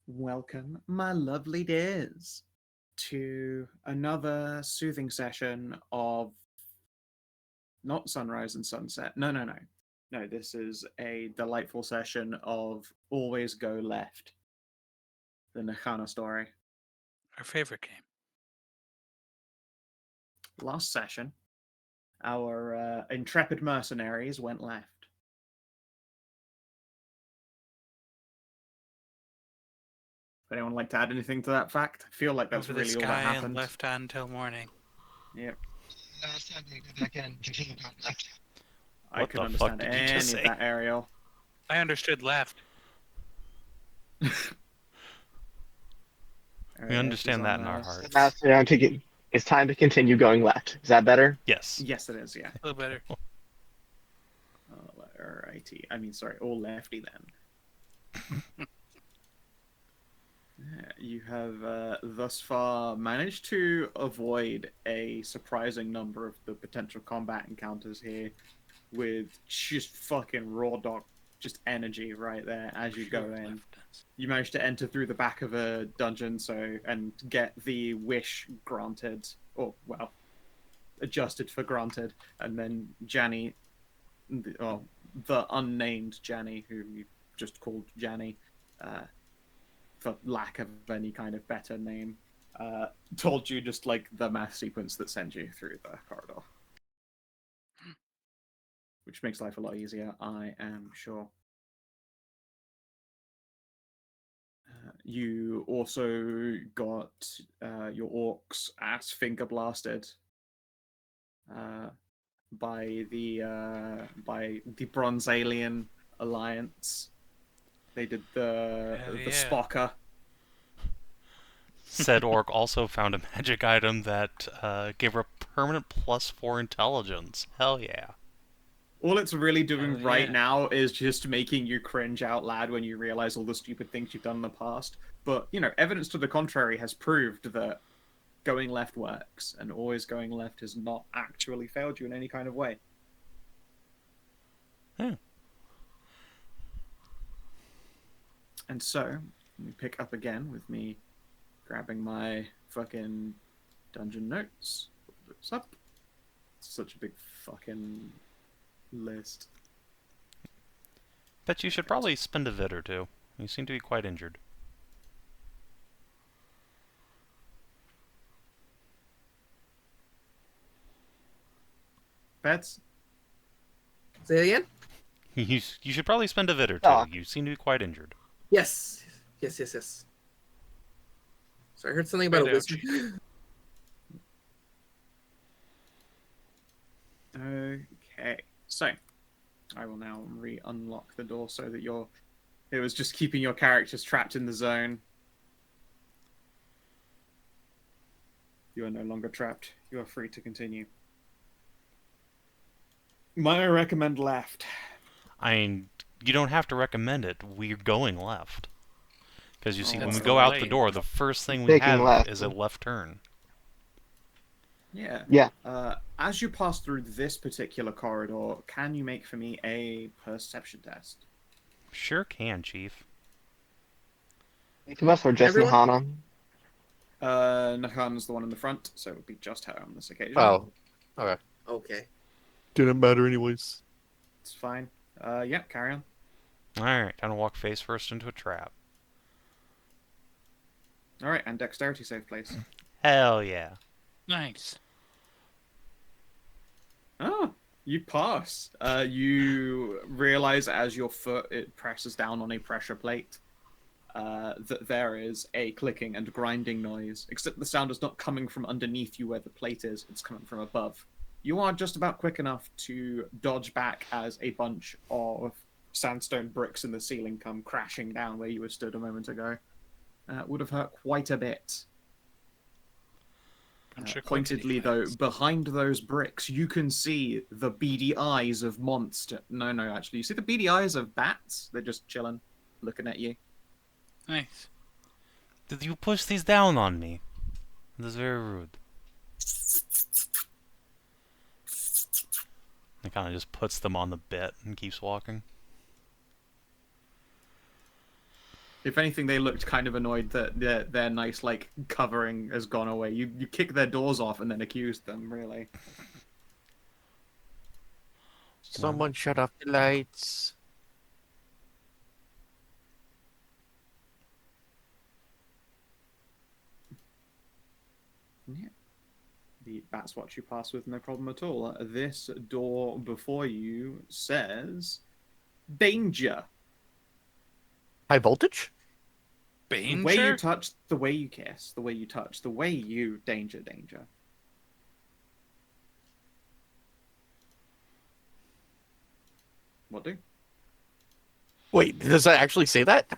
Welcome, my lovely dears, to another soothing session of not sunrise and sunset. No. No, this is a delightful session of Always Go Left, the Nechana story. Our favorite game. Last session, our intrepid mercenaries went left. Would anyone like to add anything to that fact? I feel like that's Over the really all that sky and happened. left on till morning. Yep. I What could the fuck understand did you any just of say? that, Ariel. I understood left. We understand that in our hearts. It's time to continue going left. Is that better? Yes. Yes, it is, yeah. A little better. Alrighty. I mean, sorry, all lefty then. You have thus far managed to avoid a surprising number of the potential combat encounters here with just fucking raw dog, just energy right there as you go in. You managed to enter through the back of a dungeon and get the wish granted, or, well, adjusted for granted, and then Janny, the unnamed Janny, who you just called Janny, for lack of any kind of better name, told you just like the math sequence that sends you through the corridor. Which makes life a lot easier, I am sure. You also got your orcs ass finger blasted by the Bronze Alien Alliance. They did the Spocker. Said orc also found a magic item that gave her a permanent +4 intelligence. Hell yeah. All it's really doing right now is just making you cringe out loud when you realize all the stupid things you've done in the past. But, you know, evidence to the contrary has proved that going left works, and always going left has not actually failed you in any kind of way. Yeah. And so, we pick up again with me grabbing my fucking dungeon notes. What's up? It's such a big fucking list. Bet you should probably spend a vid or two. You seem to be quite injured. Bets? Say it again? You should probably spend a vid or two. Oh. You seem to be quite injured. Yes. So I heard something about a wizard. Okay, so I will now re-unlock the door so that it was just keeping your characters trapped in the zone. You are no longer trapped. You are free to continue. Might I recommend left? I mean, you don't have to recommend it. We're going left. Because you see, when we the go out the lane. door, the first thing we Taking have left. is a left turn. Yeah. Yeah. As you pass through this particular corridor, can you make for me a perception test? Sure can, Chief. Each of us or just Everyone? Nechana? Nechana's the one in the front, so it would be just her on this occasion. Oh. Okay. Okay. Didn't matter anyways. It's fine. Yeah, carry on. Alright, time to walk face first into a trap. Alright, and dexterity save, please. Hell yeah. Nice. Oh, you pass. You realize as your foot it presses down on a pressure plate that there is a clicking and grinding noise, except the sound is not coming from underneath you where the plate is, it's coming from above. You are just about quick enough to dodge back as a bunch of sandstone bricks in the ceiling come crashing down where you were stood a moment ago. Would have hurt quite a bit. Pointedly, though, behind those bricks, you can see the beady eyes of monster. No, actually, you see the beady eyes of bats. They're just chilling, looking at you. Nice. Did you push these down on me? This is very rude. He kind of just puts them on the bit and keeps walking. If anything, they looked kind of annoyed that their nice like covering has gone away. You kick their doors off and then accuse them, really. Someone shut off the lights. Yeah. The bats watch you pass with no problem at all. This door before you says danger. High voltage? The way you Danger? touch, the way you kiss, the way you touch, the way you danger. What do? Wait, does that actually say that?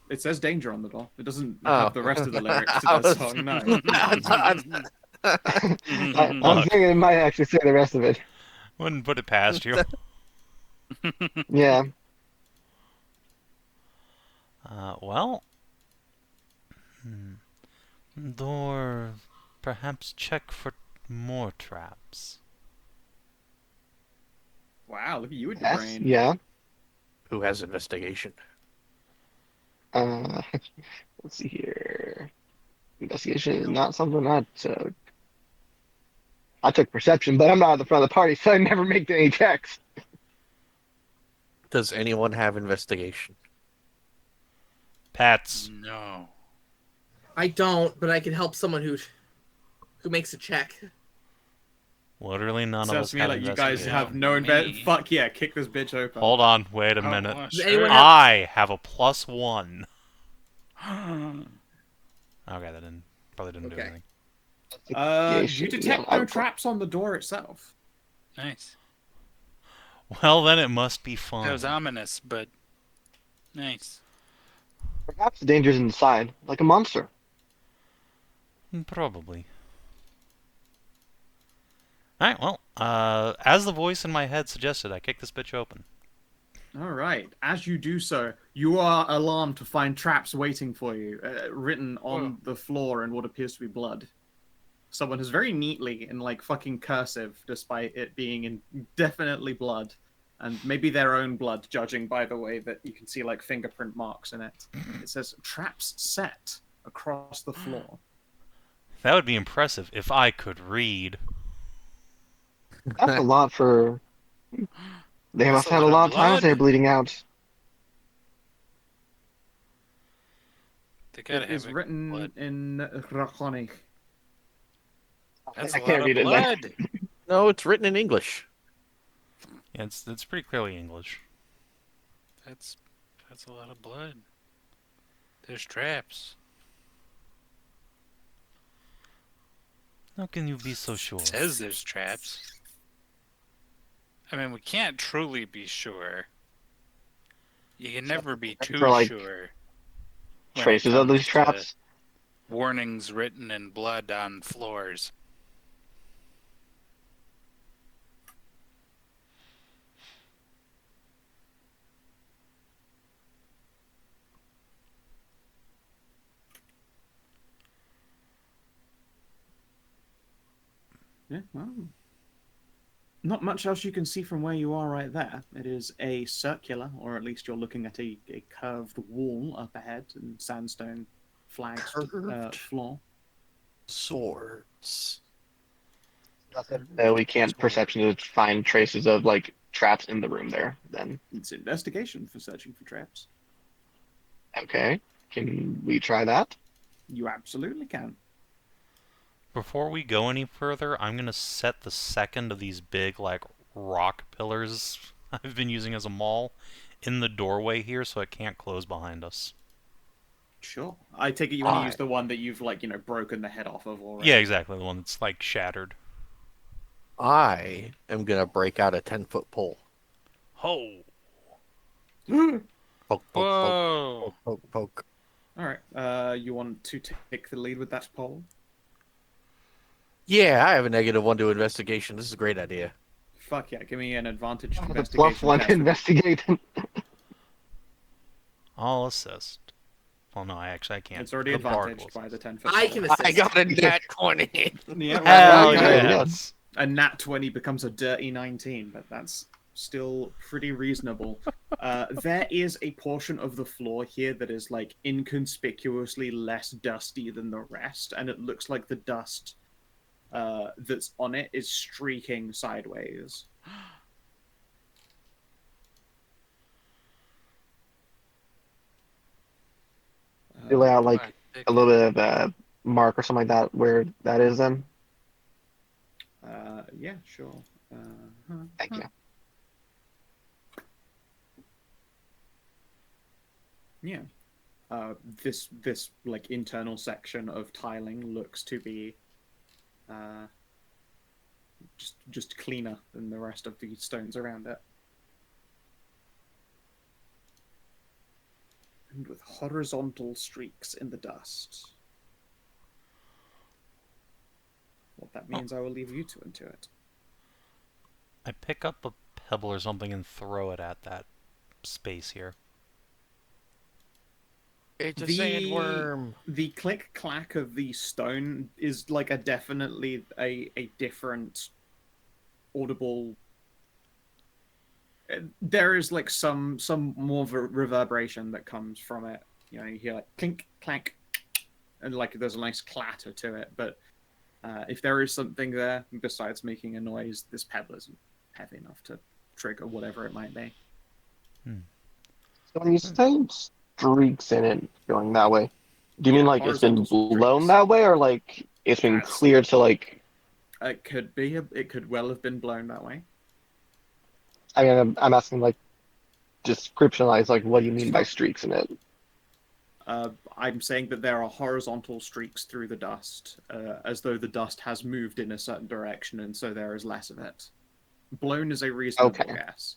It says danger on the door. It doesn't Oh. have the rest of the lyrics to that song, no. I'm thinking it might actually say the rest of it. Wouldn't put it past you. Yeah. Well... Door... Perhaps check for more traps. Wow, look at you with your Yes. brain. Yeah. Who has investigation? Let's see here. Investigation is not something I took. I took perception, but I'm not at the front of the party, so I never make any checks. Does anyone have investigation? Pats. No. I don't, but I can help someone who makes a check. Literally none of Sounds us to me have like you guys investigation. have no Me. Fuck yeah, kick this bitch open. Hold on, wait a Oh, minute. well, Does anyone sure. have- I have a +1. Okay, that probably didn't do Okay. anything. You detect no traps on the door itself. Nice. Well, then it must be fun. That was ominous, but nice. Perhaps the danger's inside, like a monster. Probably. Alright, well, as the voice in my head suggested, I kick this bitch open. All right. As you do so, you are alarmed to find traps waiting for you, written on the floor in what appears to be blood. Someone has very neatly, in like fucking cursive, despite it being in definitely blood, and maybe their own blood, judging by the way that you can see like fingerprint marks in it. It says traps set across the floor. That would be impressive if I could read. That's a lot for. They That's must a have had a lot lot of of times blood. they're bleeding out. They gotta It is have written blood. in Draconic. That's I a can't lot read of it then. blood. No, it's written in English. Yeah, it's pretty clearly English. That's a lot of blood. There's traps. How can you be so sure? It says there's traps. I mean, we can't truly be sure. You can never be too For, like, sure. when it Traces of these comes to traps. Warnings written in blood on floors. Yeah, well, not much else you can see from where you are right there. It is a circular, or at least you're looking at a curved wall up ahead and sandstone flagged Curved. floor. Swords. We can't perception to find traces of like traps in the room there. Then It's investigation for searching for traps. okay, can we try that? You absolutely can. Before we go any further, I'm gonna set the second of these big, like, rock pillars I've been using as a maul in the doorway here so it can't close behind us. Sure. I take it you want to Alright. use the one that you've, like, broken the head off of already. Yeah, exactly, the one that's, like, shattered. I am gonna break out a 10-foot pole. Ho! Poke, poke, Whoa! poke, poke, poke. Alright, you want to take the lead with that poll? Yeah, I have a -1 to investigation. This is a great idea. Fuck yeah, give me an advantage The investigation +1 test. investigate. I'll assist. Well, no, I can't. It's already The bard advantaged will by the assist. 10 foot. I can assist. I got a nat 20. Yeah, Hell Okay, yes! a nat 20 becomes a dirty 19, but that's still pretty reasonable. There is a portion of the floor here that is like inconspicuously less dusty than the rest, and it looks like the dust that's on it is streaking sideways. You lay out like a little bit of a mark or something like that where that is then. Yeah, sure. Thank you. Yeah. This like internal section of tiling looks to be just cleaner than the rest of the stones around it. And with horizontal streaks in the dust. What that means, I will leave you to into it. I pick up a pebble or something and throw it at that space here. It's a sandworm. The click clack of the stone is like definitely a different audible. There is like some more reverberation that comes from it. You know, you hear like clink clank, and like there's a nice clatter to it. But if there is something there besides making a noise, this pebble isn't heavy enough to trigger whatever it might be. So when you say streaks in it going that way, do you mean like it's been horizontal blown streaks. that way, or like it's been That's- cleared to like? It could be. It could well have been blown that way. I mean, I'm asking like descriptionize like what do you mean by streaks in it? I'm saying that there are horizontal streaks through the dust, as though the dust has moved in a certain direction, and so there is less of it. Blown is a reasonable Okay. guess.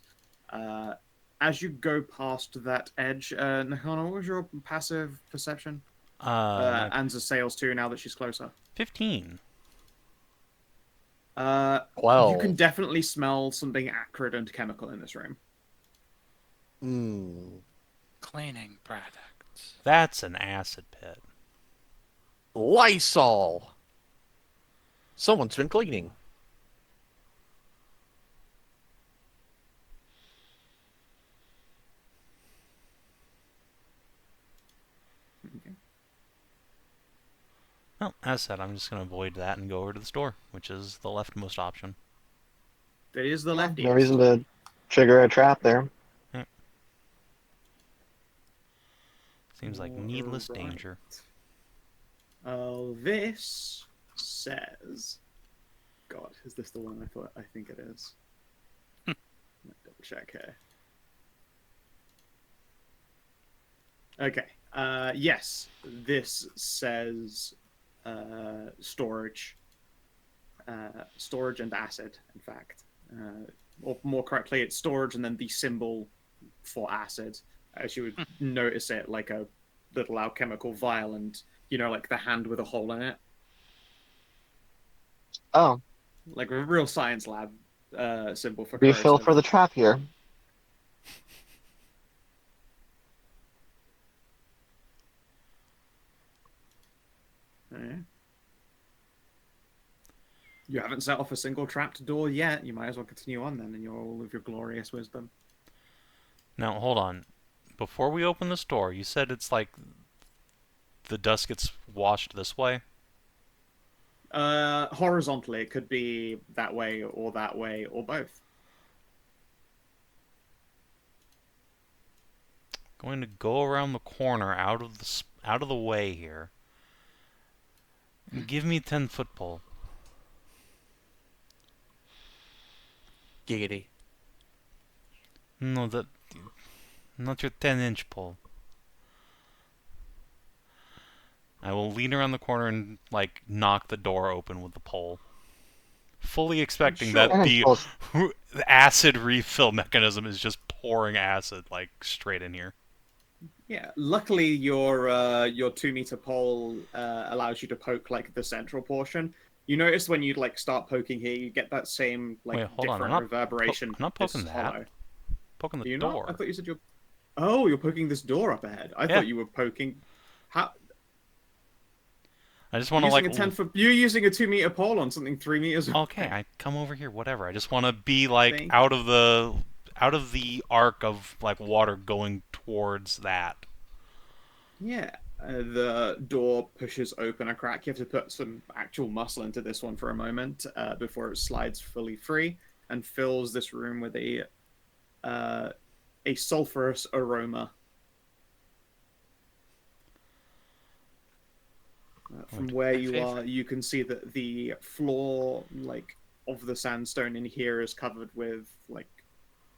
As you go past that edge, Nechana, what was your passive perception? And Zesael's too, now that she's closer. 15. You 12. can definitely smell something acrid and chemical in this room. Cleaning products. That's an acid pit. Lysol. Someone's been cleaning. Okay. Well, as said, I'm just going to avoid that and go over to the store, which is the leftmost option. It is the lefty. No reason to trigger a trap there. Seems like needless danger. Oh, this says... God, is this the one I think it is? Let me double check here. Okay. Yes, this says storage. Storage and acid, in fact. Or more correctly, it's storage and then the symbol for acid. As you would notice it like a little alchemical vial and, you know, like the hand with a hole in it. Oh, Like a real science lab symbol for refill corrosive. for the trap here. Oh, yeah. You haven't set off a single trapped door yet. You might as well continue on then in all of your glorious wisdom. Now, hold on. Before we open this door, you said it's like the dust gets washed this way? Horizontally, it could be that way, or both. Going to go around the corner out of the way here. Give me 10-foot pole. Giggity. No, not your 10-inch pole. I will lean around the corner and, like, knock the door open with the pole. Fully expecting Sure. that the acid refill mechanism is just pouring acid, like, straight in here. Yeah. Luckily, your 2-meter pole allows you to poke like the central portion. You notice when you like start poking here, you get that same like Wait, hold on, different I'm not reverberation. I'm not poking It's that. hollow. Poking Are the you door. not? I thought you said you're. Oh, you're poking this door up ahead. I Yeah. thought you were poking. How? I just want to, like... You're using a 2-meter pole on something 3 meters away. Okay, I come over here, whatever. I just want to be, like, Thank out of the out of the arc of like water going towards that. Yeah. The door pushes open a crack. You have to put some actual muscle into this one for a moment before it slides fully free and fills this room with a sulfurous aroma. From where you are, you can see that the floor, like, of the sandstone in here is covered with, like,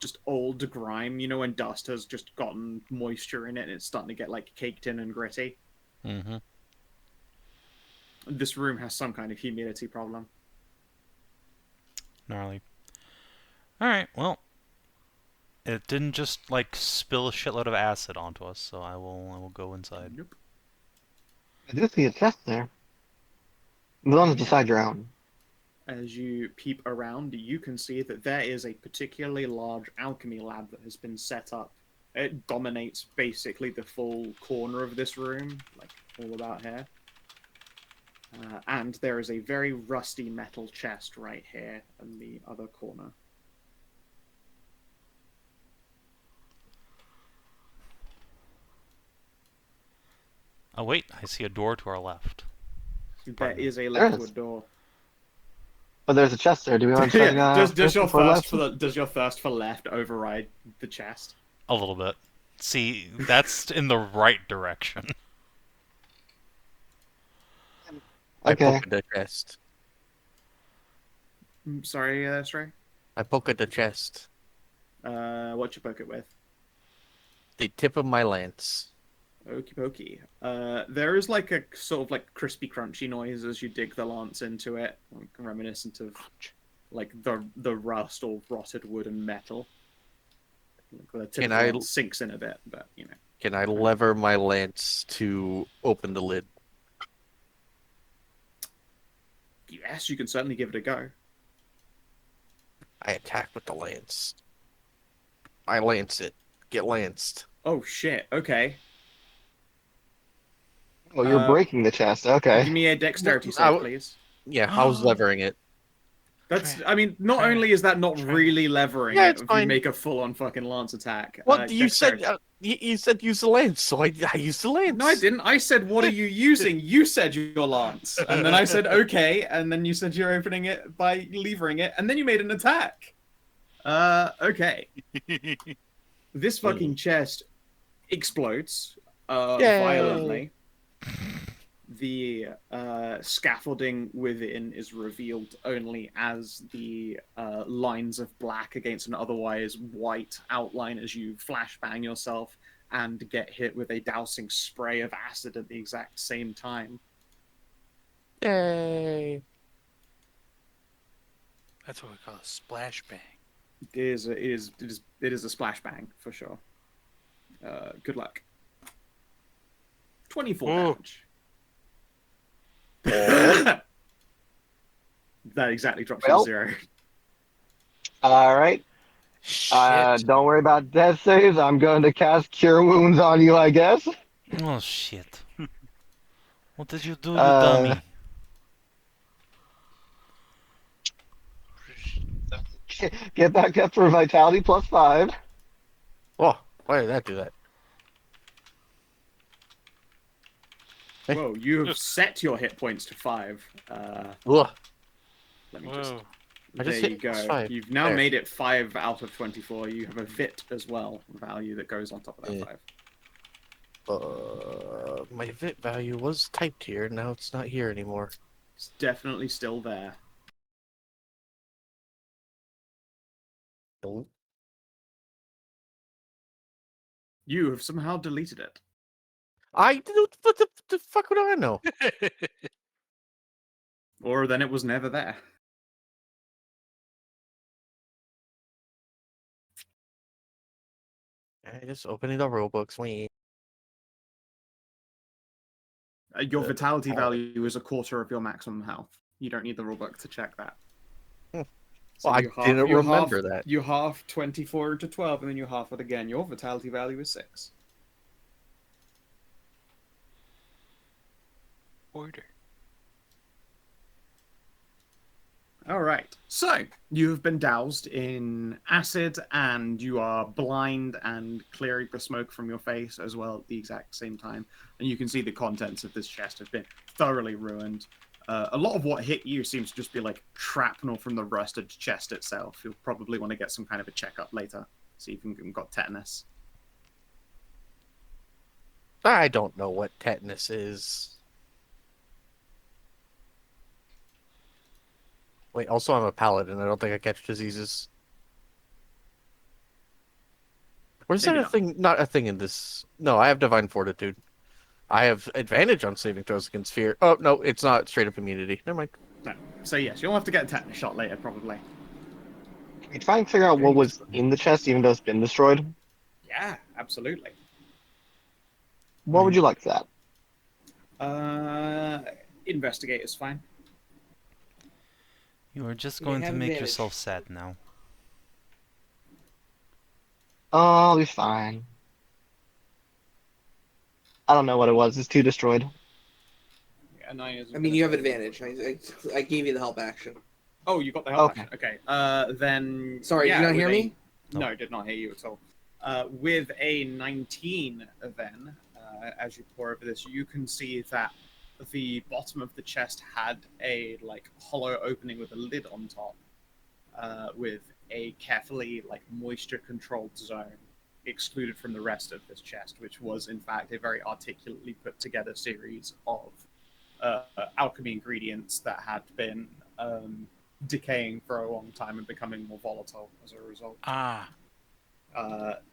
just old grime. You know, when dust has just gotten moisture in it and it's starting to get, like, caked in and gritty. Mm-hmm. This room has some kind of humidity problem. Gnarly. Alright, well. It didn't just, like, spill a shitload of acid onto us, so I will go inside. Nope. I do see a chest there. The one beside your own. As you peep around, you can see that there is a particularly large alchemy lab that has been set up. It dominates basically the full corner of this room, like all about here. And there is a very rusty metal chest right here in the other corner. Oh wait, I see a door to our left. There is a There is. leftward door. But there's a chest there. Do we want to check does your left? thirst for left override the chest? A little bit. See, that's in the right direction. I Okay. poke at the chest. Sorry, Stray? I poke at the chest. What you poke it with? The tip of my lance. Okie pokey. There is like a sort of like crispy crunchy noise as you dig the lance into it, like reminiscent of like the rust or rotted wood and metal. Like, the Can I- lance sinks in a bit, but you know. Can I lever my lance to open the lid? Yes, you can certainly give it a go. I attack with the lance. I lance it. Get lanced. Oh shit, okay. Oh, you're breaking the chest. Okay. Give me a dexterity Well, save, please. Yeah, I was levering it. I mean, not only is that not really levering Yeah, it, it's if you fine. make a full-on fucking lance attack. What you said? dexterity. You said use the lance, so I used the lance. No, I didn't. I said, what are you using? You said your lance. And then I said, okay. And then you said you're opening it by levering it. And then you made an attack. Okay. This fucking chest explodes violently. The scaffolding within is revealed only as the lines of black against an otherwise white outline as you flashbang yourself and get hit with a dousing spray of acid at the exact same time. Yay! That's what we call a splash bang. It is a splash bang for sure. Good luck. 24 damage. That exactly drops Well. to 0. All right. Shit. Don't worry about death saves. I'm going to cast Cure Wounds on you, I guess. Oh shit. What did you do, you Uh, dummy? Get back up for Vitality +5. Oh, why did that do that? Whoa, you have set your hit points to 5. Ugh. Let me just... Whoa. I just There hit you go. +5. You've now There. made it 5 out of 24. You have a VIT as well, value that goes on top of that Yeah. 5. My VIT value was typed here. Now it's not here anymore. It's definitely still there. Nope. You have somehow deleted it. What the fuck would I know? Or then it was never there. I just opening the rulebooks. Wait. Your vitality value is a quarter of your maximum health. You don't need the rulebook to check that. Hmm. So Well, I didn't remember half, that. You half 24 into 12, and then you half it again. Your vitality value is 6. Order. All right. So you have been doused in acid, and you are blind and clearing the smoke from your face as well at the exact same time. And you can see the contents of this chest have been thoroughly ruined. A lot of what hit you seems to just be like shrapnel from the rusted chest itself. You'll probably want to get some kind of a checkup later, see if you've got tetanus. I don't know what tetanus is. Wait, also I'm a paladin. I don't think I catch diseases. Or is that Maybe a not. thing? Not a thing in this. No, I have divine fortitude. I have advantage on saving throws against fear. Oh, no, it's not straight up immunity. Never mind. No. So yes, you'll have to get a tetanus shot later, probably. Can you try and figure out what was in the chest, even though it's been destroyed? Yeah, absolutely. What would you like for that? Investigate is fine. You are just You going to have make advantage. yourself sad now. Oh, I'll be fine. I don't know what it was. It's too destroyed. Yeah, 9 isn't I mean, gonna you have save advantage. I gave you the help action. Oh, you got the help Okay. action. Okay. Then. Sorry, yeah, did you not with hear a- me? No, did not hear you at all. With a 19, then, as you pour over this, you can see that the bottom of the chest had a like hollow opening with a lid on top, with a carefully like moisture-controlled zone excluded from the rest of this chest, which was in fact a very articulately put together series of alchemy ingredients that had been decaying for a long time and becoming more volatile as a result. Ah,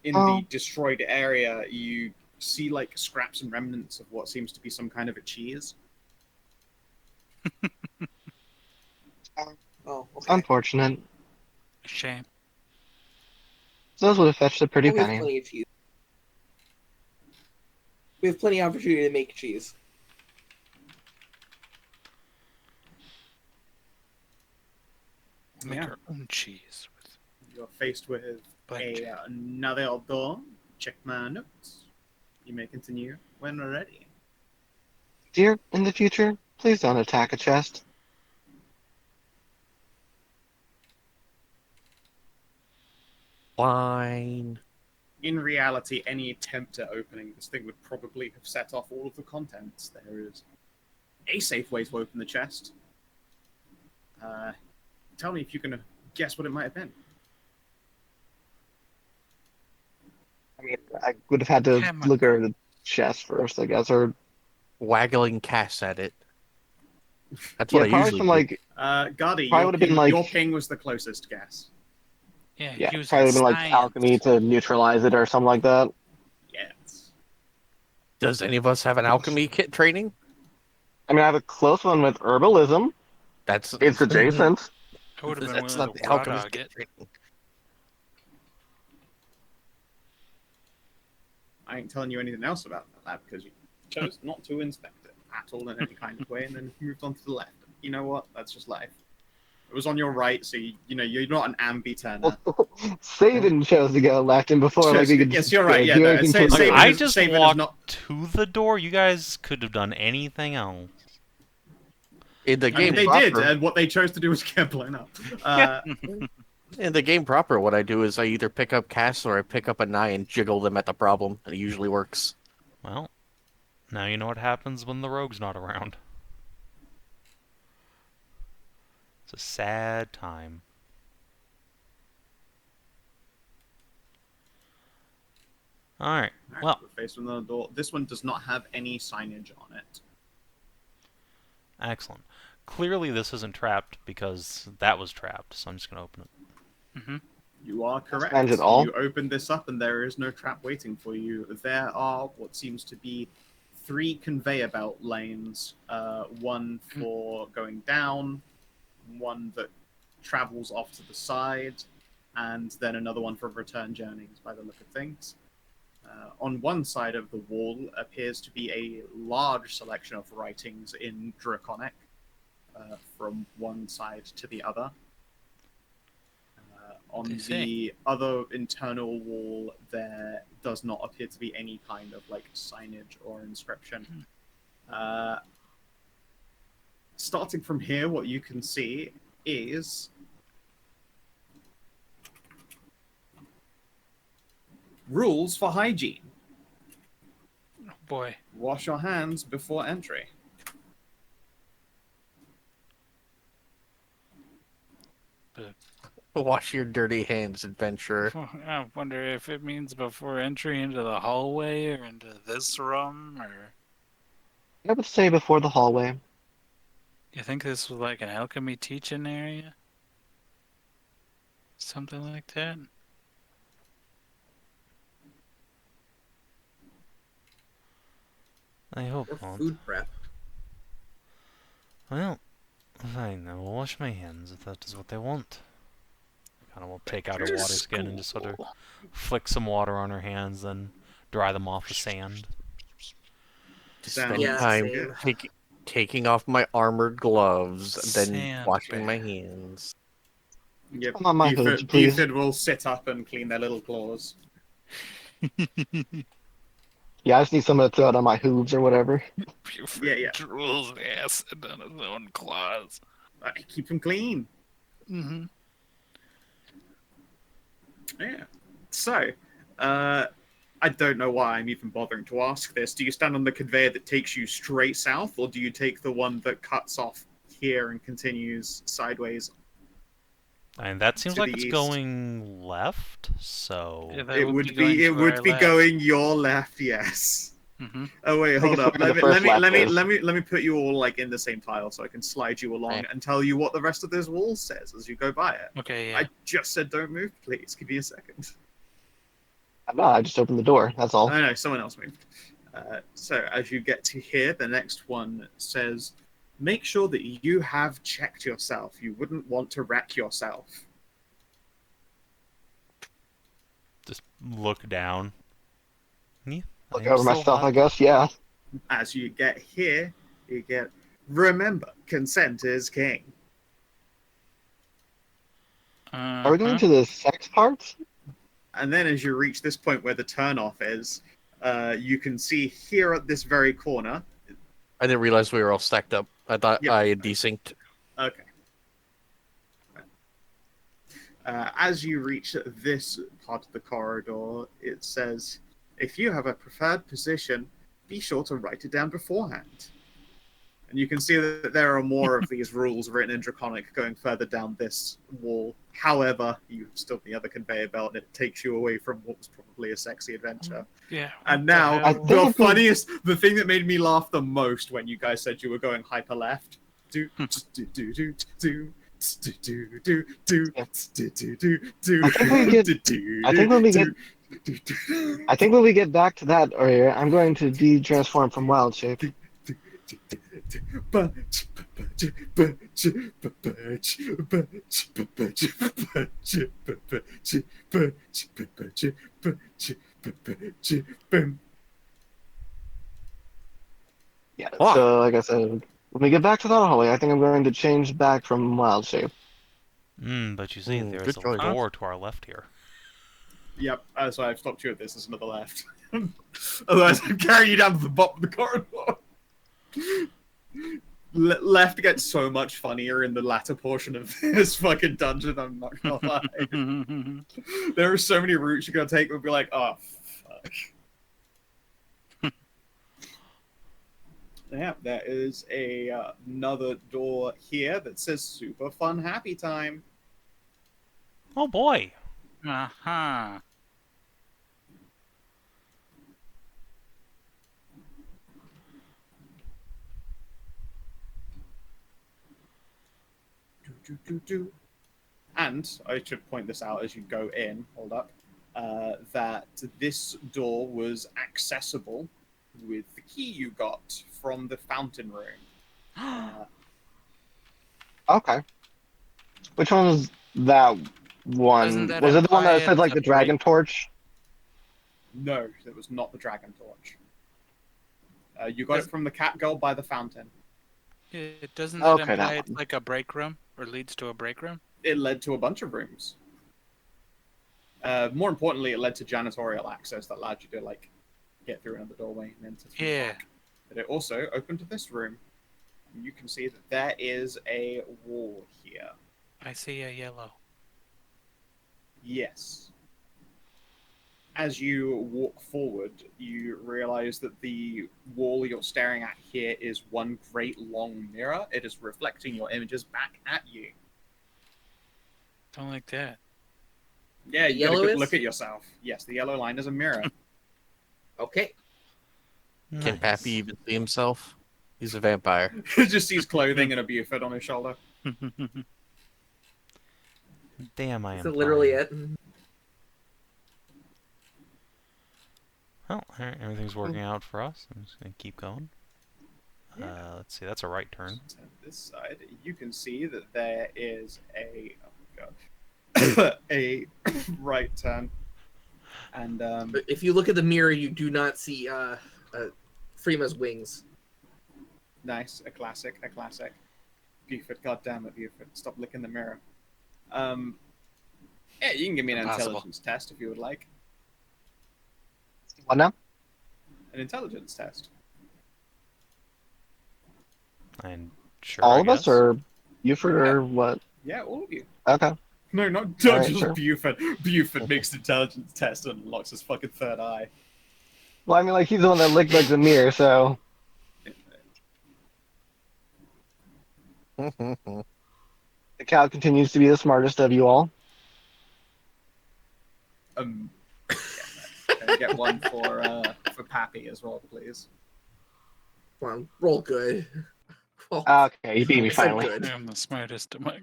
In Oh. the destroyed area, you see like scraps and remnants of what seems to be some kind of a cheese. Oh, okay. Unfortunate. shame. Those would have fetched a pretty Oh, we have penny. plenty of cheese. We have plenty of opportunity to make cheese. Make Yeah. our own cheese. With... You're faced with Blackjack. another door. Check my notes. You may continue when ready. Dear, in the future, please don't attack a chest. Fine. In reality, any attempt at opening this thing would probably have set off all of the contents. There is a safe way to open the chest. Tell me if you can guess what it might have been. I mean, I would have had to Chemical. look over the chest first, I guess, or Waggling casts at it. That's yeah, what I probably usually some do. like Gardy, Probably your would've been ping, like- your ping was the closest guess. Yeah, yeah, using probably would have been like science. alchemy to neutralize it or something like that. Yes. Does any of us have an alchemy kit training? I mean, I have a close one with herbalism. That's It's adjacent. I would have been That's willing not to the raw alchemist dog kit it. training. I ain't telling you anything else about the lab because you chose not to inspect it at all in any kind of way and then moved on to the left. You know what? That's just life. It was on your right, so you know you're not an ambi turner. Savin chose to go left, and before like we could Yes, you're right. Yeah, do no, anything Savin to Look, Savin I is- just Savin is walked not- to the door. You guys could have done anything else. In the I mean, game they proper, did, and what they chose to do was get blown up. in the game proper, what I do is I either pick up casts or I pick up a nigh and jiggle them at the problem, and it usually works. Well, now you know what happens when the rogue's not around. It's a sad time. Alright, well, We're faced with another door. This one does not have any signage on it. excellent. Clearly this isn't trapped because that was trapped, so I'm just going to open it. You are correct. signage at all? You opened this up, and there is no trap waiting for you. There are what seems to be 3 conveyor belt lanes. One for going down, one that travels off to the side, and then another one for return journeys. By the look of things. On one side of the wall appears to be a large selection of writings in Draconic from one side to the other. On I the see. other internal wall, there does not appear to be any kind of like signage or inscription. Starting from here, what you can see is rules for hygiene. Oh boy. Wash your hands before entry. Wash your dirty hands, adventurer. I wonder if it means before entry into the hallway or into this room, or I would say before the hallway. you think this was like an alchemy teaching area? Something like that? I hope Or not. food prep. Well, fine. I will wash my hands if that is what they want. Kind of will take out her water skin and just sort of flick some water on her hands, then dry them off with sand. Spend Yeah, time same. taking off my armored gloves, then Sand washing my bear. hands. Yep. Come on, my hooves, Buford, please. Buford will sit up and clean their little claws. Yeah, I just need someone to throw it on my hooves or whatever. Buford Yeah. drools acid on his own claws. Keep them clean. Mm-hmm. Yeah. So, I don't know why I'm even bothering to ask this. Do you stand on the conveyor that takes you straight south, or do you take the one that cuts off here and continues sideways? And that seems To like the it's east. going left, so... Yeah, that It would be going to our left. going your left, yes. Mm-hmm. Oh wait, I think hold it's up. where the first left is. Let me put you all like in the same tile so I can slide you along and tell you what the rest of this wall says as you go by it. Okay, yeah. I just said don't move, please. Give me a second. No, I just opened the door. That's all. I know someone else moved. So as you get to here, the next one says, "Make sure that you have checked yourself. You wouldn't want to wreck yourself." Just look down. Yeah, Look I'm over still myself, hot. I guess. Yeah. As you get here, you get, "Remember, consent is king." Are we going to the sex parts? And then as you reach this point where the turnoff is, you can see here at this very corner. I didn't realize we were all stacked up. I thought Yep. I had desynced. Okay. As you reach this part of the corridor, it says, "If you have a preferred position, be sure to write it down beforehand." And you can see that there are more of these rules written in Draconic going further down this wall. However, you have still the other conveyor belt, and it takes you away from what was probably a sexy adventure. Yeah. And now, I think the thing that made me laugh the most when you guys said you were going hyper left. Do do do do do do. I think when we get back to that area, I'm going to de-transform from wild shape. Yeah. Ah. So, like I said, when we get back to that hallway, I think I'm going to change back from wild shape. But you see, there's good a choice. door to our left here. Yep, so I've stopped you at this. There's another left. Otherwise, I'd carry you down to the bottom of the corridor. Left gets so much funnier in the latter portion of this fucking dungeon, I'm not gonna lie. There are so many routes you're gonna take we'll be like, oh, fuck. Yeah, there is another door here that says super fun happy time. Oh boy! Uh-huh. And I should point this out as you go in, hold up, that this door was accessible with the key you got from the fountain room. Okay. Which one was that one? Doesn't that Was it the one imply that said it's like a the dragon torch? No, it was not the dragon torch. You got it from the cat girl by the fountain. It doesn't Okay, that imply that it's one. like a break room or leads to a break room? It led to a bunch of rooms. More importantly, it led to janitorial access that allowed you to like get through another doorway and enter through the Yeah. back. But it also opened to this room. And you can see that there is a wall here. I see a yellow. Yes. As you walk forward, you realize that the wall you're staring at here is one great long mirror. It is reflecting your images back at you. Don't like that. Yeah, The you get a yellow good is? look at yourself. Yes, the yellow line is a mirror. Okay. Can Pappy even see himself? He's a vampire. Just sees clothing and a Buford on his shoulder. Damn, I am Is it literally tired. it? Well, alright, everything's working out for us. I'm just gonna keep going. Yeah. Let's see, that's a right turn. On this side, you can see that there is a a right turn, and If you look at the mirror, you do not see Freema's wings. nice, a classic. Buford, goddamn it, Buford, stop licking the mirror. Yeah, you can give me an Impossible. intelligence test if you would like. What now? An intelligence test. And sure, All I of us, guess. or Buford, Yeah. or what? Yeah, all of you. Okay. No, not Alright, just sure. Buford. Buford makes the intelligence test and unlocks his fucking third eye. Well, I mean, like, he's the one that licked bugs the mirror, so the cow continues to be the smartest of you all. Can I get one for Pappy as well, please? Come on, roll good. Roll. Okay, you beat me I said finally. good. I'm the smartest among.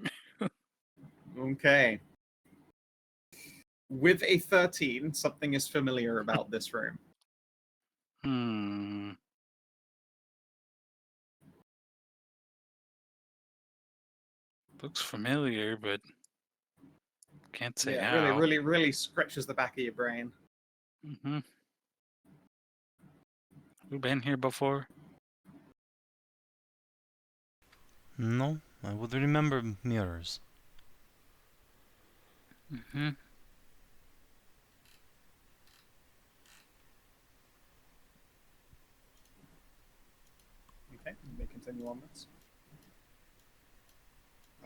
Okay. With a 13, something is familiar about this room. Looks familiar, but can't say Yeah, how. really scratches the back of your brain. Mm-hmm. We've been here before. No, I would remember mirrors. Mm-hmm. Okay, you may continue on this.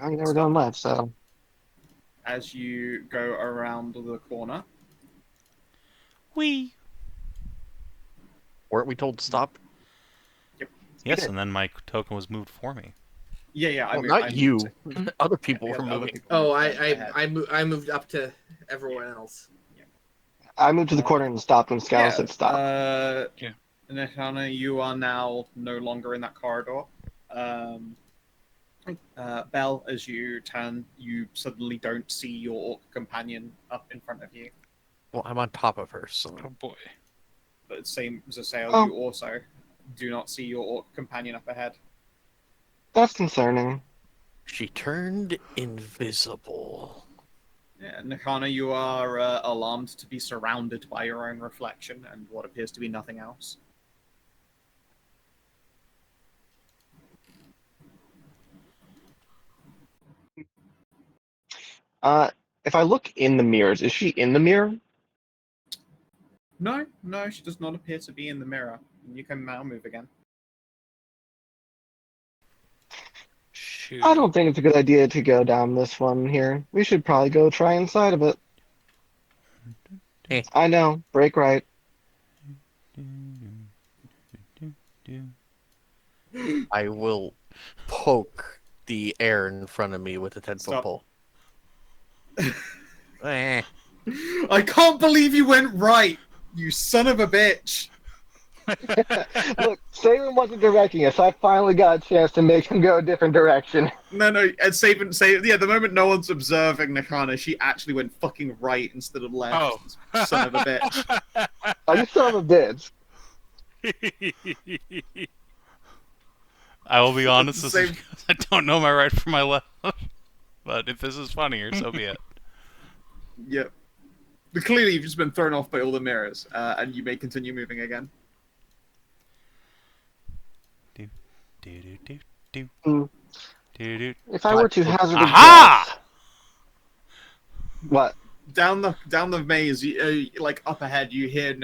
I've never done left, so As you go around the corner, Whee! Weren't we told to stop? Yes, did. and then my token was moved for me. yeah, I Well, moved, not I moved you. it. Other people Yeah, were the other moving. people Oh, moved ahead. I moved up to everyone else. I moved to the corner and stopped when Skow Yeah, said stop. Yeah. Nechana, you are now no longer in that corridor. Belle, as you turn, you suddenly don't see your orc companion up in front of you. Well, I'm on top of her, so Oh boy. But same as Zesael, Oh. you also do not see your orc companion up ahead. That's concerning. she turned invisible. Yeah, Nechana, you are alarmed to be surrounded by your own reflection and what appears to be nothing else. If I look in the mirrors, is she in the mirror? No, she does not appear to be in the mirror. You can now move again. Shoot. I don't think it's a good idea to go down this one here. We should probably go try inside of it. Eh. I know, break right. I will poke the air in front of me with a 10-foot Stop. pole. Eh. I can't believe you went right, you son of a bitch! Look, Savin wasn't directing us. I finally got a chance to make him go a different direction. No, and Savin, yeah, the moment no one's observing Nechana, she actually went fucking right instead of left. Oh. Son of a bitch. Oh, you son of a bitch. I will be honest, It's this the is same- because I don't know my right from my left. But if this is funnier, so be it. Yep. But clearly you've just been thrown off by all the mirrors, and you may continue moving again. Do, do, do, do, Hmm. do, do. If I were to hazard a Aha! guess, what? Down the maze, like up ahead, you hear,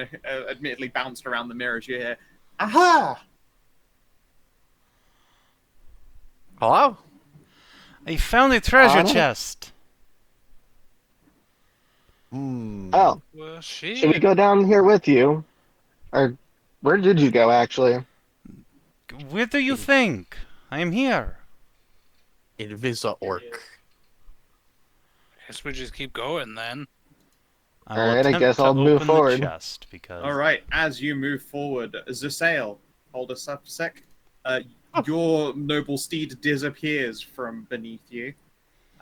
admittedly bounced around the mirrors, you hear, aha! Hello? I found a treasure On it? chest. Oh, Well, should we shit. go down here with you? Or where did you go, actually? Where do you think? I am here. Invisa orc. Guess we just keep going then. I will Alright, I attempt guess to I'll move open the forward. chest because. All right, as you move forward, Zesael, hold us up a sec. Your noble steed disappears from beneath you,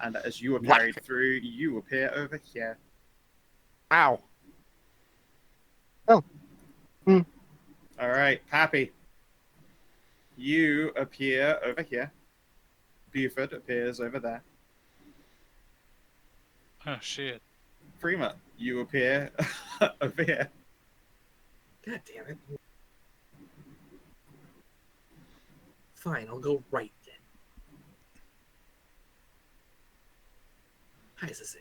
and as you are carried through, you appear over here. Ow. Oh. Hmm. All right, Pappy, you appear over here. Buford appears over there. Oh shit. Freema, you appear over here. God damn it. Fine, I'll go right then. Hi, Zesael.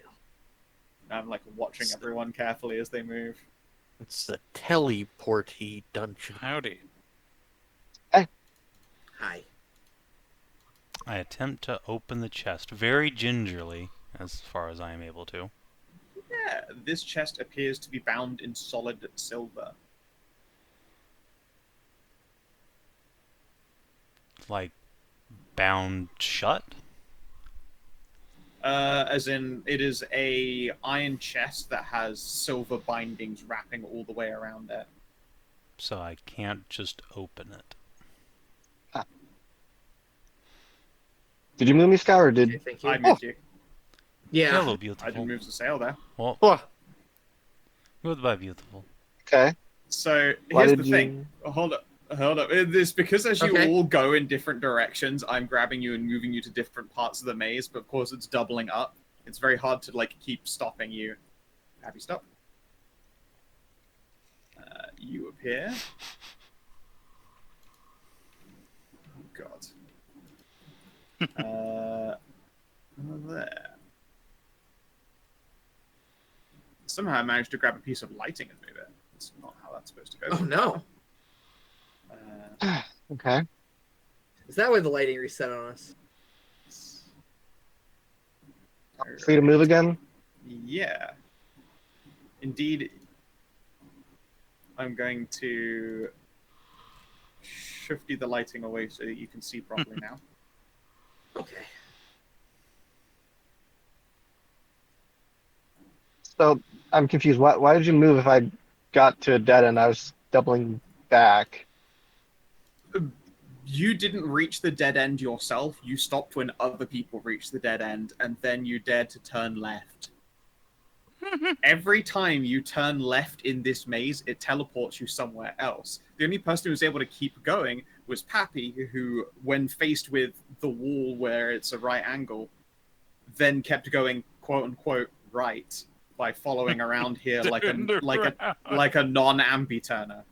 I'm like watching everyone carefully as they move. It's the teleporty dungeon. Howdy. Hi. I attempt to open the chest very gingerly, as far as I am able to. Yeah, this chest appears to be bound in solid silver. Like, bound shut? As in, it is a iron chest that has silver bindings wrapping all the way around it. So I can't just open it. Did you move me, Scow, or Okay, did... thank you. I moved you. Yeah. Hello, I beautiful. didn't move the sail there. Well, Oh, goodbye, beautiful. Okay. So Why here's did the thing. Hold up. It's because as you Okay. all go in different directions, I'm grabbing you and moving you to different parts of the maze. But of course, it's doubling up. It's very hard to like keep stopping you. Happy stop. You appear. Oh God. There. Somehow I managed to grab a piece of lighting and move it. That's not how that's supposed to go. Oh no. Okay. Is that why the lighting reset on us? Free to move again? Yeah. Indeed. I'm going to shifty the lighting away so that you can see properly now. Okay. So, I'm confused. Why did you move if I got to a dead end? I was doubling back. You didn't reach the dead end yourself. You stopped when other people reached the dead end, and then you dared to turn left. Every time you turn left in this maze, it teleports you somewhere else. The only person who was able to keep going was Pappy, who, when faced with the wall where it's a right angle, then kept going quote unquote right by following around here like a non-ambi turner.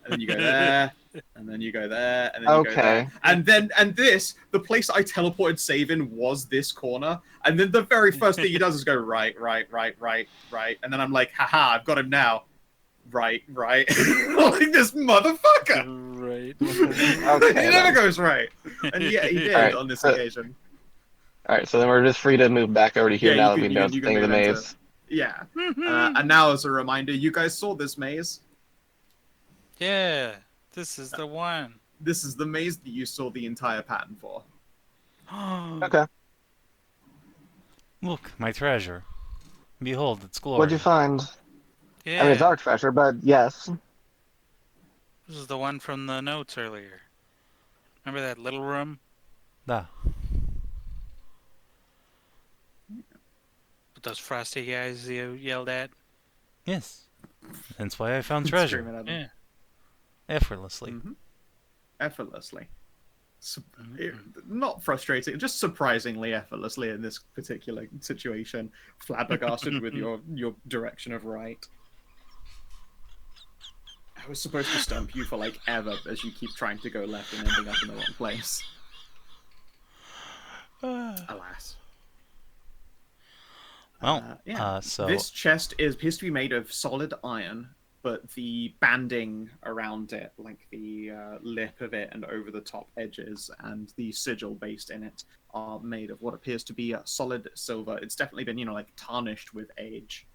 And then you go there, and then you go there, and then you go there. And the place I teleported Savin was this corner. And then the very first thing he does is go right. And then I'm like, haha, I've got him now. Right. Like this motherfucker. Right. Okay, He never goes right. And yeah, he did Alright, on this so- occasion. Alright, so then we're just free to move back over to here Yeah, now you that we can- know you it's can the thing of the move into- maze. Yeah. And now as a reminder, you guys saw this maze. Yeah, this is the one. This is the maze that you saw the entire pattern for. Okay. Look, my treasure. Behold its glory. What'd you find? Yeah, I mean, it's our treasure, but yes. this is the one from the notes earlier. Remember that little room Da. with those frosty guys you yelled at? Yes. That's why I found treasure. Screaming at them. Yeah. Effortlessly. Effortlessly. Not frustrating, just surprisingly effortlessly in this particular situation. Flabbergasted with your direction of right. I was supposed to stump you for like ever as you keep trying to go left and ending up in the wrong place. Alas. Well, Yeah. so This chest appears to be made of solid iron but the banding around it, like the lip of it and over the top edges, and the sigil based in it, are made of what appears to be a solid silver. It's definitely been, like tarnished with age,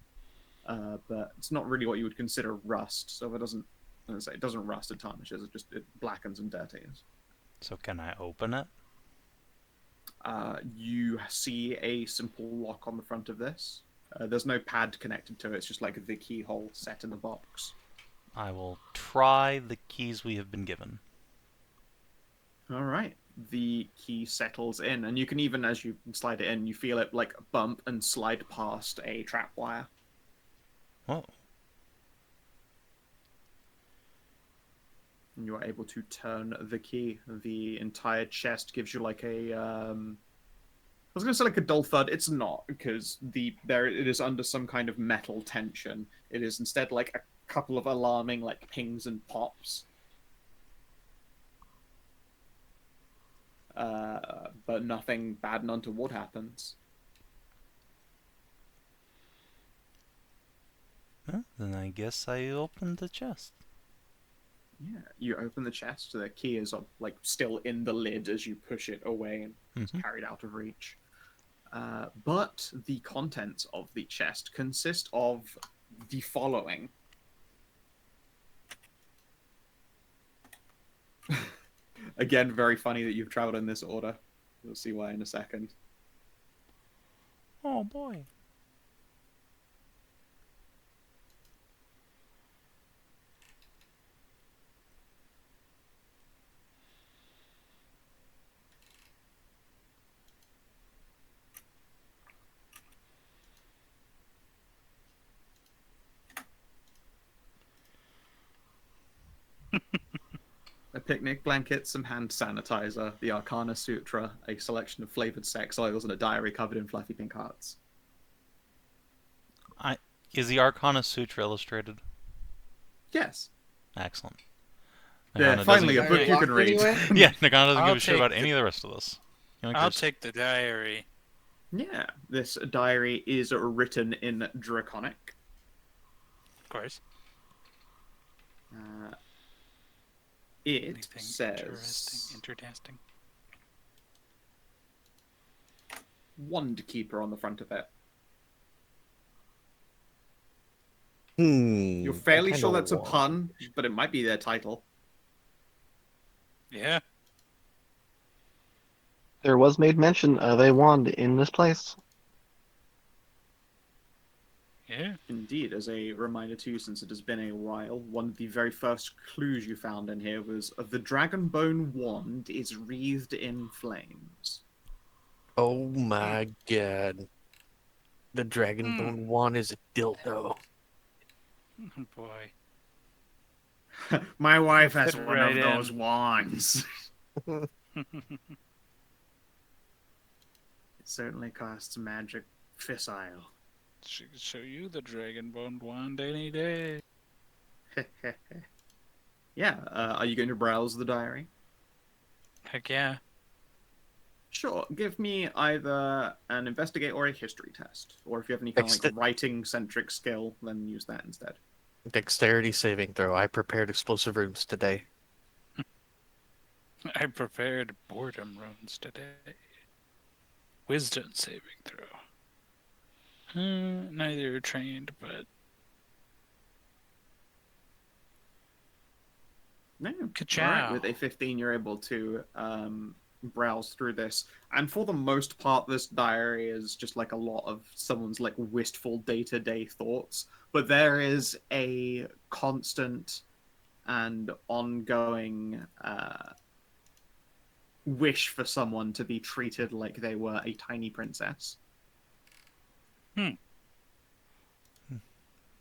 but it's not really what you would consider rust. So it doesn't, it doesn't rust. It tarnishes. It blackens and dirties. So can I open it? You see a simple lock on the front of this. There's no pad connected to it. It's just like the keyhole set in the box. I will try the keys we have been given. All right. The key settles in, and you can even, as you slide it in, you feel it like bump and slide past a trap wire. Oh. And you are able to turn the key. The entire chest gives you like a I was going to say like a dull thud. It's not, because it is under some kind of metal tension. It is instead like a couple of alarming like pings and pops. But nothing bad and untoward happens. Well, then I guess I opened the chest. Yeah, you open the chest. The key is like still in the lid as you push it away and it's carried out of reach. But the contents of the chest consist of the following. Again, very funny that you've traveled in this order. You'll see why in a second. Oh boy. A picnic blanket, some hand sanitizer, the Arcana Sutra, a selection of flavored sex oils, and a diary covered in fluffy pink hearts. Is the Arcana Sutra illustrated? Yes. Excellent. Yeah, Nechana finally a doesn't- book you can read. Yeah, Nechana doesn't I'll give a shit take about any of the rest of this. I'll take the diary. Yeah, this diary is written in Draconic. Of course. It Anything says interesting. Wand Keeper on the front of it. You're fairly sure that's a pun, but it might be their title. Yeah. There was made mention of a wand in this place. Yeah. Indeed, as a reminder to you, since it has been a while, one of the very first clues you found in here was the Dragonbone wand is wreathed in flames. Oh my god. The Dragonbone wand is a dildo. Oh boy. My wife has Fit one right of in. those wands. It certainly casts magic fissile. She could show you the Dragonbone wand any day. Yeah, are you going to browse the diary? Heck yeah. Sure, give me either an investigate or a history test. Or if you have any kind of like writing-centric skill, then use that instead. Dexterity saving throw. I prepared explosive runes today. I prepared boredom runes today. Wisdom saving throw. Neither are trained, but No. Ka-chow. All right, with a 15, you're able to browse through this. And for the most part, this diary is just like a lot of someone's like wistful day-to-day thoughts. But there is a constant and ongoing wish for someone to be treated like they were a tiny princess.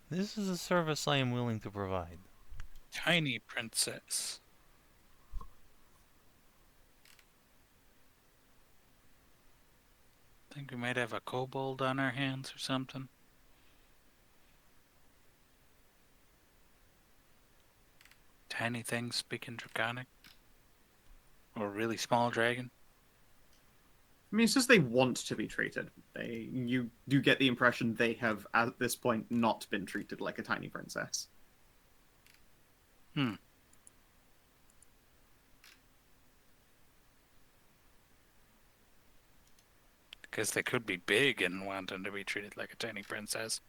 This is a service I am willing to provide. tiny princess. Think we might have a kobold on our hands or something. Tiny things speaking Draconic. Or a really small dragon. I mean, it's just they want to be treated. You do get the impression they have, at this point, not been treated like a tiny princess. Because they could be big and wanting to be treated like a tiny princess.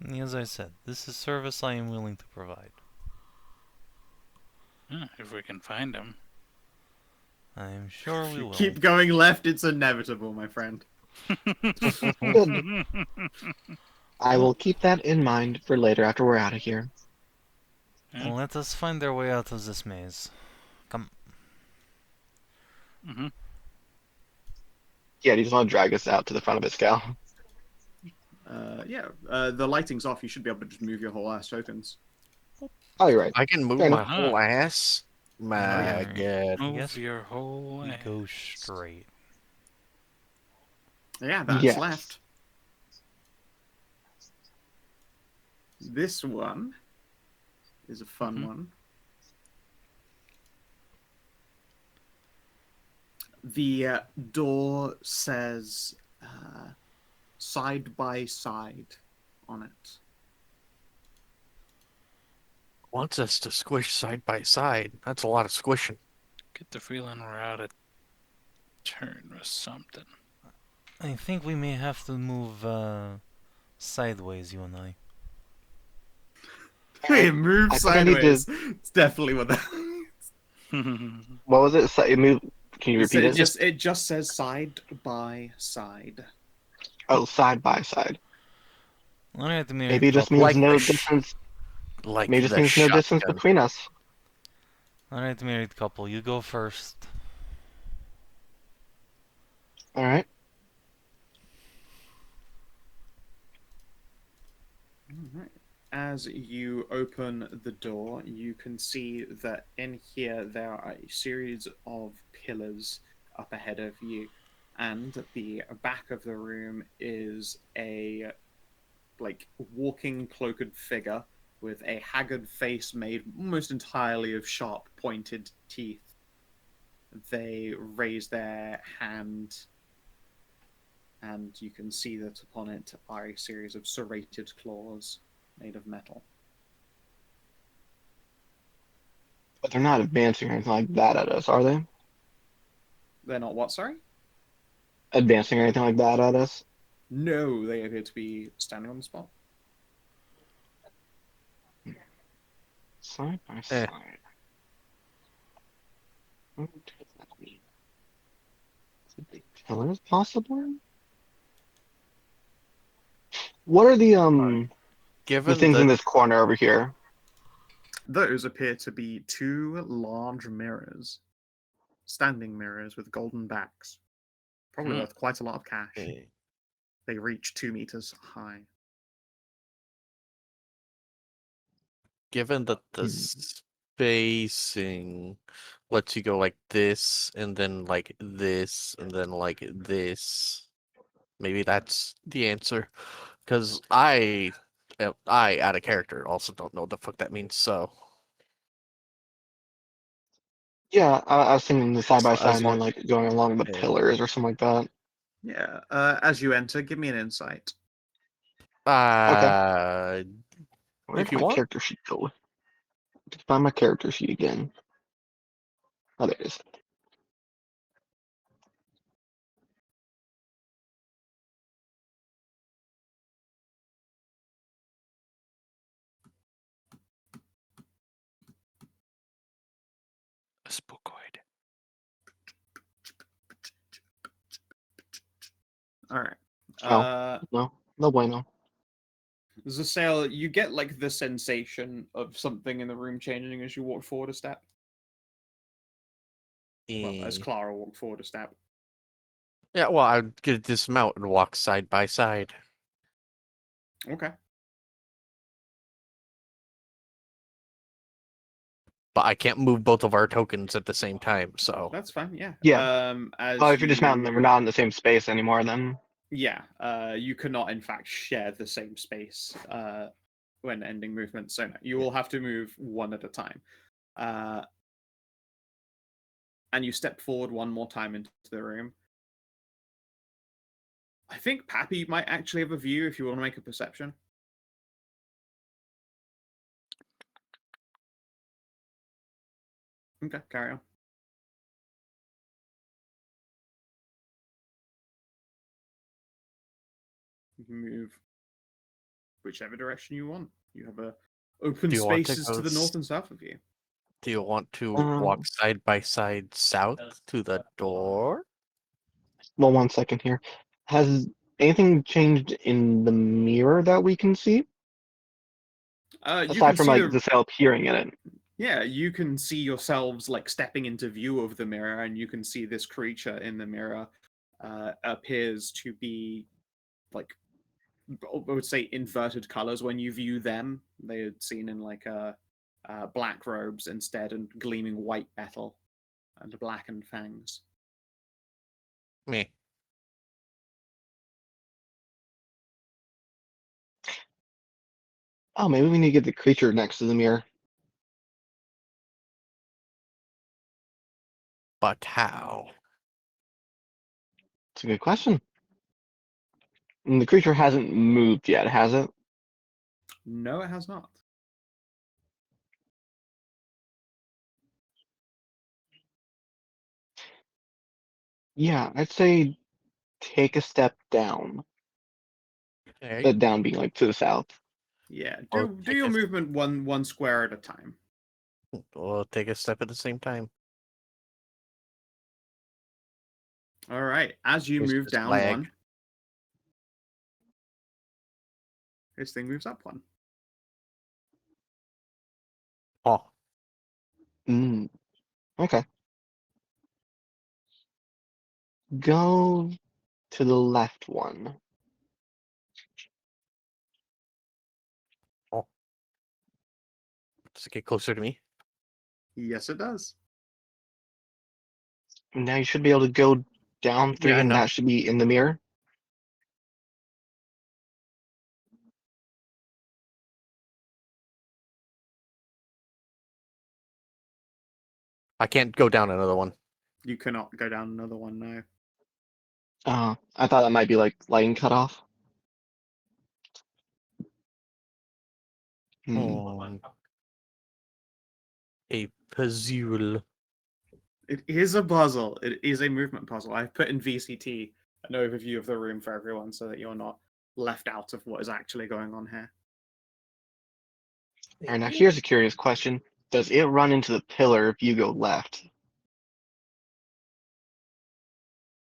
As I said, this is service I am willing to provide. If we can find them. I'm sure we will. Keep going left, it's inevitable, my friend. Good. I will keep that in mind for later after we're out of here. Well, let us find our way out of this maze. Come. Yeah, do you just want to drag us out to the front of it, Scow? Yeah, the lighting's off. You should be able to just move your whole ass tokens. Oh, you're right. I can move Fair my enough. whole ass. My yeah. God. Move guess your whole We ass. go straight. Yeah, that's Yes. left. This one is a fun one. The door says side by side on it. Wants us to squish side by side. That's a lot of squishing. Get the feeling we're out of turn or something. I think we may have to move sideways, you and I. Hey, move I think I need sideways. It's definitely what that. What was it? Can you repeat it? It just says side by side. Oh, side by side. Alright, Maybe it just means Like no the distance. Like Maybe it just the means no distance shotgun. between us. Alright, married couple, you go first. All right. As you open the door, you can see that in here there are a series of pillars up ahead of you, and at the back of the room is a walking cloaked figure with a haggard face made almost entirely of sharp pointed teeth. They raise their hand, and you can see that upon it are a series of serrated claws made of metal. But they're not advancing or anything like that at us, are they? They're not what, sorry? Advancing or anything like that at us? No, they appear to be standing on the spot. Side by side. What does that mean? Is it big pillars, possibly? What are the Given things in the this corner over here? Those appear to be two large mirrors. Standing mirrors with golden backs. Probably worth quite a lot of cash. They reach 2 meters high. given that the spacing lets you go like this and then like this and then like this, maybe that's the answer. Because I out of character also don't know what the fuck that means. So Yeah, I was thinking the side by side as and long then like going along the Yeah. pillars or something like that. Yeah, as you enter, give me an insight. uh Where if did you my want. character sheet go? Let's find my character sheet again. Oh, there it is. A spookoid. Alright. No, no bueno. Zesael, you get like the sensation of something in the room changing as you walk forward a step. Well, as Clara walked forward a step. Yeah, well, I'd get to dismount and walk side by side. Okay. But I can't move both of our tokens at the same time, so That's fine, yeah. Yeah. As Oh, if you're dismounting, then we're not in the same space anymore then. Yeah, you cannot in fact share the same space when ending movement, so no, you will have to move one at a time. And you step forward one more time into the room. I think Pappy might actually have a view if you want to make a perception. Okay, carry on. You can move whichever direction you want. You have open Do you want to spaces to go the north and south of you. Do you want to Um, walk side by side south to the door? Well, 1 second here. Has anything changed in the mirror that we can see? You Aside can from see like the the cell appearing in it. Yeah, you can see yourselves like stepping into view of the mirror, and you can see this creature in the mirror appears to be like I would say inverted colors when you view them. They are seen in like black robes instead, and gleaming white metal and blackened fangs. Me. Oh, maybe we need to get the creature next to the mirror. But how? It's a good question. And the creature hasn't moved yet, has it? No, it has not. Yeah, I'd say take a step down. Okay. Down being like to the south. Yeah, Or do take your a- movement one square at a time. We'll take a step at the same time. All right, as you There's move this down lag. one, this thing moves up one. Oh, Mm, okay. Go to the left one. does it get closer to me? Yes, it does. Now you should be able to go down 3, Yeah, I and know. that should be in the mirror. I can't go down another one. You cannot go down another one now. I thought that might be like lighting cutoff. Hmm. A puzzle. It is a puzzle. It is a movement puzzle. I've put in VCT an overview of the room for everyone so that you're not left out of what is actually going on here. Alright, now here's a curious question. Does it run into the pillar if you go left?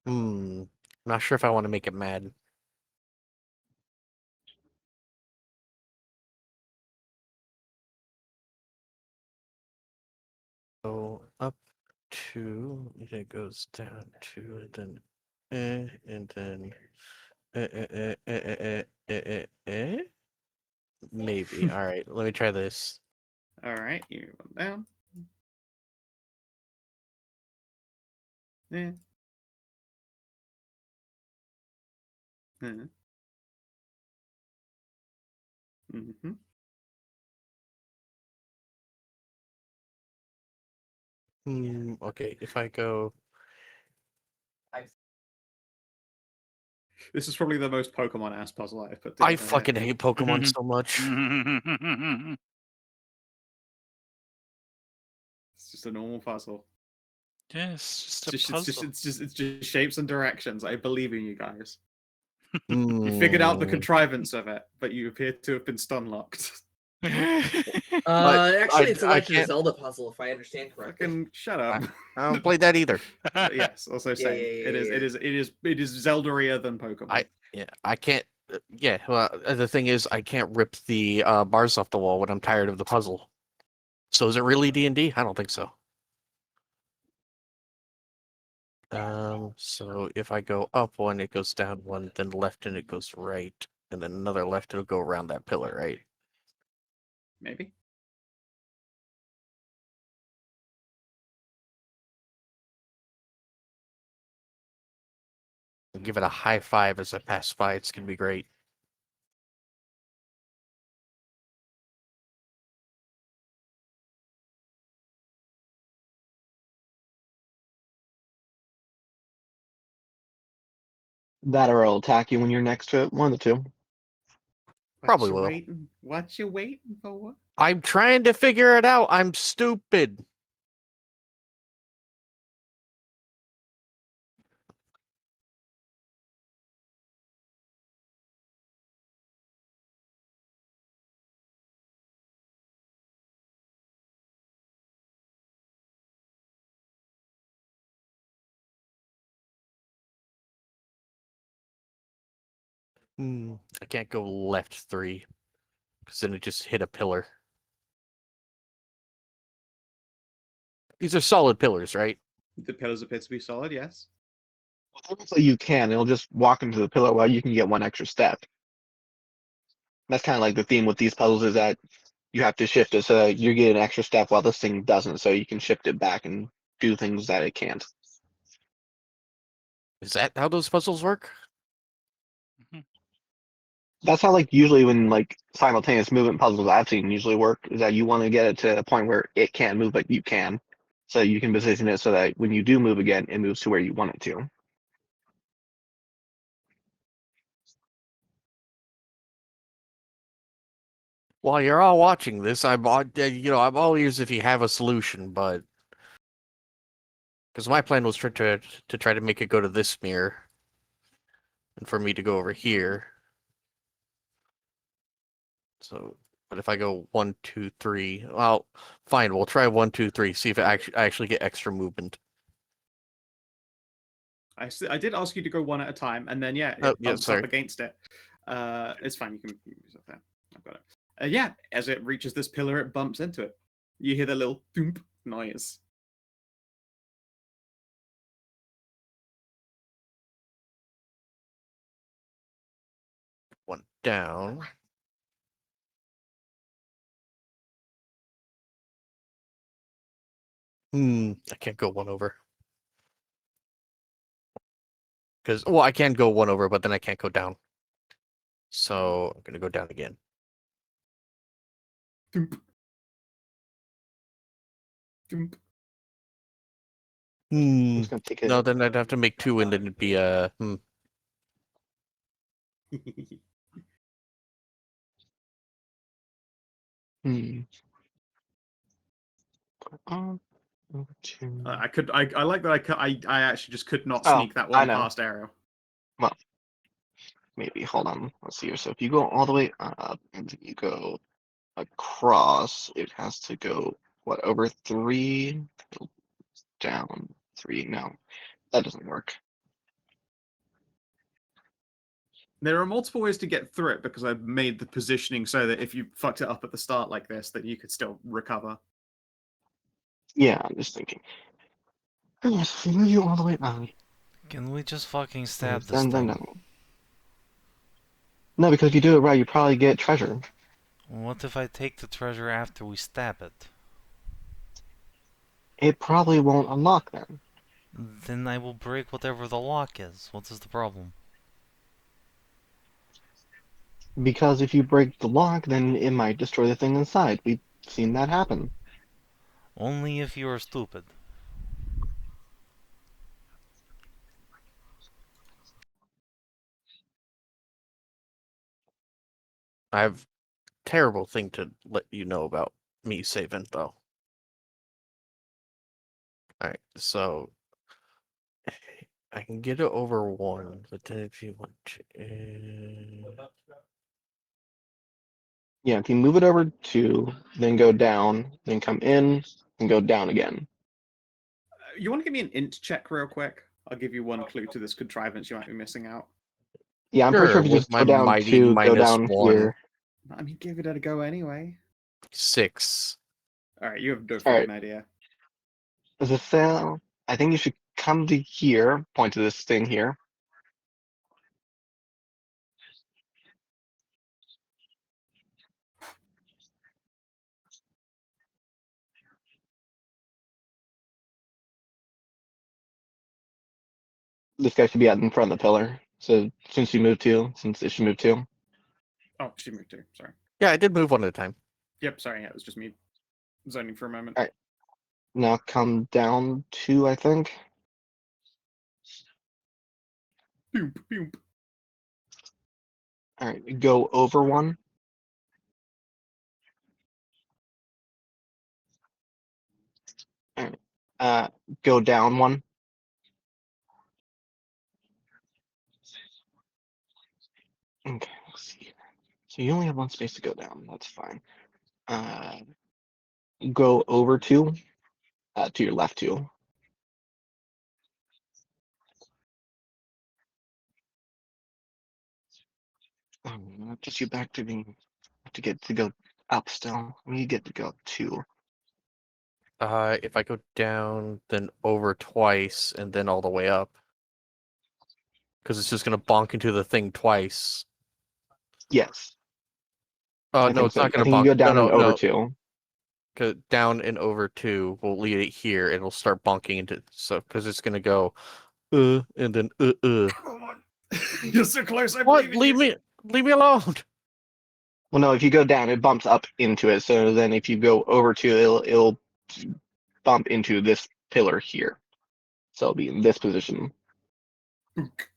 I'm not sure if I want to make it mad. Go up to, it goes down to, and then, maybe. All right, let me try this. All right, you went down. Yeah. Mm-hmm. Okay, if I go, This is probably the most Pokemon ass puzzle I've put I together. fucking hate Pokemon so much. It's just a normal puzzle. Yeah, it's just a It's puzzle. it's just shapes and directions. I believe in you guys. You Mm. figured out the contrivance of it, but you appear to have been stun locked. Actually, it's a I Legend of can't- Zelda puzzle, if I understand correctly. Fucking shut up. I don't play that either. Yes, also saying it is Zeldarier than Pokemon. I can't. Yeah, well, the thing is, I can't rip the bars off the wall when I'm tired of the puzzle. So is it really D&D? I don't think so. So if I go up one, it goes down one, then left and it goes right, and then another left, it'll go around that pillar, right? Maybe. Give it a high five as I pass by. It's gonna be great. That or it'll attack you when you're next to it. One of the two. Probably will. What you waiting for? I'm trying to figure it out. I'm stupid. I can't go left 3 because then it just hit a pillar. These are solid pillars, right? The pillars appear to be solid, yes. Technically, you can. It'll just walk into the pillar while you can get one extra step. That's kind of like the theme with these puzzles is that you have to shift it so that you get an extra step while this thing doesn't, so you can shift it back and do things that it can't. Is that how those puzzles work? That's how like usually when like simultaneous movement puzzles I've seen usually work is that you want to get it to a point where it can't move but you can. So you can position it so that when you do move again, it moves to where you want it to. While you're all watching this, I'm all ears if you have a solution, but because my plan was to try to make it go to this mirror, and for me to go over here. So, but if I go 1, 2, 3, well, fine. We'll try 1, 2, 3. See if I actually get extra movement. I did ask you to go one at a time, and then it bumps sorry. up against it. It's fine. You can use it there. I've got it. As it reaches this pillar, it bumps into it. You hear the little thump noise. One down. I can't go 1 over. Because, well, I can go 1 over, but then I can't go down. So I'm gonna go down again. Thump. Thump. It's gonna take it. No, then I'd have to make 2, and then it'd be Over to... I like that I actually just could not Oh, sneak that I one know. past Ariel. Well, maybe. Hold on. Let's see here. So if you go all the way up and then you go across, it has to go, what, over 3? Down 3. No, that doesn't work. There are multiple ways to get through it because I've made the positioning so that if you fucked it up at the start like this, that you could still recover. Yeah, I'm just thinking. Yes, if we move you all the way down. Can we just fucking stab Yes, this thing? No, because if you do it right, you probably get treasure. What if I take the treasure after we stab it? It probably won't unlock then. Then I will break whatever the lock is. What is the problem? Because if you break the lock, then it might destroy the thing inside. We've seen that happen. Only if you are stupid. I have a terrible thing to let you know about me, Savin, though. Alright, so I can get it over 1, but then if you want to... Yeah, if you move it over 2, then go down, then come in, and go down again. You want to give me an int check real quick? I'll give you one clue to this contrivance you might be missing out. Yeah, I'm pretty sure if you with just my go down mighty 2, go minus down 1. here. I mean, give it a go anyway. 6. All right, you have no All fucking right. idea. Zesael, I think you should come to here, point to this thing here. This guy should be out in front of the pillar. So since it should move 2. Oh, she moved too. Sorry. Yeah, I did move 1 at a time. Yep, sorry. Yeah, it was just me zoning for a moment. All right. Now come down 2, I think. Boom, boom. All right, go over 1. All right. Go down 1. Okay, let's see. So you only have 1 space to go down. That's fine. Go over 2. To your left 2. Gets you back to being to get to go up still. You get to go 2. If I go down, then over twice, and then all the way up. Because it's just gonna bonk into the thing twice. Yes. Oh I no, think it's so. not I gonna think you bonk. go down No, and no, over no. 2. Go down and over 2. We'll leave it here, and it'll start bonking into because it's gonna go, and then. Come on. You're so close. I What? believe in you. Leave me alone. Well, no, if you go down, it bumps up into it. So then if you go over 2, it'll bump into this pillar here. So it'll be in this position. Bunk.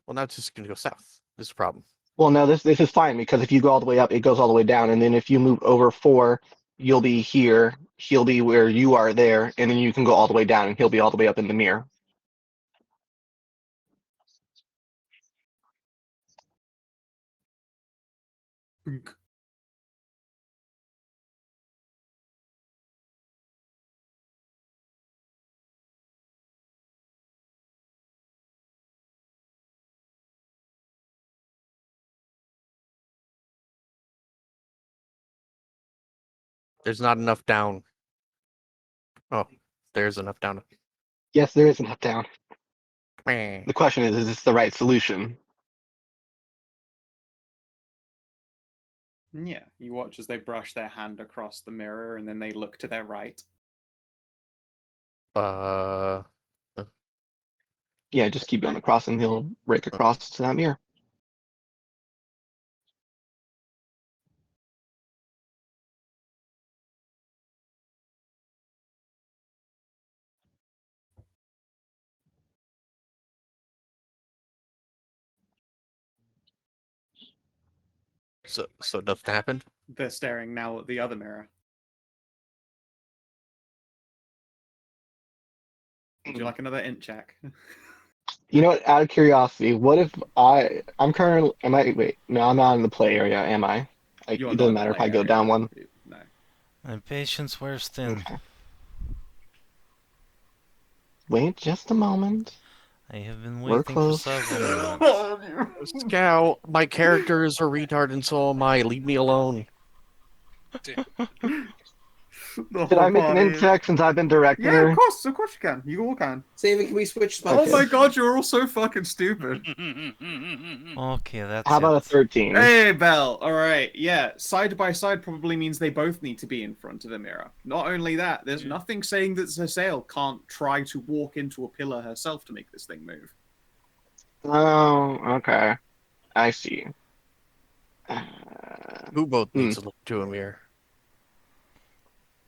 Well, now it's just gonna go south. This is a problem. Well, no, this is fine because if you go all the way up, it goes all the way down, and then if you move over 4, you'll be here. He'll be where you are there, and then you can go all the way down, and he'll be all the way up in the mirror. Bunk. There's not enough down. Oh, there's enough down. Yes, there is enough down. Meh. The question is this the right solution? Yeah, you watch as they brush their hand across the mirror and then they look to their right. Yeah, just keep going across, and he'll break across to that mirror. So nothing happened. They're staring now at the other mirror. Would you like another int check? You know what? Out of curiosity, what if I'm currently am I wait? No, I'm not in the play area, am I? It You're not doesn't in the matter if play I go area, down no. one. No. My patience wears thin. Okay. Wait just a moment. I have been We're waiting for close. several minutes. Scout, my character is a retard, and so am I. Leave me alone. Did I make an int check since I've been directing Yeah, her? of course you can. You all can. Savin, can we switch spots? Oh Okay. my god, you're all so fucking stupid. Okay, that's How about a it. 13? Hey, Belle. All right, yeah. Side by side probably means they both need to be in front of the mirror. Not only that, there's nothing saying that Zesael can't try to walk into a pillar herself to make this thing move. Oh, okay. I see. Who both needs to look to a mirror?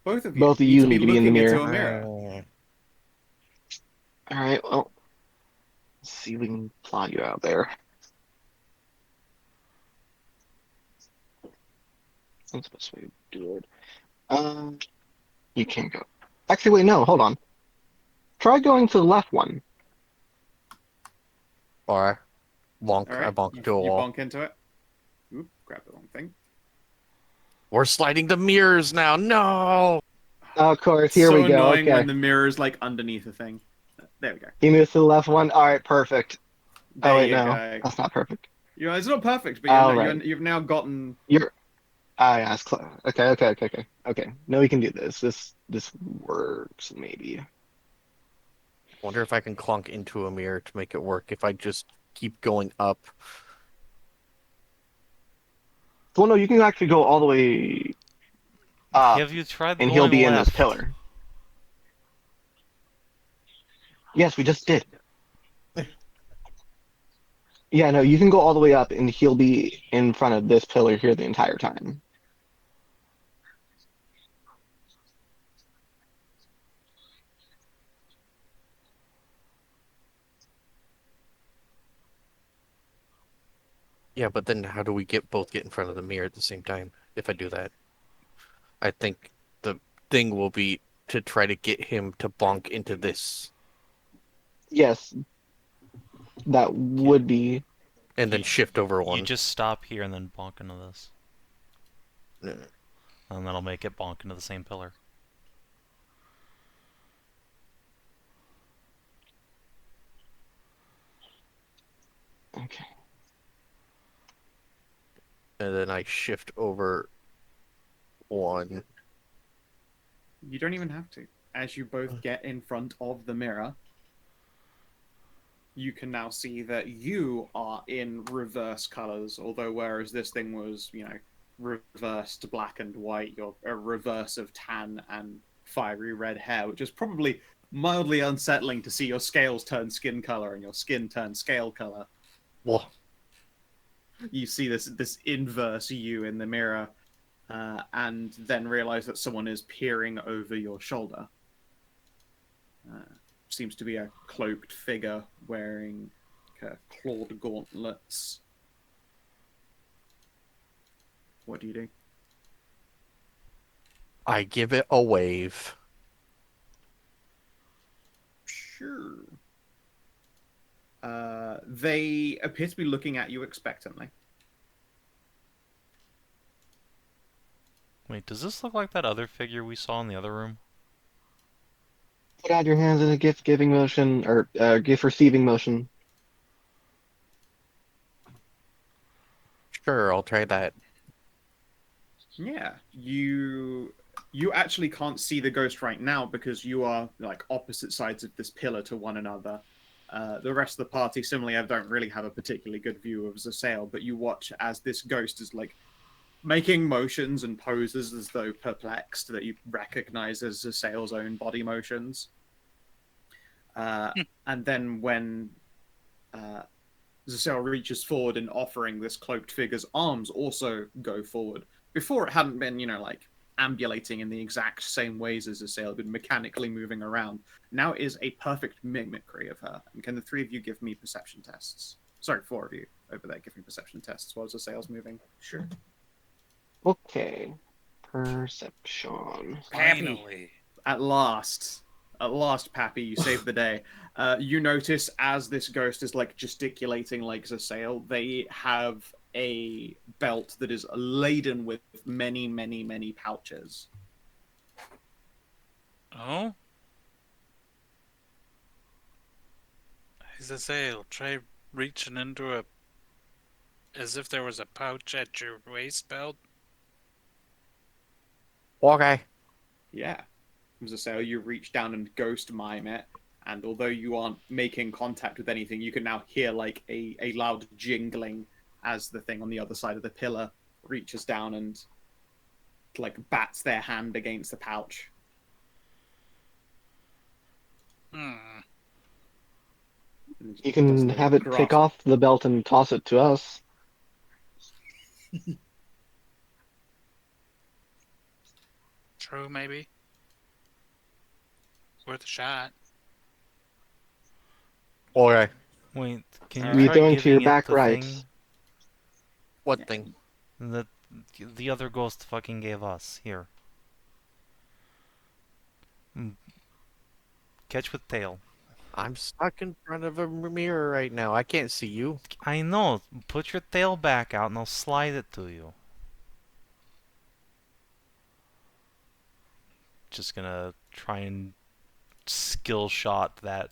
Both of you. Both of you to need to be in the looking into mirror. a mirror. All right, well, let's see if we can plot you out there. That's the best way to do it. You can't go. Actually, wait, no, hold on. Try going to the left one. Or bonk. All right, I bonk you, to a you wall. bonk into it. Oop, grab the wrong thing. We're sliding the mirrors now. No. Of course, here so we go. annoying Okay. when the mirror is like underneath a thing. There we go. He moves to the left one. All right, perfect. There Oh, wait, you no. go. That's not perfect. It's not perfect, but All right. you've now gotten. You're. Yeah, it's close. Okay. No, we can do this. This works, maybe. Wonder if I can clunk into a mirror to make it work. If I just keep going up. Well, no, you can actually go all the way up, Have you tried and going he'll be in this left? pillar. Yes, we just did. Yeah, no, you can go all the way up, and he'll be in front of this pillar here the entire time. Yeah, but then how do we both get in front of the mirror at the same time if I do that? I think the thing will be to try to get him to bonk into this Yes, that would be. and then shift over one. You just stop here and then bonk into this. No. And that'll make it bonk into the same pillar. Okay. And then I shift over one. You don't even have to. As you both get in front of the mirror, you can now see that you are in reverse colors. Although, whereas this thing was, reversed black and white, you're a reverse of tan and fiery red hair, which is probably mildly unsettling to see your scales turn skin color and your skin turn scale color. Well, You see this inverse you in the mirror, and then realize that someone is peering over your shoulder. Seems to be a cloaked figure wearing clawed gauntlets. What do you do? I give it a wave. Sure. They appear to be looking at you expectantly. Wait, does this look like that other figure we saw in the other room? Put out your hands in a gift giving motion or gift receiving motion. Sure, I'll try that. Yeah, you actually can't see the ghost right now because you are like opposite sides of this pillar to one another. The rest of the party, similarly, I don't really have a particularly good view of Zesael, but you watch as this ghost is like making motions and poses as though perplexed that you recognize as Zesael's own body motions. And then when Zesael reaches forward and offering this cloaked figure's arms also go forward. Before it hadn't been, like ambulating in the exact same ways as Zesael, been mechanically moving around. Now it is a perfect mimicry of her. And can the three of you give me perception tests? Sorry, four of you over there give me perception tests while Zesael's moving. Sure. Okay. Perception. Finally. At last, Pappy, you saved the day. You notice as this ghost is like gesticulating like Zesael, they have a belt that is laden with many, many, many pouches. Oh? Zesael, try reaching into a... as if there was a pouch at your waist belt. Okay. Yeah. Zesael, you reach down and ghost mime it, and although you aren't making contact with anything, you can now hear like a loud jingling as the thing on the other side of the pillar reaches down and like bats their hand against the pouch. Hmm. And You does can the have it take grasp- off the belt and toss it to us. True, maybe. Worth a shot. Okay. Wait, can you Alright. try Return to your giving it back the right. thing What thing? that the other ghost fucking gave us? Here. Catch with tail. I'm stuck in front of a mirror right now. I can't see you. I know. Put your tail back out and I'll slide it to you. Just gonna try and skill shot that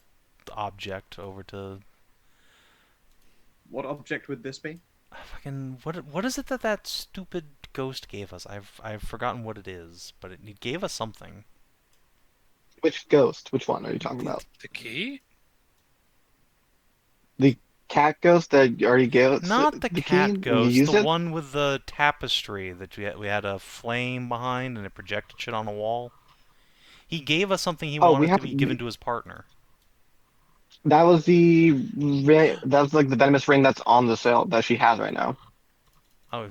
object over to What object would this be? fucking what is it that stupid ghost gave us? I've forgotten what it is, but it gave us something. Which ghost? Which one are you talking about? The key? The cat ghost that you already gave us Not the key cat and you ghost, used the it? one with the tapestry that we had a flame behind and it projected shit on a wall. He gave us something he Oh, we wanted to have be given to his partner. that was that was like the venomous ring that's on the sale that she has right now. Oh,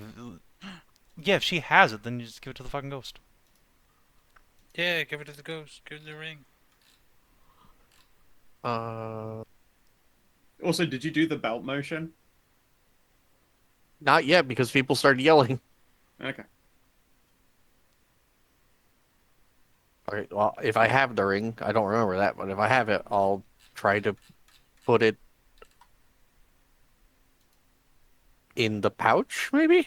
yeah, if she has it, then you just give it to the fucking ghost. Yeah, give it to the ghost. Give it the ring. Also, did you do the belt motion? Not yet because people started yelling. Okay. Okay, well, if I have the ring, I don't remember that, but if I have it, I'll try to put it in the pouch, maybe?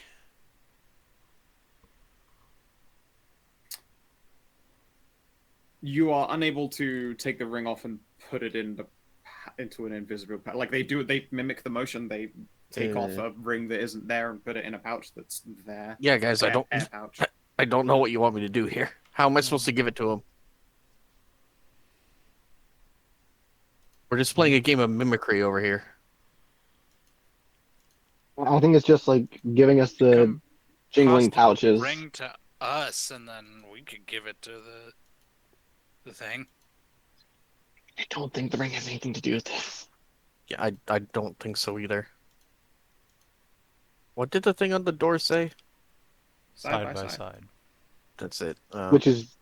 You are unable to take the ring off and put it in the into an invisible pouch. Like they mimic the motion. They take off a ring that isn't there and put it in a pouch that's there. Yeah, guys, Air pouch. I don't know what you want me to do here. How am I supposed to give it to him? We're just playing a game of mimicry over here. I think it's just like giving us the jingling Toss the pouches. ring to us, and then we could give it to the thing. I don't think the ring has anything to do with this. Yeah, I don't think so either. What did the thing on the door say? Side by side. That's it. Which is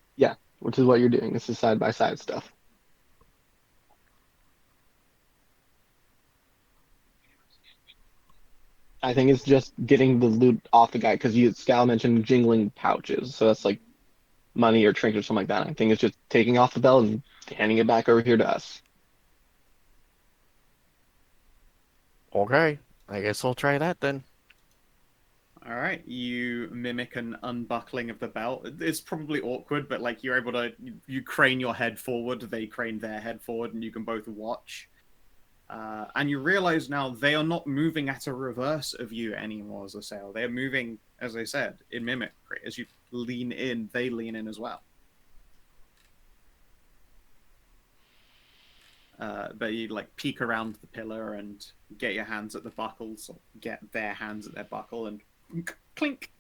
what you're doing. This is side by side stuff. I think it's just getting the loot off the guy because Scal mentioned jingling pouches, so that's like money or trinkets or something like that. I think it's just taking off the belt and handing it back over here to us. Okay, I guess I'll try that then. All right, you mimic an unbuckling of the belt. It's probably awkward, but like you're able to you crane your head forward, they crane their head forward, and you can both watch. And you realize now they are not moving at a reverse of you anymore, Zesael. They are moving, as I said, in mimicry. As you lean in, they lean in as well. But you like peek around the pillar and get your hands at the buckles, or get their hands at their buckle, and clink.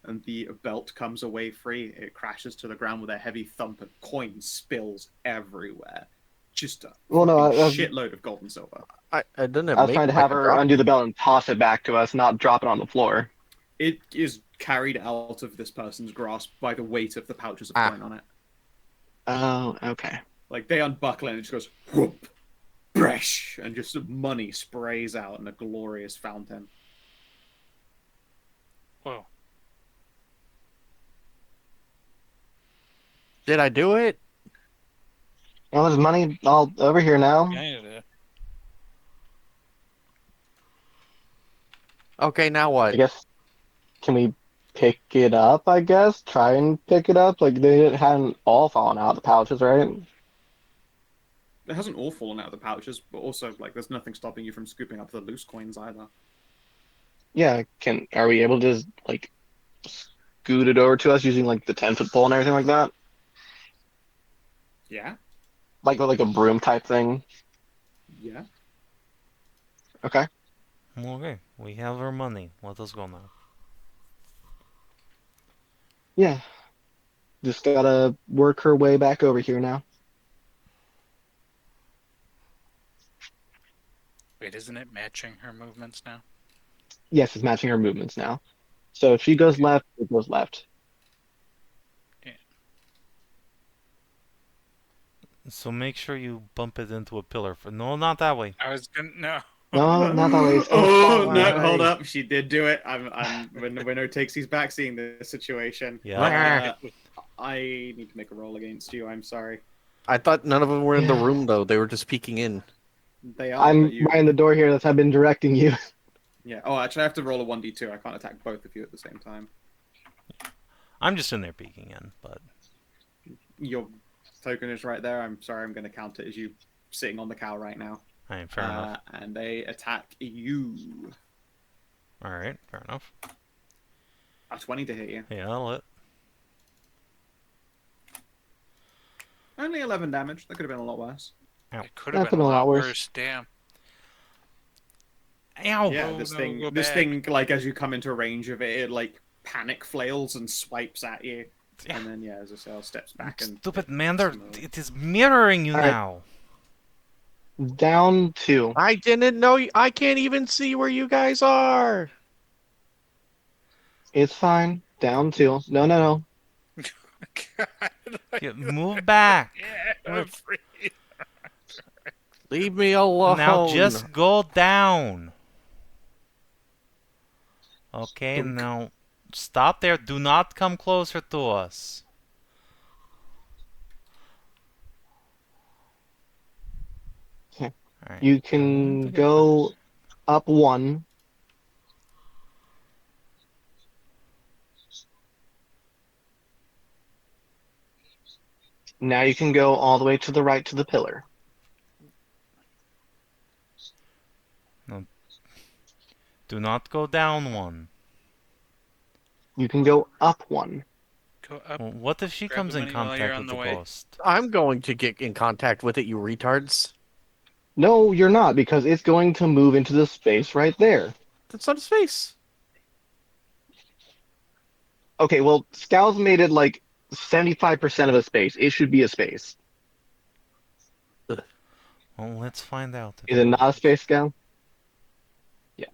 And the belt comes away free. It crashes to the ground with a heavy thump, and coin spills everywhere. Just a shitload of gold and silver. I didn't. I was trying to have her undo the belt and toss it back to us, not drop it on the floor. It is carried out of this person's grasp by the weight of the pouches of coin on it. Oh, okay. Like they unbuckle it and it just goes whoop, bresh, and just money sprays out in a glorious fountain. Whoa. Did I do it? Well, there's money all over here now. Yeah. Okay, now what? I guess, can we pick it up, I guess? Try and pick it up? Like, they hadn't all fallen out of the pouches, right? It hasn't all fallen out of the pouches, but also, like, there's nothing stopping you from scooping up the loose coins either. Yeah, are we able to just, like, scoot it over to us using, like, the 10-foot pole and everything like that? Yeah? Like a broom type thing? Yeah. Okay. Okay, we have our money. Let us go now. Yeah. Just gotta work her way back over here now. Wait, isn't it matching her movements now? Yes, it's matching her movements now. So if she goes left, it goes left. So make sure you bump it into a pillar. No, not that way. I was gonna no. No, not that way. Oh, that no, way. hold up. She did do it. When the winner takes his back seeing this situation. Yeah. I need to make a roll against you. I'm sorry. I thought none of them were in the room though. They were just peeking in. They are. I'm but you... behind the door here. That's I've been directing you. Yeah. Oh, actually, I have to roll a 1d2. I can't attack both of you at the same time. I'm just in there peeking in, but... Your token is right there. I'm sorry. I'm going to count it as you sitting on the cow right now. Alright, fair enough. And they attack you. Alright, fair enough. A 20 to hit you. Yeah, that'll hit. Only 11 damage. That could have been a lot worse. It could have been a lot worse. Damn. Ow! Yeah, Oh, this no, thing, go this back. thing, like as you come into range of it, it like panic flails and swipes at you, and then Zesael steps back and Stupid Mander! It is mirroring you Alright. now! Down 2. I didn't know. I can't even see where you guys are. It's fine. Down 2. No. God, Yeah, move back! I'm free. Leave me alone. Now just go down! Okay, now stop there. Do not come closer to us. Okay. Alright. You can go up 1. Now you can go all the way to the right to the pillar. Do not go down one. You can go up one. Go up. Well, what if she Grab comes the in money while you're contact on with the the way. ghost? I'm going to get in contact with it, you retards. No, you're not, because it's going to move into the space right there. That's not his face. Okay, well, Scow's made it like 75% of a space. It should be a space. Well, let's find out. Is it not a space, Scow? Yeah.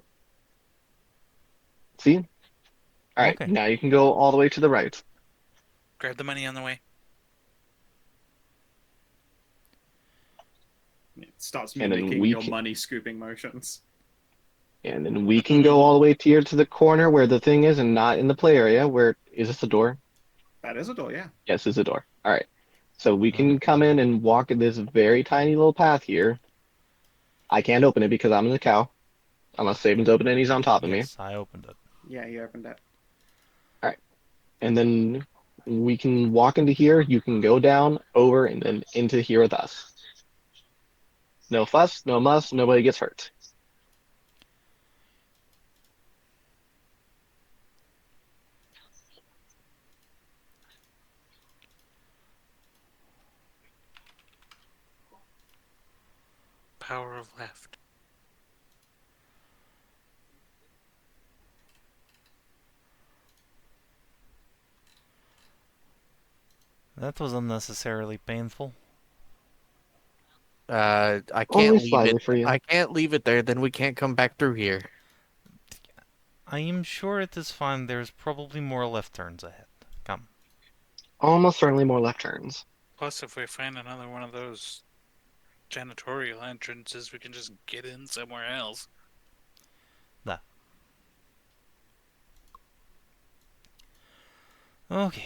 See? All right, Okay. now you can go all the way to the right. Grab the money on the way. It starts And then mimicking we your can- money scooping motions. And then we can go all the way here to the corner where the thing is and not in the play area where, is this a door? That is a door, yeah. Yes, it's a door. All right. So we can come in and walk in this very tiny little path here. I can't open it because I'm in the cow. Unless Saban's open it and he's on top of me. Yes, I opened it. Yeah, you opened it. And then we can walk into here. You can go down, over, and then into here with us. No fuss, no muss, nobody gets hurt. Power of left. That was unnecessarily painful. I can't Only leave slightly it. for you. I can't leave it there. Then we can't come back through here. I am sure it is fine. There's probably more left turns ahead. Come. Almost certainly more left turns. Plus, if we find another one of those janitorial entrances, we can just get in somewhere else. Okay.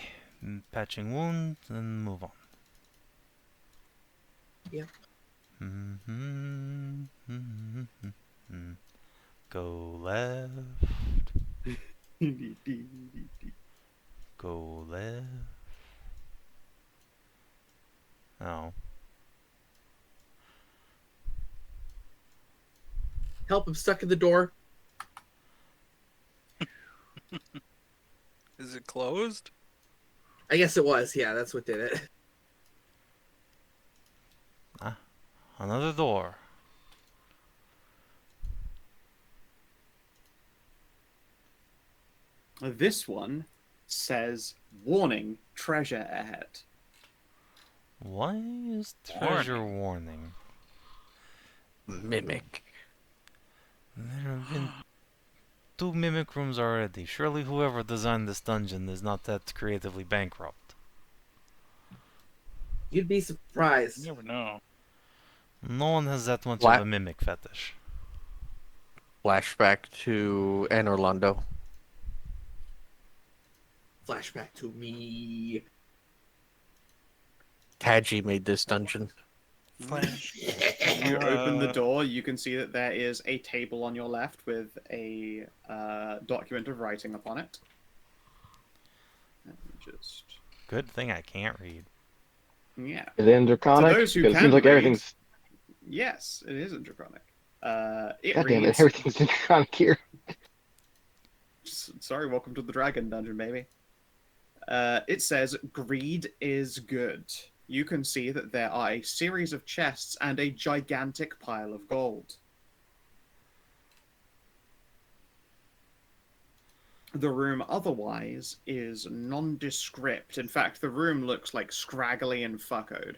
Patching wounds and move on. Yep. Go left. Go left. Oh. Help, I'm stuck in the door. Is it closed? I guess it was. Yeah, that's what did it. Another door. This one says, warning, treasure ahead. Why is treasure warning? Mimic. There have been 2 mimic rooms already. Surely whoever designed this dungeon is not that creatively bankrupt. You'd be surprised. You never know. No one has that much What? of a mimic fetish. Flashback to Anne Orlando. Flashback to me. Taji made this dungeon. Flash. If you open the door, you can see that there is a table on your left with a document of writing upon it. Let me just... Good thing I can't read. Yeah. Is it in Draconic? To those who Because it can seems like read, everything's. Yes, it is in Draconic. It God damn it, reads... everything's in Draconic here. Sorry, welcome to the Dragon Dungeon, baby. It says, greed is good. You can see that there are a series of chests and a gigantic pile of gold. The room otherwise is nondescript. In fact, the room looks like scraggly and fuckoed.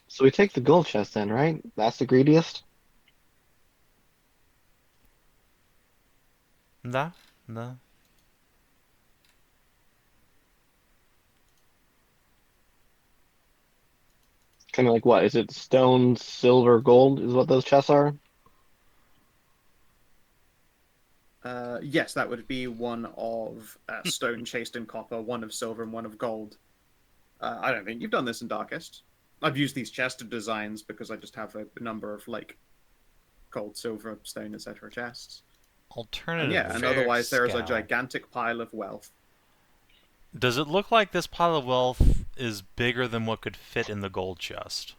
So we take the gold chest then, right? That's the greediest? Da. Kind of like what? Is it stone, silver, gold? Is what those chests are? Yes, that would be one of stone chased in copper, one of silver, and one of gold. I don't think you've done this in Darkest. I've used these chested designs because I just have a number of like gold, silver, stone, etc. chests. Alternative. Yeah, and Fair otherwise there is a Scow. gigantic pile of wealth. Does it look like this pile of wealth is bigger than what could fit in the gold chest?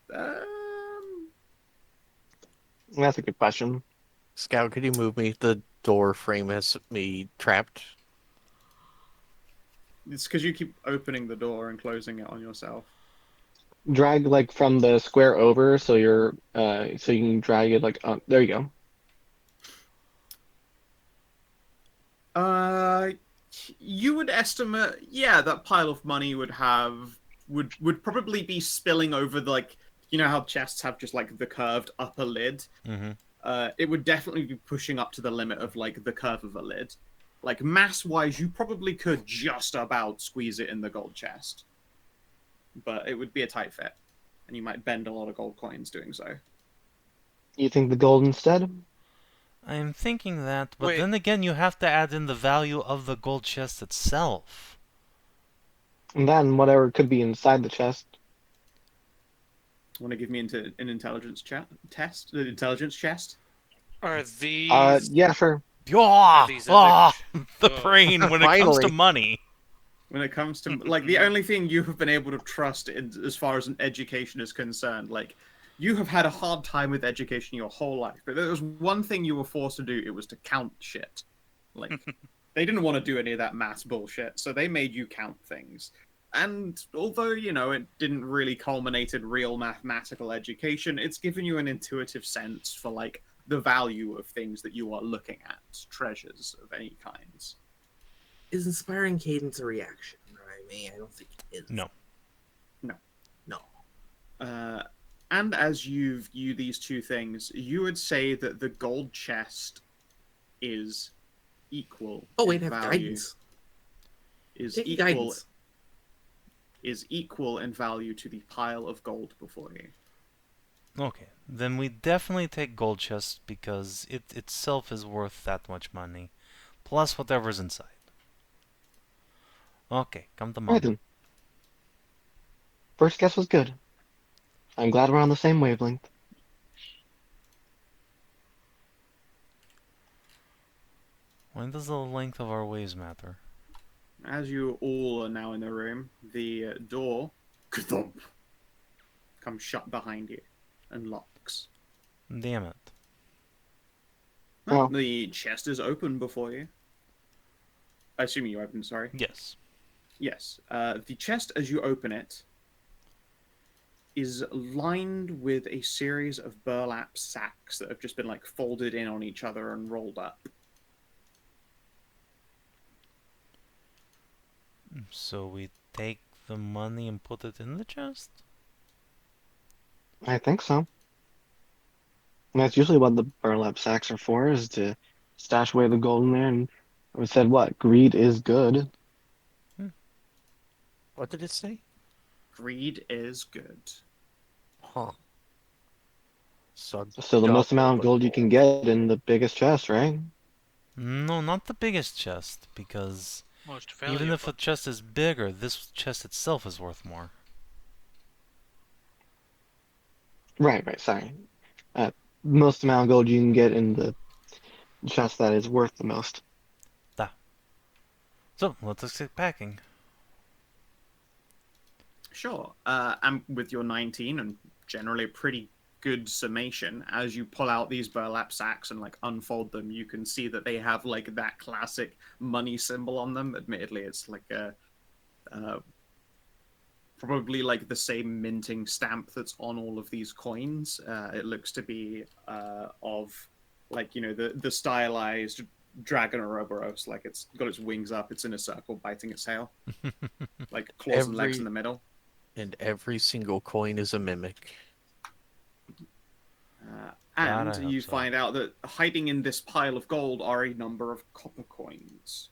That's a good question. Scout, could you move me? The door frame has me trapped. It's because you keep opening the door and closing it on yourself. Drag like from the square over, so so you can drag it like there you go. Uh, you would estimate, yeah, that pile of money would probably be spilling over the, like, you know how chests have just like the curved upper lid. Mm-hmm. It would definitely be pushing up to the limit of like the curve of a lid. Like mass wise, you probably could just about squeeze it in the gold chest, but it would be a tight fit, and you might bend a lot of gold coins doing so. You think the gold instead? I'm thinking that, but Wait. then again, you have to add in the value of the gold chest itself. And then whatever could be inside the chest. Want to give me into an intelligence test? The intelligence chest? Are these Yeah, sure. Ah, these other the oh. brain when it comes to Finally. money. When it comes to like the only thing you have been able to trust in, as far as an education is concerned, like you have had a hard time with education your whole life, but there was one thing you were forced to do. It was to count shit. Like they didn't want to do any of that math bullshit, so they made you count things. And although, you know, it didn't really culminate in real mathematical education, it's given you an intuitive sense for like the value of things that you are looking at, treasures of any kinds. Is inspiring cadence a reaction? I mean, I don't think it is. No. And as you view these two things, you would say that the gold chest is equal. Oh wait, I in have value. guidance. Is Take equal guidance. is equal in value to the pile of gold before you. Okay, then we definitely take gold chest because it itself is worth that much money, plus whatever's inside. Okay, come to All right mom. then. First guess was good. I'm glad we're on the same wavelength. When does the length of our waves matter? As you all are now in the room, the door ka-thump, comes shut behind you and locks. Damn it. Oh. The chest is open before you. I assume you opened, sorry. Yes. Yes. The chest, as you open it, is lined with a series of burlap sacks that have just been like folded in on each other and rolled up. So we take the money and put it in the chest? I think so. And that's usually what the burlap sacks are for, is to stash away the gold in there. And we said what? Greed is good. What did it say? Greed is good. Huh. So So the most amount of gold you can get in the biggest chest, right? No, not the biggest chest, because most valuable. even if a chest is bigger, this chest itself is worth more. Right, sorry. Most amount of gold you can get in the chest that is worth the most. So, let's get packing. Sure. And with your 19 and generally a pretty good summation, as you pull out these burlap sacks and like unfold them, you can see that they have like that classic money symbol on them. Admittedly, it's like a probably like the same minting stamp that's on all of these coins. It looks to be of like, you know, the stylized dragon Ouroboros, like it's got its wings up, it's in a circle biting its tail, like claws and legs in the middle. And every single coin is a mimic. And you find out that hiding in this pile of gold are a number of copper coins.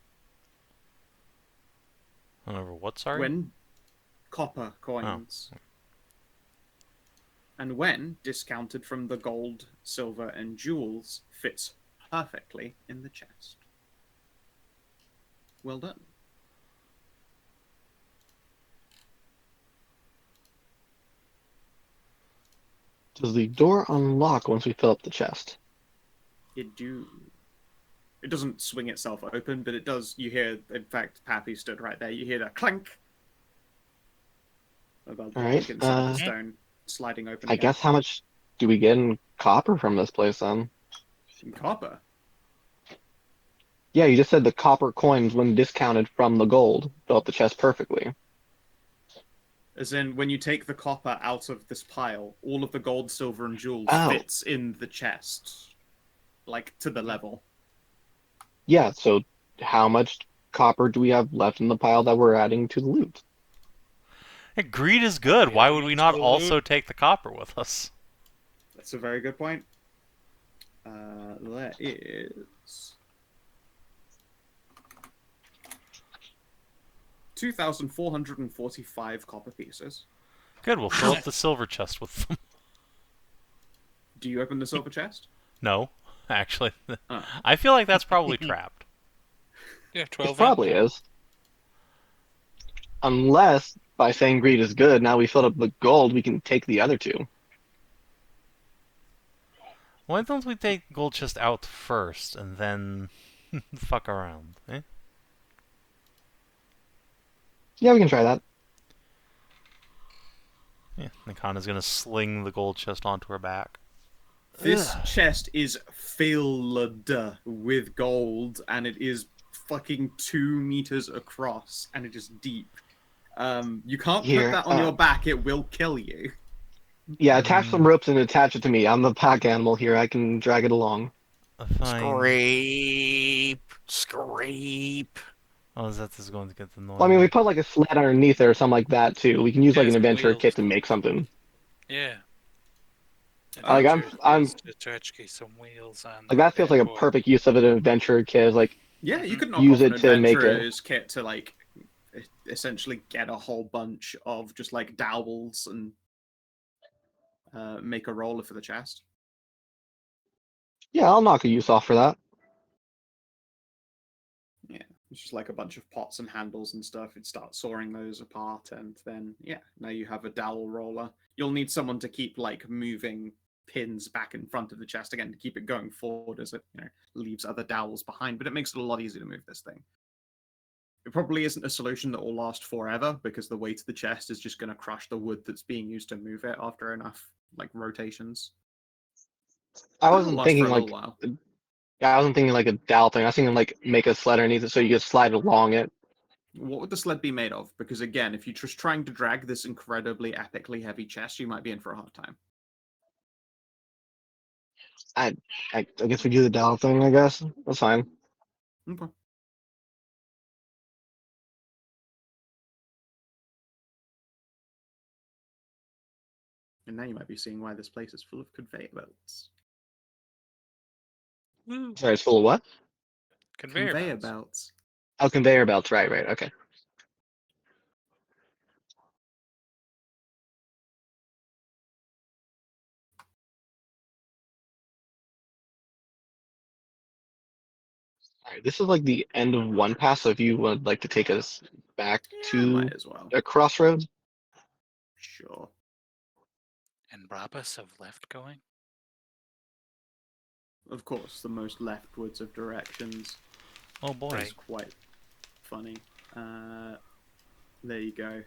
However, what, sorry? When copper coins. Oh. And when discounted from the gold, silver, and jewels, fits perfectly in the chest. Well done. Does the door unlock once we fill up the chest? It do. It doesn't swing itself open, but it does. You hear, in fact, Pappy stood right there. You hear the clink. About the All right. inside the stone. sliding open. I again. guess how much do we get in copper from this place then? In copper. Yeah, you just said the copper coins, when discounted from the gold, fill up the chest perfectly. As in, when you take the copper out of this pile, all of the gold, silver, and jewels Oh. fits in the chest, like to the level. Yeah, so how much copper do we have left in the pile that we're adding to the loot? Hey, greed is good. Why would we not Absolute. also take the copper with us? That's a very good point. There is 2,445 copper pieces. Good, we'll fill up the silver chest with them. Do you open the silver chest? No, actually. Oh. I feel like that's probably trapped. Yeah, 12 It probably is. Unless, by saying greed is good, now we filled up the gold, we can take the other two. Why don't we take gold chest out first and then fuck around? Eh? Yeah, we can try that. Yeah, Nechana's gonna sling the gold chest onto her back. This chest is filled with gold, and it is fucking 2 meters across, and it is deep. You can't Here, put that on your back; it will kill you. Yeah, attach some ropes and attach it to me. I'm the pack animal here. I can drag it along. Fine. Scrape, scrape. Oh, that is going to get annoying. Well, I mean, we put like a sled underneath it or something like that too. We can use like Yeah, an some adventure wheels. kit to make something. Yeah. Like, I'm to actually some wheels on. like that feels like a board. perfect use of an adventure kit. Like, Yeah, you could knock Use off an it to make a- adventurer's kit to like essentially get a whole bunch of just like dowels and make a roller for the chest. yeah, I'll knock a use off for that. Yeah, it's just like a bunch of pots and handles and stuff. You'd start sawing those apart, and then yeah, now you have a dowel roller. You'll need someone to keep like moving pins back in front of the chest again to keep it going forward as it leaves other dowels behind. But it makes it a lot easier to move this thing. It probably isn't a solution that will last forever because the weight of the chest is just going to crush the wood that's being used to move it after enough like rotations. I It'll wasn't last thinking for a like, little while. yeah, I wasn't thinking like a dowel thing. I was thinking like make a sled underneath it so you could slide along it. What would the sled be made of? Because again, if you're just trying to drag this incredibly epically heavy chest, you might be in for a hard time. I guess we do the dowel thing. I guess that's fine. Okay. And now you might be seeing why this place is full of conveyor belts. Woo. Sorry, it's full of what? Conveyor belts. belts. Oh, conveyor belts. Right, right. Okay. All right, this is like the end of one pass. So if you would like to take us back Yeah, to might as well. a crossroads, Sure. And Brabus of left going. Of course, the most leftwards of directions. Oh boy. Right. It's quite funny. There you go.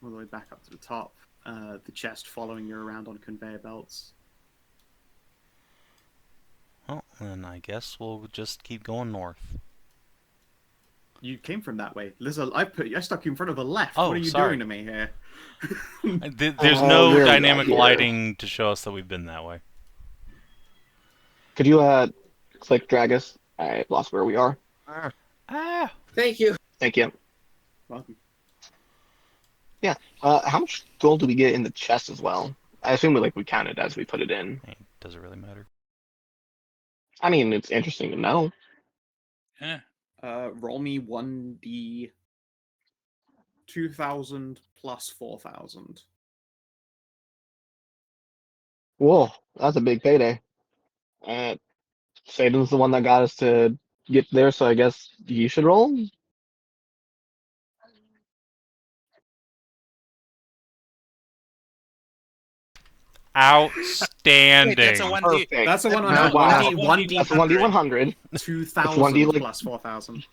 All the way back up to the top. The chest following you around on conveyor belts. Well, then I guess we'll just keep going north. You came from that way. Liz, I stuck you in front of a left. Oh, what are you sorry. doing to me here? There's Oh, no we're dynamic here. lighting to show us that we've been that way. could you click drag us? I lost where we are. Ah! Thank you. Thank you. Welcome. How much gold do we get in the chest as well? I assume we counted as we put it in. Hey, does it really matter? I mean, it's interesting to know. Yeah. Roll me 1d 2,000 plus 4,000. Whoa, that's a big payday. Satan's the one that got us to get there, so I guess you should roll. Outstanding. Wait, that's a 1D. Perfect. That's a No, 100. wow. 1d That's a 1d 100. 2,000 like- plus 4,000.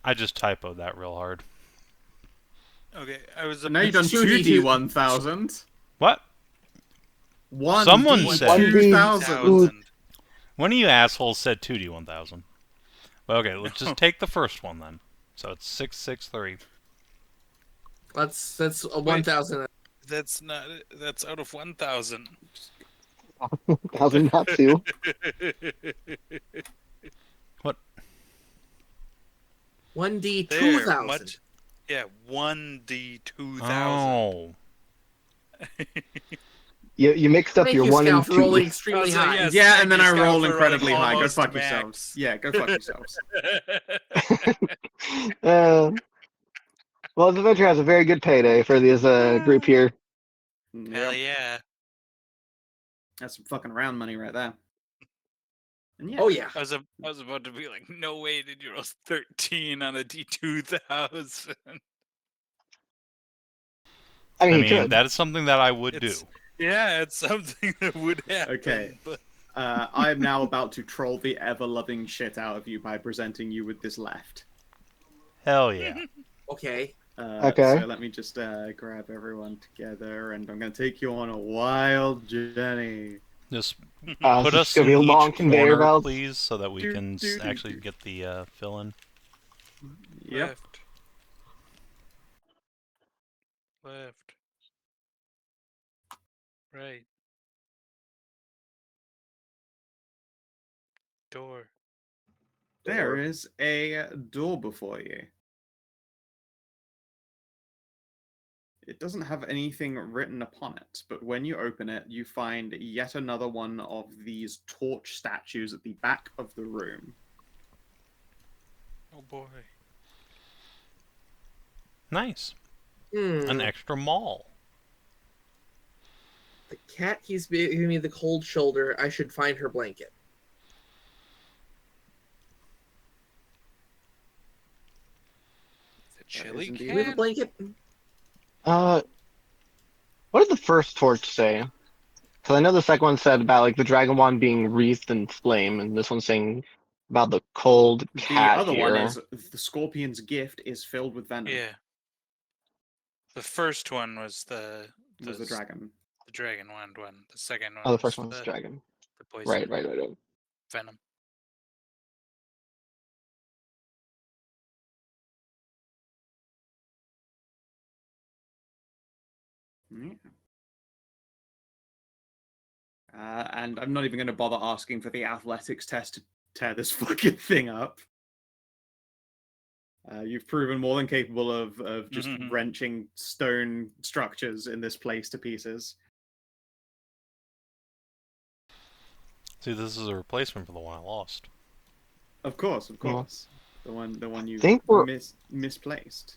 I just typoed that real hard. Okay, I was. So now you've done 2d2. 2d1000. What? Someone said- 1d2000. One of you assholes said 2D1000. Okay, let's just take the first one then. So it's 663. That's a 1,000. That's not. That's out of 1,000. 1,000 not 2. What? 1d There, 2,000. much. Yeah, 1d2000. Oh. You mixed up Thank your you, 1 Scow, and for 2. rolling extremely Also, high. yes. Yeah, thank and then you, I Scout, roll for incredibly rolling high. Go almost fuck max. yourselves. Yeah, go fuck yourselves. Well, this adventure has a very good payday for this group here. Hell Yep. yeah. That's some fucking round money right there. And yeah. Oh yeah. I was about to be like, no way did you roll 13 on a D2000. I mean, I he mean, could. that is something that I would do. It's- Yeah, it's something that would happen. Okay. But I'm now about to troll the ever-loving shit out of you by presenting you with this left. Hell yeah. Okay. Okay. So let me just grab everyone together, and I'm going to take you on a wild journey. Just Put put us gonna in be a long each conveyor corner, belt. please, so that we Do, can do, do, actually do. get the fill in. Yep. left. Left. Right. Door. There is a door before you. It doesn't have anything written upon it, but when you open it, you find yet another one of these torch statues at the back of the room. Oh boy. Nice. Hmm. An extra mall. The cat keeps giving me the cold shoulder. I should find her blanket. The chili indeed. Do we have a cat? blanket? What did the first torch say? Because I know the second one said about like the dragon wand being wreathed in flame, and this one's saying about the cold The cat other here. one is the scorpion's gift is filled with venom. Yeah. The first one was the Was the dragon. the dragon wand one. The second one Oh, the was first one's dragon. the poison Right. venom. Yeah. And I'm not even going to bother asking for the athletics test to tear this fucking thing up. You've proven more than capable of just wrenching stone structures in this place to pieces. See, this is a replacement for the one I lost. Of course. The one you think we're- misplaced.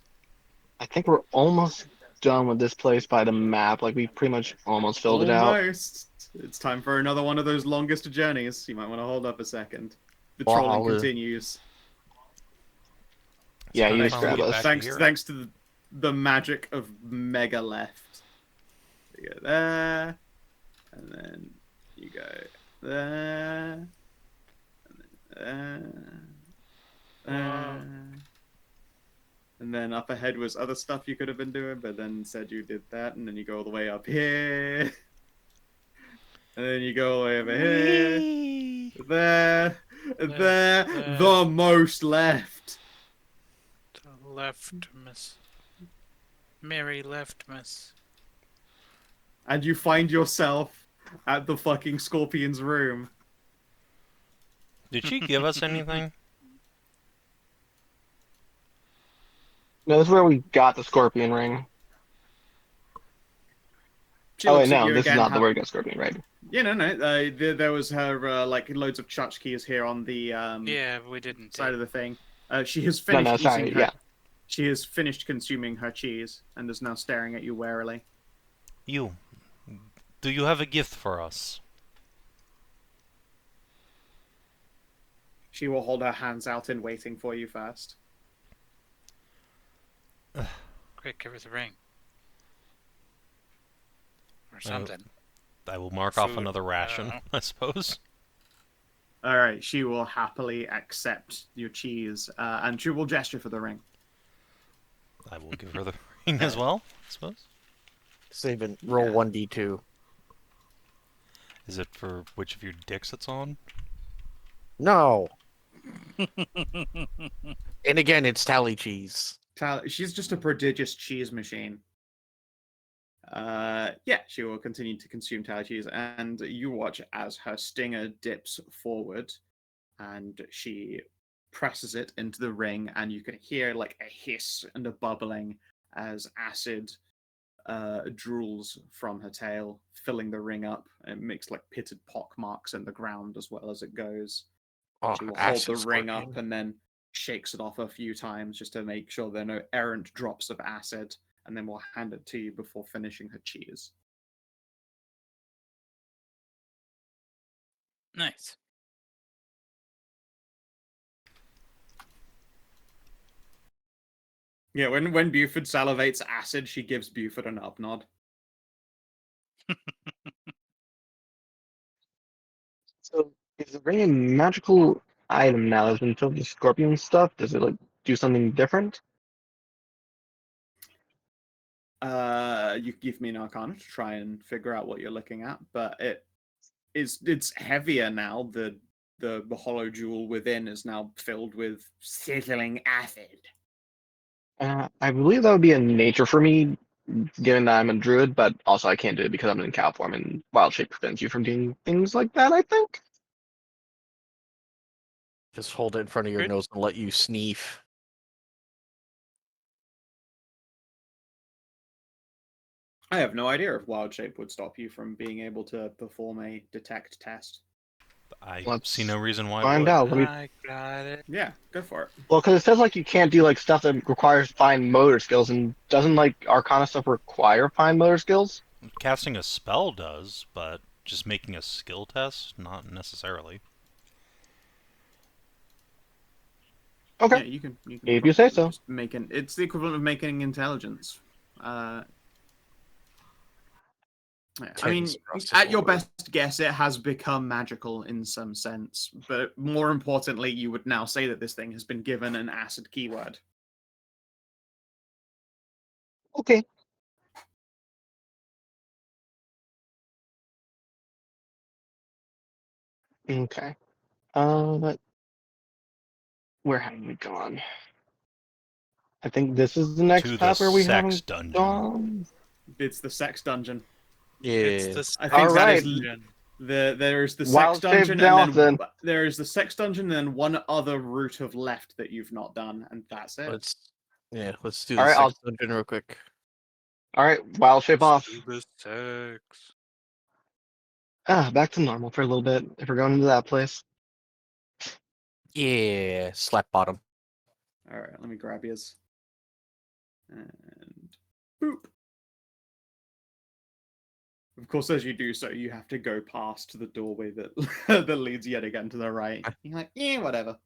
I think we're almost done with this place by the map. Like we pretty much almost filled it out. Almost. It's time for another one of those longest journeys. You might want to hold up a second. The Wow, trolling we're- continues. Yeah, It's you gonna just finally grab get us. back to Europe. Thanks to the magic of Mega Left. You go there, and then you go there, and then and then up ahead was other stuff you could have been doing, but then said you did that, and then you go all the way up here, and then you go all the way over here, there, the most left. The left miss. Mary left miss. And you find yourself at the fucking Scorpion's room. Did she give us anything? No, this is where we got the scorpion ring. She Oh wait, looks at no, you this is again, not the where we got scorpion, right? Yeah, no. There was her like loads of tchotchkes here on the Yeah, we didn't. side of the thing. She has No, finished sorry, eating her. yeah. She has finished consuming her cheese and is now staring at you warily. You. Do you have a gift for us? She will hold her hands out in waiting for you first. Quick, give her the ring. Or something. I will mark off Food. another I ration, don't know. I suppose. All right, she will happily accept your cheese, and she will gesture for the ring. I will give her the saving as well, I suppose. Savin, roll Yeah. 1d2. Is it for which of your dicks it's on? No. And again, it's tally cheese. She's just a prodigious cheese machine. Yeah, she will continue to consume tally cheese, and you watch as her stinger dips forward, and she presses it into the ring, and you can hear like a hiss and a bubbling as acid drools from her tail, filling the ring up. It makes like pitted pock marks in the ground as well as it goes. Oh, She will hold the acid's ring working. up and then shakes it off a few times just to make sure there are no errant drops of acid, and then we'll hand it to you before finishing her cheese. Nice. Yeah, when Buford salivates acid, she gives Buford an up nod. So is the ring a magical item now that's been filled with scorpion stuff? Does it like do something different? You give me an arcana to try and figure out what you're looking at, but it's heavier now. The hollow jewel within is now filled with sizzling acid. I believe that would be a nature for me, given that I'm a druid, but also I can't do it because I'm in cow form, and wild shape prevents you from doing things like that, I think. Just hold it in front of your Good. nose and let you sneeze. I have no idea if wild shape would stop you from being able to perform a detect test. I Let's see no reason why it find would. out. Let me, I got it. Yeah, go for it. well, because it says like you can't do like stuff that requires fine motor skills, and doesn't like Arcana stuff require fine motor skills? Casting a spell does, but just making a skill test, not necessarily. Okay. Yeah, you can If you say probably so. just it's the equivalent of making intelligence. I mean, Tens across the at your board. best guess, it has become magical in some sense. But more importantly, you would now say that this thing has been given an acid keyword. Okay. Okay. But where haven't we gone? I think this is the next To the path where we sex haven't dungeon. gone. It's the sex dungeon. It's Yeah. the I think All that is right. there's the sex Wild shape dungeon, down and then then. there is the sex dungeon, and then one other route of left that you've not done, and that's it. Let's do All the right, sex dungeon real quick. All right, wild shape off. Do the sex. Back to normal for a little bit if we're going into that place. Yeah, slap bottom. All right, let me grab yours. And boop. Of course, as you do so, you have to go past the doorway that that leads yet again to the right. You're like, yeah, whatever.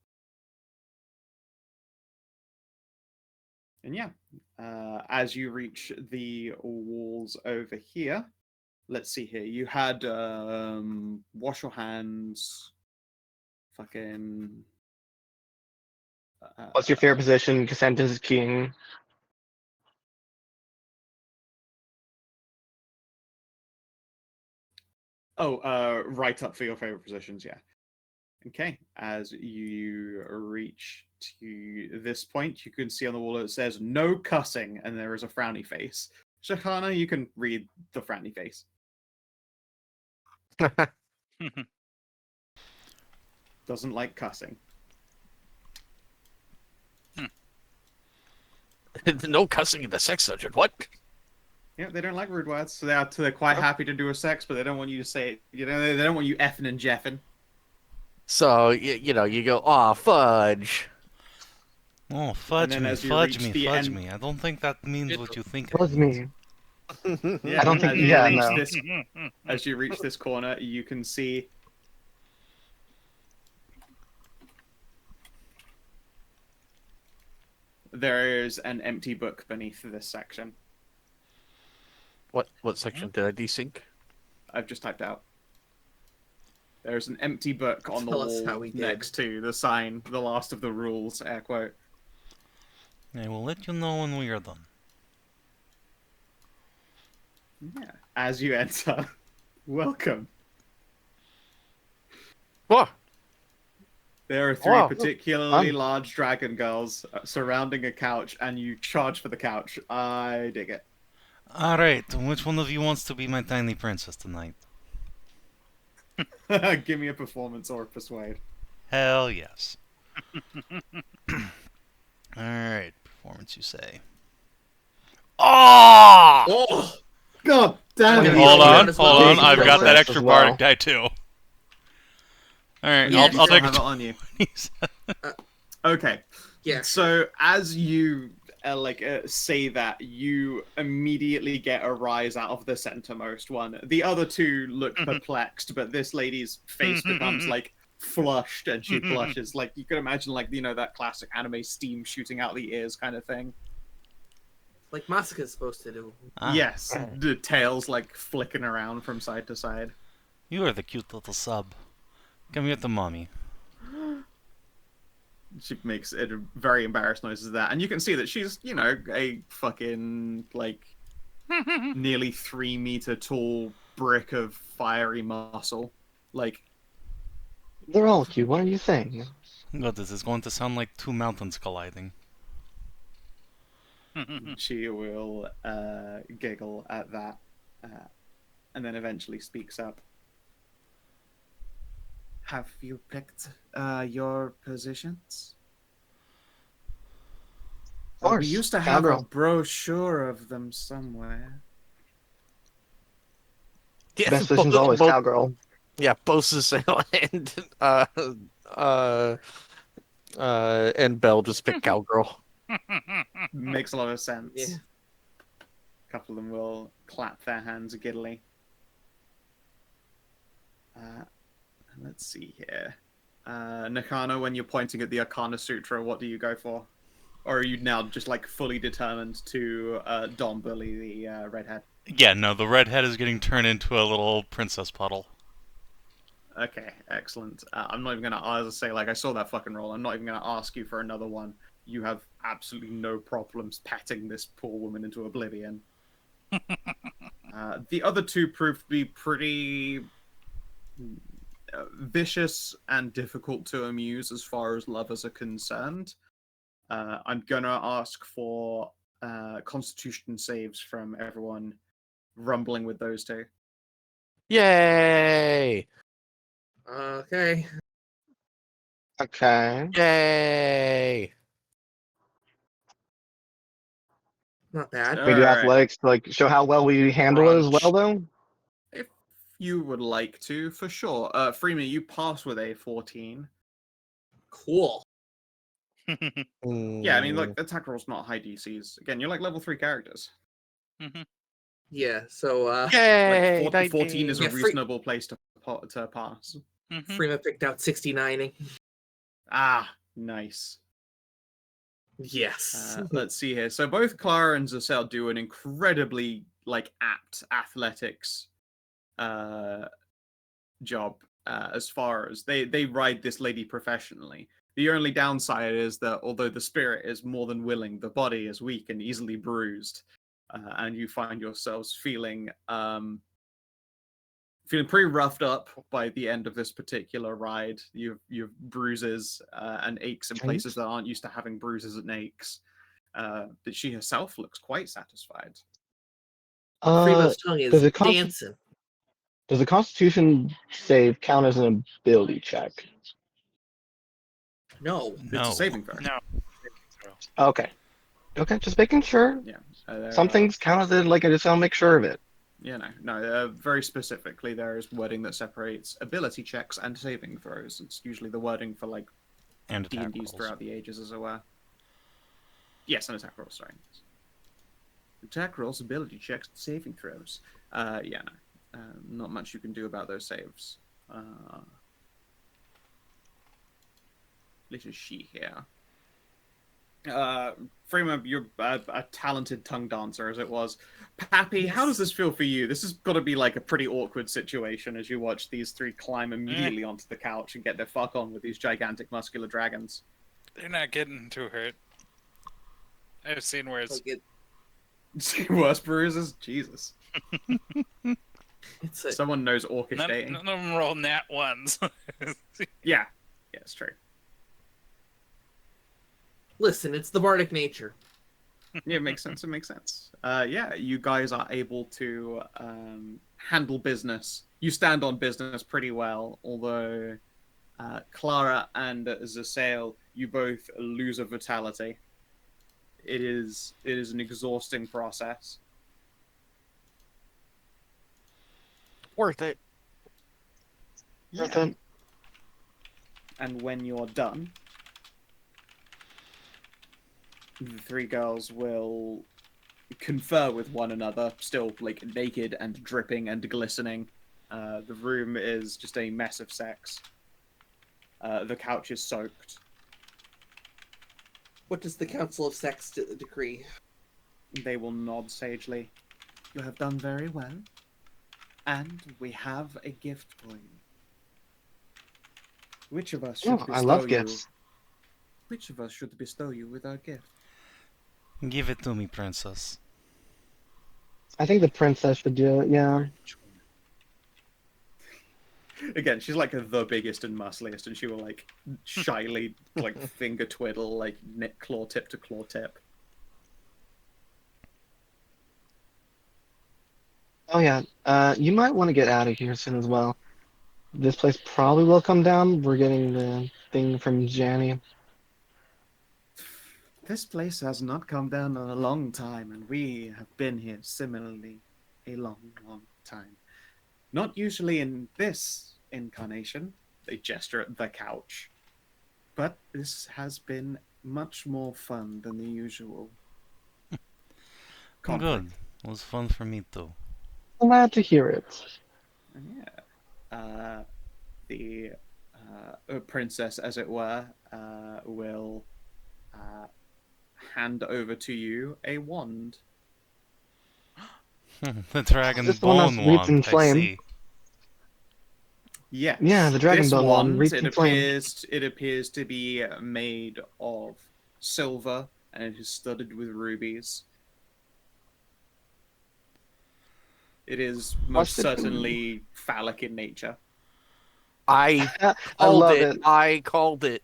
And yeah, as you reach the walls over here, let's see here. You had wash your hands, fucking. What's your favorite position? Consent is king. Right up for your favorite positions, yeah. Okay, as you reach to this point, you can see on the wall it says no cussing, and there is a frowny face. Nechana, you can read the frowny face. Doesn't like cussing. No cussing in the sex dungeon. What? Yeah, they don't like rude words, so they're quite happy to do a sex, but they don't want you to say it. You know, they don't want you effing and jeffing. So you know you go, aw, fudge. Oh, fudge then me, as you fudge reach me, the fudge end- me. I don't think that means what you think it Was means. me. Yeah, I don't think- as you yeah, reach no. this, as you reach this corner, you can see there is an empty book beneath this section. What section did I desync? I've just typed out. There's an empty book on the Tell us how wall we did. next to the sign, the last of the rules, air quote. I will let you know when we are done. Yeah. As you enter, welcome. Whoa. There are three Wow. particularly large dragon girls surrounding a couch, and you charge for the couch. I dig it. Alright, which one of you wants to be my tiny princess tonight? Give me a performance or a persuade. Hell yes. Alright, performance you say. Oh! Oh, God damn it! Hold on, as well. hold on. Big I've got that princess extra as well. bardic die too. Alright, Yeah, I'll You still take have a it on you. 20. Okay. yeah. So as you say that, you immediately get a rise out of the centermost one. The other two look perplexed, but this lady's face becomes like flushed, and she blushes. Like you could imagine, like that classic anime steam shooting out the ears kind of thing. Like Masaka's supposed to do. Ah, Yes, the tails like flicking around from side to side. you are the cute little sub. Come here to mommy. She makes it very embarrassed noises at that, and you can see that she's a fucking like nearly 3 meter tall brick of fiery muscle. Like They're all cute. What are you saying? God, this is going to sound like two mountains colliding. she will giggle at that, and then eventually speaks up. Have you picked your positions? Of course. We used to have a Cowgirl. brochure of them somewhere. Yeah, Best position's always cowgirl. Yeah, both Zesael and Belle just pick cowgirl. Makes a lot of sense. Yeah. A couple of them will clap their hands giddily. Let's see here. Nechana, when you're pointing at the Arcana Sutra, what do you go for? Or are you now just like fully determined to Dom bully the redhead? Yeah, no, the redhead is getting turned into a little princess puddle. Okay, excellent. I'm not even gonna, as I say, like I saw that fucking roll. I'm not even gonna ask you for another one. You have absolutely no problems petting this poor woman into oblivion. The other two proved to be pretty vicious and difficult to amuse as far as lovers are concerned. I'm gonna ask for Constitution saves from everyone rumbling with those two. Yay! Okay. Okay. Yay! Not bad. We do Alright. athletics to like show how well we handle it as well, though. If you would like to, for sure. Freema, you pass with a 14. Cool. Yeah, I mean, like, attack roll's not high DCs. Again, you're like level 3 characters. Yeah. So Yay! Like, 14 is a Yeah, reasonable place to pass. Freema picked out 69ing. Ah, nice. Yes. Let's see here. So both Clara and Zesael do an incredibly, like, apt athletics job as far as they ride this lady professionally. The only downside is that although the spirit is more than willing, the body is weak and easily bruised, and you find yourselves feeling pretty roughed up by the end of this particular ride. You've bruises and aches in places that aren't used to having bruises and aches. But she herself looks quite satisfied. Freema's tongue is does it dancing. Does the Constitution save count as an ability check? No. It's a saving throw. No. Okay. Okay, just making sure. Yeah. Some things count as it, like I just want to make sure of it. Yeah, no. Very specifically, there is wording that separates ability checks and saving throws. It's usually the wording for like And attack D&Ds rolls. throughout the ages, as it were. Yes, and attack rolls. Sorry. Attack rolls, ability checks, saving throws. Yeah, no. Not much you can do about those saves. Little she here. Freema, you're a talented tongue dancer, as it was. Pappy, how does this feel for you? This has got to be like a pretty awkward situation as you watch these three climb immediately onto the couch and get their fuck on with these gigantic muscular dragons. They're not getting too hurt. I've seen worse. Like it, Worse bruises? Jesus. It's a, Someone knows None orchestrating. of them roll nat ones. Yeah, it's true. listen, it's the bardic nature. Yeah, it makes sense. It makes sense. Yeah, you guys are able to handle business. You stand on business pretty well, although Clara and Zesael, you both lose a vitality. It is an exhausting process. Worth it. Yeah. And when you're done, the three girls will confer with one another, still like naked and dripping and glistening. The room is just a mess of sex. The couch is soaked. What does the Council of Sex decree? They will nod sagely. You have done very well. And we have a gift for you. Which of us should Oh, bestow I love you? gifts. Which of us should bestow you with our gift? Give it to me, princess. I think the princess should do it. Yeah. Again, she's like the biggest and muscliest, and she will like shyly like finger twiddle, like claw tip to claw tip. Oh yeah. You might want to get out of here soon as well. This place probably will come down. We're getting the thing from Janny. This place has not come down in a long time, and we have been here similarly a long, long time. Not usually in this incarnation. They gesture at the couch. But this has been much more fun than the usual. conflict. Good. It was fun for me too. Glad to hear it. And yeah, the princess, as it were, will hand over to you a wand. The dragon This one has bone wreath wand, and I flame. see. Yes. Yeah, the dragon this bone one, wand, wreath it and flame. appears to be made of silver, and it is studded with rubies. It is most What's it- certainly phallic in nature. I I called love it. it. I called it.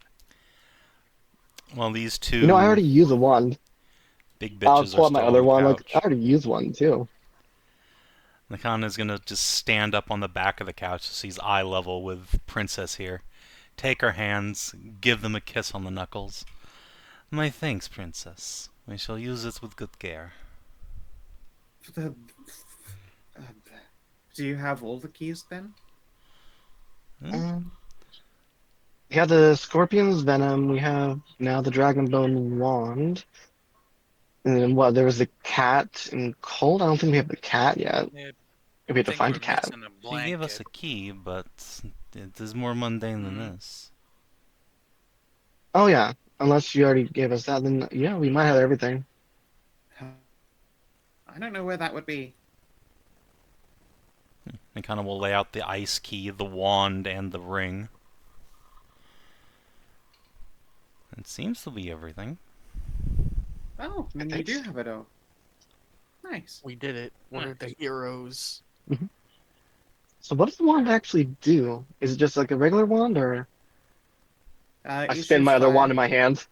Well, these two You know, I already use a wand. big I'll bitches pull are out my still other on the one. Like, I couch. already used one too. Nechana's gonna just stand up on the back of the couch so she's eye level with Princess here. Take her hands, give them a kiss on the knuckles. My thanks, Princess. We shall use it with good care. Uh, do you have all the keys then? We have the scorpion's venom. We have now the dragon bone wand. And then what? There was the cat and cold. I don't think we have the cat yet. Yeah, We have I to think find we're a cat. missing a She blanket. gave us a key, but it is more mundane than this. Oh yeah. Unless you already gave us that, then yeah, we might have everything. I don't know where that would be. Nechana will lay out the ice key, the wand, and the ring. It seems to be everything. Oh, then you do have it all. Nice. We did it. We're the heroes. So what does the wand actually do? Is it just like a regular wand, or I It spin shoots my other fire. wand in my hand?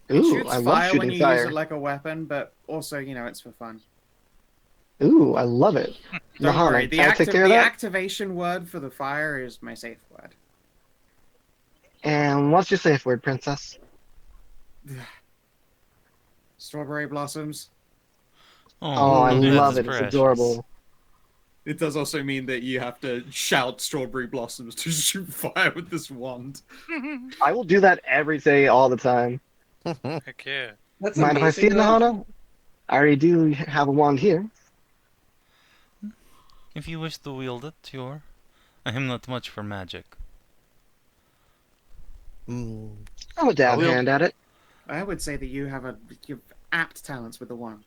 It Ooh, shoots I love fire when shooting you use fire. it like a weapon, but also, it's for fun. Ooh, I love it. Don't Nechana, worry, can I take care of the that? activation word for the fire is my safe word. And what's your safe word, princess? Strawberry blossoms. Oh, I that love is it. It's precious. adorable. It does also mean that you have to shout strawberry blossoms to shoot fire with this wand. I will do that every day, all the time. Heck yeah. That's Mind if I see amazing. it, Nechana? I already do have a wand here. If you wish to wield it, sure. I am not much for magic. Mm. I'm a dab will- hand at it. I would say that you have apt talents with the wand.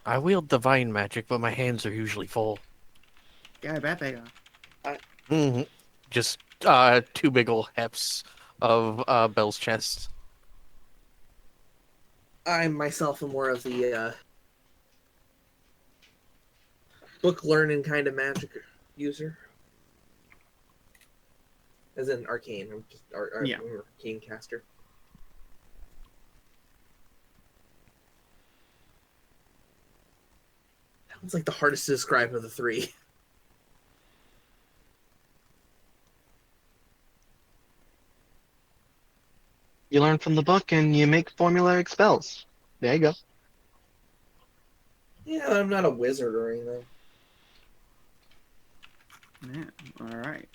I wield divine magic, but my hands are usually full. Yeah, I bet they are. Just two big ol' heps of Belle's chest. I myself am more of the book learning kind of magic user. As in arcane. I'm just Yeah. arcane caster. That one's like the hardest to describe of the three. You learn from the book and you make formulaic spells. There you go. Yeah, I'm not a wizard or anything. Yeah. All right.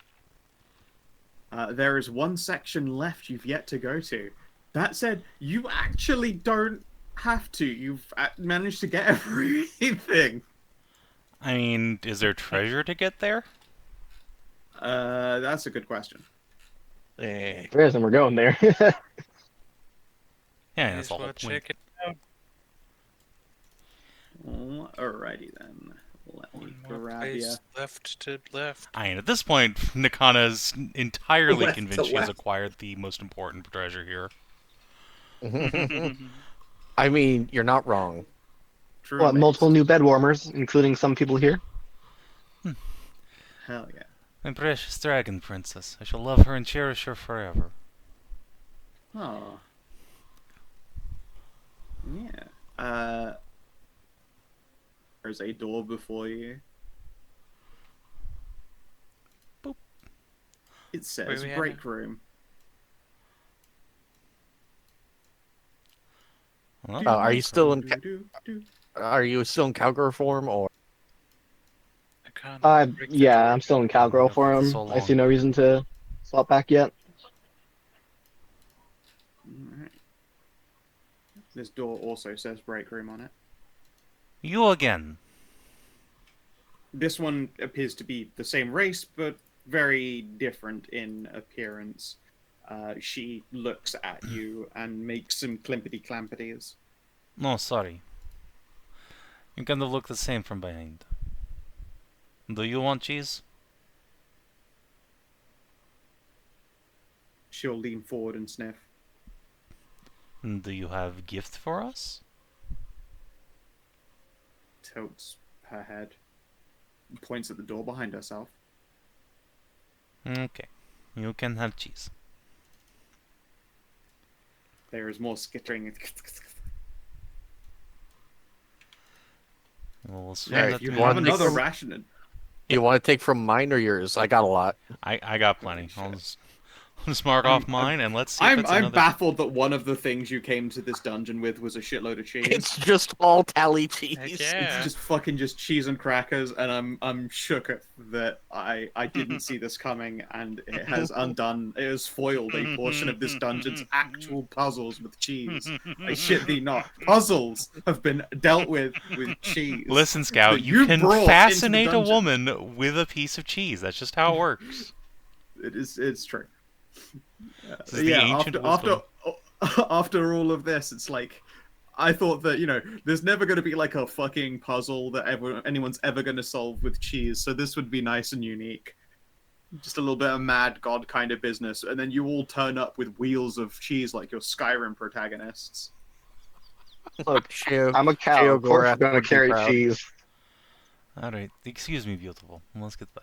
There is one section left you've yet to go to. That said, you actually don't have to. You've managed to get everything. I mean, is there treasure to get there? That's a good question. Eh. There is, and we're going there. Yeah, Might that's as the whole well point. check it out. Alrighty then. Let me One more grab you. place left to left. I mean, at this point, Nechana is entirely Left to convinced she has left. acquired the most important treasure here. I mean, you're not wrong. True What, amazed. multiple new bed warmers, including some people here? Hell yeah. My precious dragon princess. I shall love her and cherish her forever. Oh. Yeah. There's a door before you. Boop. It says Where we at break room. Well, Are you still in? Do. Are you still in cowgirl form, or I can't break the Yeah, door. I'm still in cowgirl for him. So I see long. no reason to swap back yet. Alright. This door also says break room on it. you again. This one appears to be the same race, but very different in appearance. She looks at you and makes some climpity-clampities. No, sorry. You kind of look the same from behind. Do you want cheese? She'll lean forward and sniff. Do you have gift for us? Tilts her head. Points at the door behind herself. Okay. You can have cheese. There is more skittering. We'll swing Alright, that You to want have me. another from- ration. you want to take from mine or yours? I got a lot. I got plenty. Holy shit. I'll just mark off mine and let's see if it's I'm another... baffled that one of the things you came to this dungeon with was a shitload of cheese. It's just all tally cheese. Heck yeah. It's just fucking just cheese and crackers, and I'm shook at that I didn't see this coming, and it has foiled a portion of this dungeon's actual puzzles with cheese. I shit thee not. Puzzles have been dealt with cheese. Listen, Scout, that you you can brought into the fascinate a dungeon. woman with a piece of cheese. That's just how it works. It's true. This is the ancient After all of this, it's like I thought that there's never going to be like a fucking puzzle that anyone's ever going to solve with cheese. So this would be nice and unique. Just a little bit of mad god kind of business, and then you all turn up with wheels of cheese like your Skyrim protagonists. Look, Sheo- I'm a cow. Of course, Sheogorath I'm gonna would be carry proud. cheese. Alright, excuse me, beautiful. Let's get by.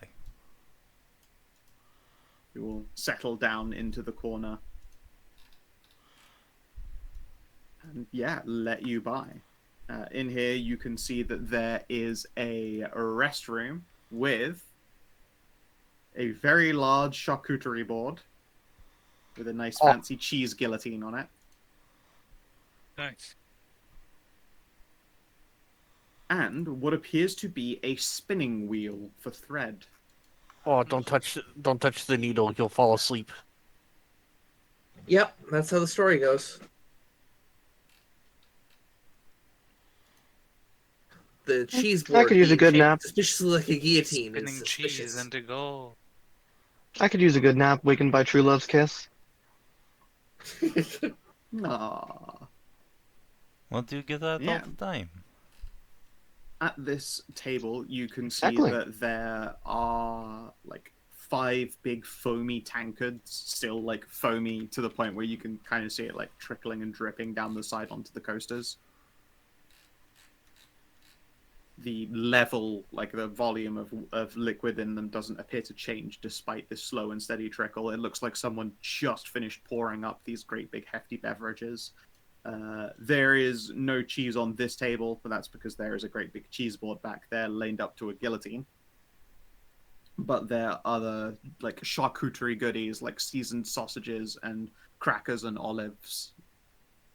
You will settle down into the corner. And yeah, let you by. In here, you can see that there is a restroom with a very large charcuterie board with a nice Oh. fancy cheese guillotine on it. Nice. And what appears to be a spinning wheel for thread. Oh, don't touch the needle. You'll fall asleep. Yep, that's how the story goes. The cheese board. I could use a being good shaped nap. Suspiciously like a guillotine. Spinning is cheese suspicious. into gold. I could use a good nap, wakened by true love's kiss. Aww. What do you get that Yeah. all the time? At this table, you can see Exactly. that there are like 5 big foamy tankards, still like foamy to the point where you can kind of see it like trickling and dripping down the side onto the coasters. the level, like the volume of liquid in them doesn't appear to change despite this slow and steady trickle. It looks like someone just finished pouring up these great big hefty beverages. There is no cheese on this table, but that's because there is a great big cheese board back there laid up to a guillotine. But there are other like charcuterie goodies like seasoned sausages and crackers and olives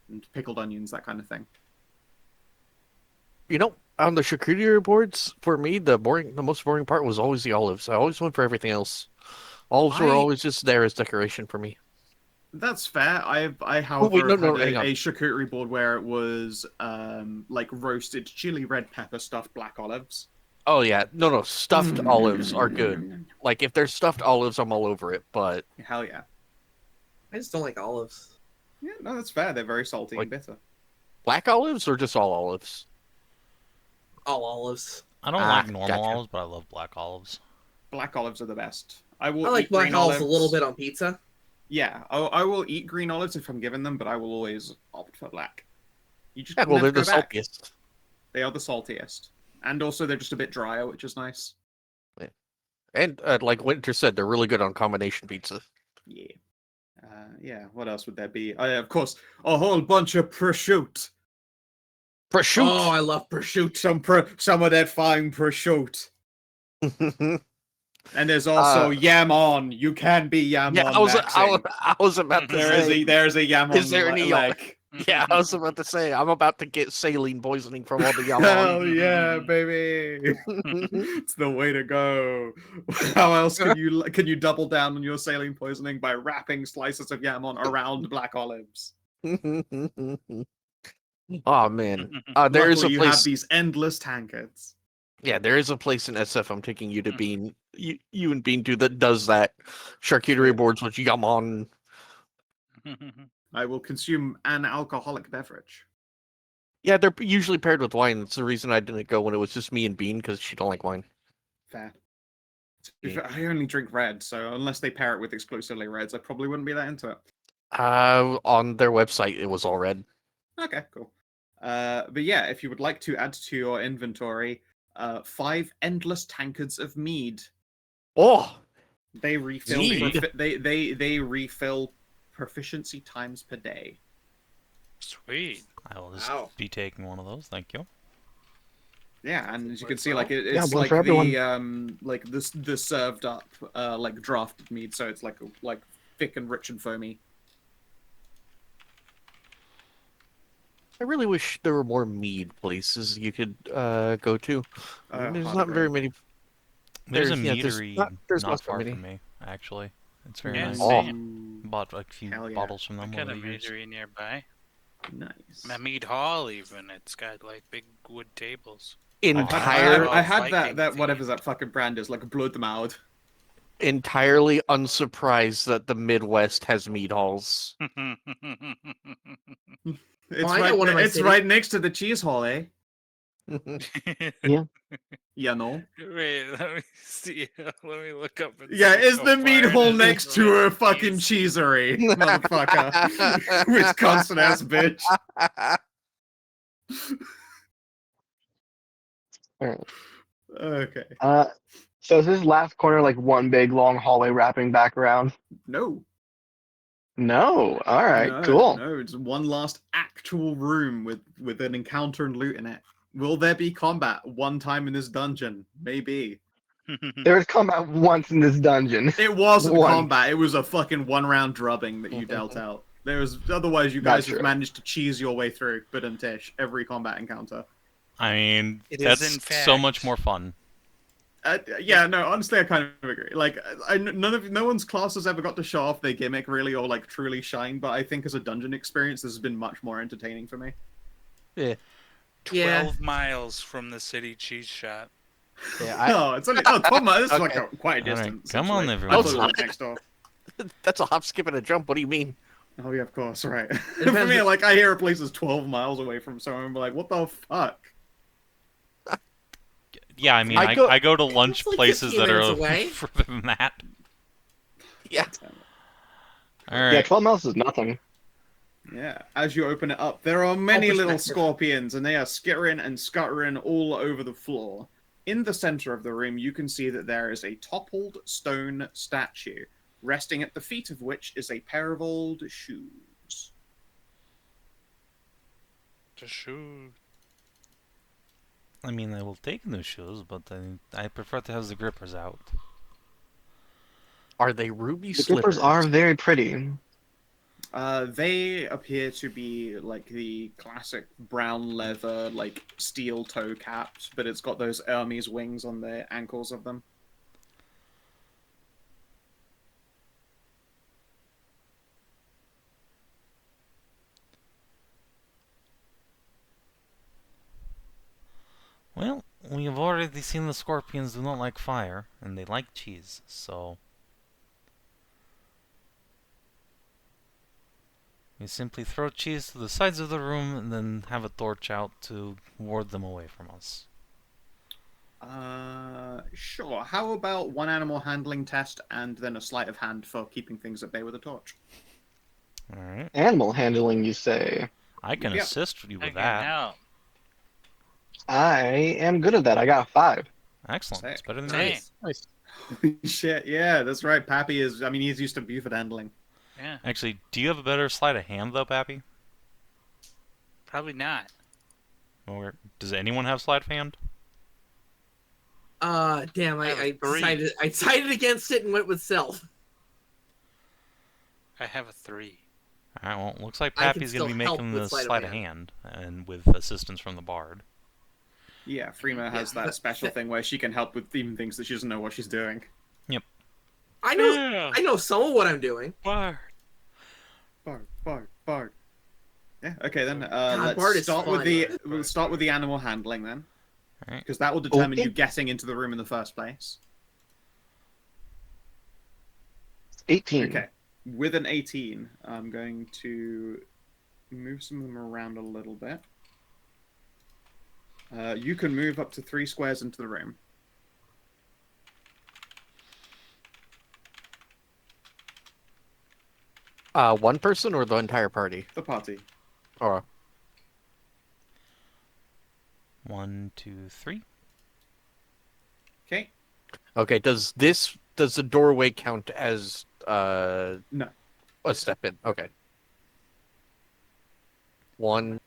and pickled onions, that kind of thing. You know, on the charcuterie boards, for me, the most boring part was always the olives. I always went for everything else. Olives were always just there as decoration for me. That's fair. I however no, had hang on. a charcuterie board where it was like roasted chili red pepper stuffed black olives. Oh yeah, no, stuffed olives are good. Like if there's stuffed olives, I'm all over it. But Hell yeah. I just don't like olives. Yeah, no, that's fair. They're very salty Like- and bitter. black olives or just all olives? All olives. I don't Ah, like normal gotcha. olives, but I love black olives. Black olives are the best. I will I like eat black green olives a little bit on pizza. Yeah, I will eat green olives if I'm given them, but I will always opt for black. You just Yeah, well, never they're the go back. saltiest. They are the saltiest, and also they're just a bit drier, which is nice. And like Winter said, they're really good on combination pizza. Yeah. Yeah. What else would there be? Of course, a whole bunch of prosciutto. Prosciutto. Oh, I love prosciutto. Some of that fine prosciutto. And there's also yam on. You can be yam yeah, on. I was about to say. There's a yam on. Is there any leg. Yeah, I was about to say. I'm about to get saline poisoning from all the yam. Hell yeah, baby! It's the way to go. How else can you double down on your saline poisoning by wrapping slices of yam on around black olives? Oh man, there is a Luckily, you place. have these endless tankards. Yeah, there is a place in SF I'm taking you to Bean. You and Bean do that does that charcuterie boards with yum on. I will consume an alcoholic beverage. Yeah, they're usually paired with wine. That's the reason I didn't go when it was just me and Bean because she don't like wine. Fair. I only drink red, so unless they pair it with exclusively reds, I probably wouldn't be that into it. On their website it was all red. Okay, cool. But yeah, if you would like to add to your inventory 5 endless tankards of mead. Oh, They refill. Mead? They refill proficiency times per day. Sweet. I will just Wow. be taking one of those, thank you. Yeah, and as you can see, Well, like it's yeah, one like for everyone. the like the served up like drafted mead, so it's like thick and rich and foamy. I really wish there were more mead places you could go to. There's Hard not to very agree. many. There's a There's meadery there's not not far many. from me, actually. It's very Yeah, nice. Oh. same. Bought a few Hell yeah. bottles from I them got a over the years. meadery nearby. Nice. A mead hall, even. It's got like big wood tables. Entire, I had Viking that whatever theme. that fucking brand is, like blood them out. entirely unsurprised that the Midwest has mead halls. It's I got one in my it's city. right next to the cheese hall, eh? Yeah. Yeah, no. Wait, let me see. Let me look up. and Yeah, see is how the meat far it hall is next from to my a fucking cheese. cheesery, motherfucker? Wisconsin ass bitch. Alright. Okay. So is this last corner like one big long hallway wrapping back around? No. No. All right. No, Cool. no, it's one last actual room with an encounter and loot in it. Will there be combat one time in this dungeon? Maybe. There was combat once in this dungeon. It wasn't One. combat. It was a fucking one-round drubbing that you dealt out. There was otherwise you guys That's have true. managed to cheese your way through, but Tish, every combat encounter. I mean, It is that's in so fact. much more fun. Yeah, no, honestly, I kind of agree. Like, no one's class has ever got to show off their gimmick really, or like truly shine. But I think as a dungeon experience, this has been much more entertaining for me. Yeah. 12 miles from the city cheese shop. Yeah, No, it's only 12 miles. It's like Okay. quite a All right, distance. come on, actually. everyone. I thought it was next door. that's a hop, skip, and a jump. What do you mean? Oh yeah, of course, right. For depends me, if- like I hear a place is 12 miles away from somewhere, I'm like, what the fuck? Yeah, I mean, I I go- go to lunch It's like places 15 that are minutes away. further than that. Yeah. All right. Yeah, 12 miles is nothing. Yeah, as you open it up, there are many little perspective. scorpions, and they are skittering and scuttering all over the floor. In the center of the room, you can see that there is a toppled stone statue, resting at the feet of which is a pair of old shoes. The shoe. I mean, I will take new shoes, but I prefer to have the grippers out. Are they ruby The slippers? grippers are very pretty. They appear to be like the classic brown leather, like steel toe caps, but it's got those Hermes wings on the ankles of them. Well, we have already seen the scorpions do not like fire, and they like cheese, so... We simply throw cheese to the sides of the room, and then have a torch out to ward them away from us. Sure. How about one animal handling test and then a sleight of hand for keeping things at bay with a torch? Alright. Animal handling, you say? I can Yep. assist you I with can that. help. I am good at that. I got a 5. Excellent. It's Sick. better than Hey. me. Nice. Shit, yeah, that's right. Pappy is, I mean, he's used to Buford handling. Yeah, Actually, do you have a better sleight of hand, though, Pappy? probably not. Or does anyone have sleight of hand? Damn, I have I 3. decided against it and went with self. I have a 3. Alright, well, looks like I can Pappy's going to be still help making with the sleight of sleight of hand. hand, and with assistance from the bard. Yeah, Freema has Yeah, that special thing where she can help with even things that she doesn't know what she's doing. I know, Yeah. I know some of what I'm doing. Bard. Bard. Yeah, okay then. God, Bard Let's is start with fun. the Bard, we'll start with the animal handling then, Alright. because that will determine Okay. you getting into the room in the first place. 18. Okay, with an 18, I'm going to move some of them around a little bit. You can move up to 3 squares into the room. One person or the entire party? The party. Oh, 1, 2, 3. Okay. okay. Does the doorway count as No. a step in? Okay. 1.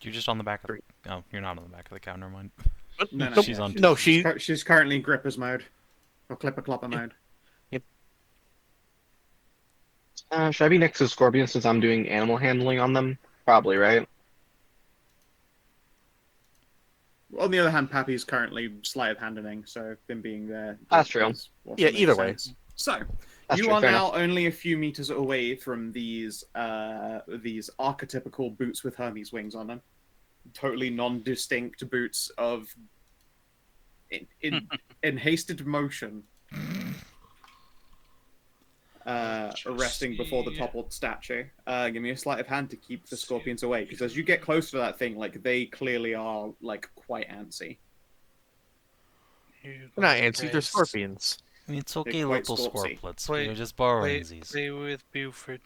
You're just on the back of the... Oh, you're not on the back of the counter, mind. No, no. Nope. She's on No, she. She's currently in grippers mode, or clipper clopper mode. Should I be next to Scorpion since I'm doing animal handling on them? Probably, right? On the other hand, Pappy's currently sleight of handing, so them being there. That's true. also Yeah, makes either way. sense. So, That's you true, are fair now only a few meters away from these archetypical boots with Hermes wings on them. Totally non-distinct boots of in hasted motion. Resting before the toppled statue. Give me a sleight of hand to keep the scorpions away, because as you get closer to that thing, like they clearly are like quite antsy. They're not antsy. They're scorpions. It's okay, They're quite little scorpsy. scorplets. Play- We're just borrowing Play, these. play with Buford.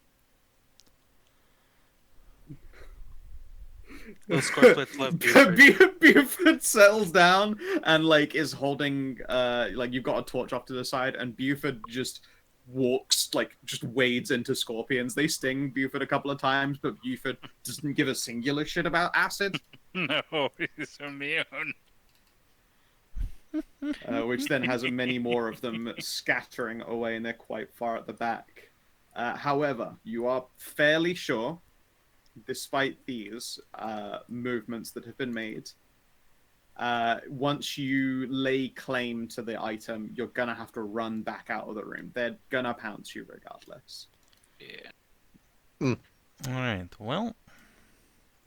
Those scorplets love Buford. Buford settles down and like is holding like you've got a torch off to the side, and Buford just walks, like just wades into scorpions. They sting Buford a couple of times, but Buford doesn't give a singular shit about acid, No, he's immune. which then has many more of them scattering away, and they're quite far at the back. However, you are fairly sure, despite these movements that have been made, once you lay claim to the item, you're gonna have to run back out of the room. They're gonna pounce you regardless. Yeah. Alright, well,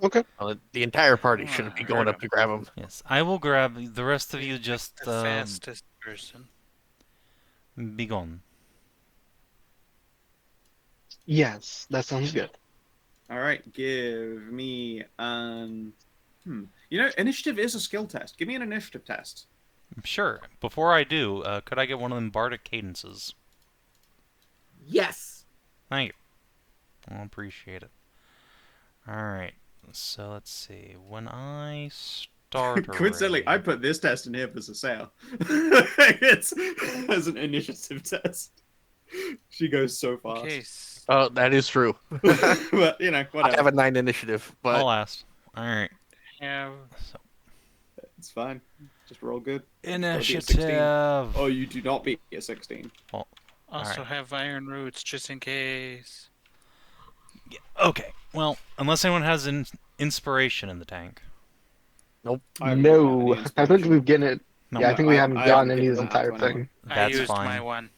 Okay. The entire party shouldn't be going up to grab them. yes. I will grab the rest of you, just The fastest person. be gone. Yes, that sounds good. All right, give me initiative is a skill test. Give me an initiative test. Sure. Before I do, could I get one of them bardic cadences? Yes. Thank you. I'll appreciate it. Alright, so let's see. When I start a Coincidentally, I raid- put this test in here for Zesael. It's as an initiative test. She goes so fast. Case. Oh, that is true. But, you know, I whatever. have a 9 initiative, but I'll last. Alright. Have So, It's fine. Just roll good. initiative! Oh, you do not beat a 16. also Alright. have iron roots just in case. Okay, well, unless anyone has an inspiration in the tank. nope. I haven't got No, any I think inspiration. we've gotten it. No, Yeah, I think we I haven't haven't gotten any given this that entire to anyone. thing. I that's used fine. my one.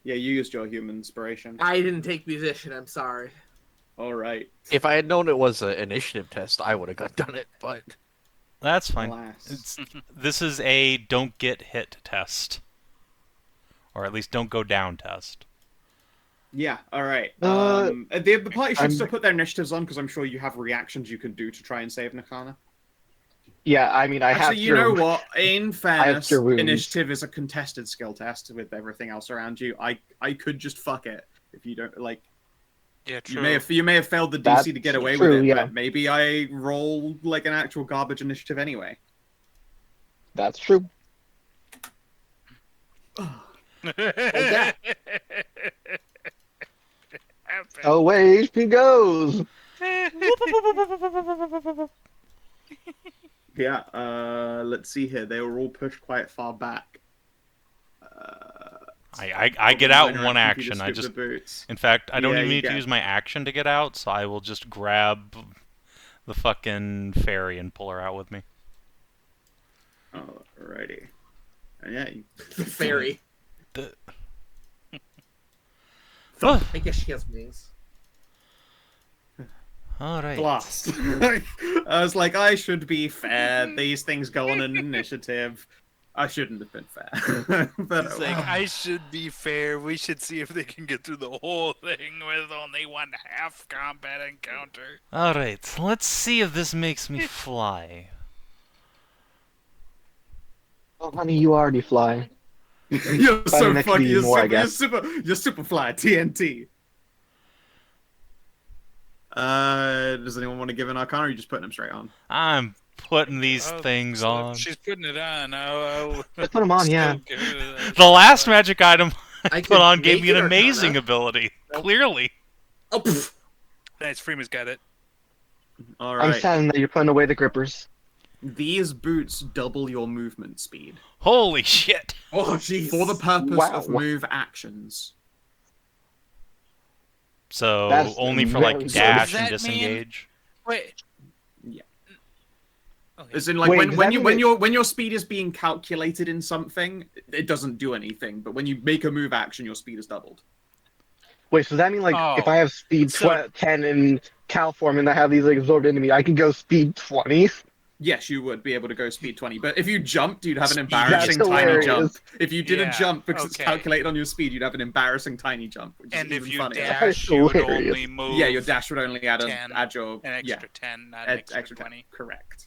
Yeah, you used your human inspiration. I didn't take musician. I'm sorry. All right. If I had known it was an initiative test, I would have done it. But That's fine. Alas. This is a don't get hit test. Or at least don't go down test. Yeah, all right. Uh, The party should I'm- still put their initiatives on because I'm sure you have reactions you can do to try and save Nechana. Yeah, I mean, I have Actually, you cure- know what? In have fairness, cure wounds. initiative is a contested skill test with everything else around you. I could just fuck it if you don't like. Yeah, true. You may have failed the DC That's to get away true, with it, yeah. but maybe I roll like an actual garbage initiative anyway. That's true. that. Away HP goes. Yeah. Let's see here. They were all pushed quite far back. I get out in one action. I just, Boots. in fact, I don't Yeah, even you need to get- use my action to get out, so I will just grab the fucking fairy and pull her out with me. Alrighty. And yeah, you The fairy. The- I guess she has wings. All right. blast. I was like, I should be fair. These things go on an initiative. I shouldn't have been fair. But It's like, I should be fair. We should see if they can get through the whole thing with only one half combat encounter. All right. Let's see if this makes me fly. Oh, honey, you already fly. you're so that could fucking. be You're, more, I super, guess. you're super fly. TNT. Does anyone want to give an arcana, or are you just putting them straight on? I'm putting these Oh, things so on. She's putting it on. Oh, Let's put them on, yeah. The last magic item I I could put on gave make me an it amazing Arcana. ability. Clearly. Oh, pff. Nice, Freema's got it. All I'm right. sad that you're putting away the grippers. These boots double your movement speed Holy shit. Oh, jeez. for the purpose Wow. of move actions. So That's only for very like good. dash Does and that mean- disengage. Wait. Yeah. Okay. As in, like Wait, does that mean when your speed is being calculated in something, it doesn't do anything. But when you make a move action, your speed is doubled. Wait, so does that mean like Oh. if I have speed So- 10 in Cal form and I have these like absorbed into me, I can go speed 20? Yes, you would be able to go speed 20, but if you jumped, you'd have an Speed. embarrassing That's tiny hilarious. jump. If you didn't Yeah, jump because it's okay. calculated on your speed, you'd have an embarrassing tiny jump, which And is if even you funnier. dash, you would hilarious. only move Yeah, your dash would only add 10, add your an yeah, extra 10, not an extra 10. 20. Correct.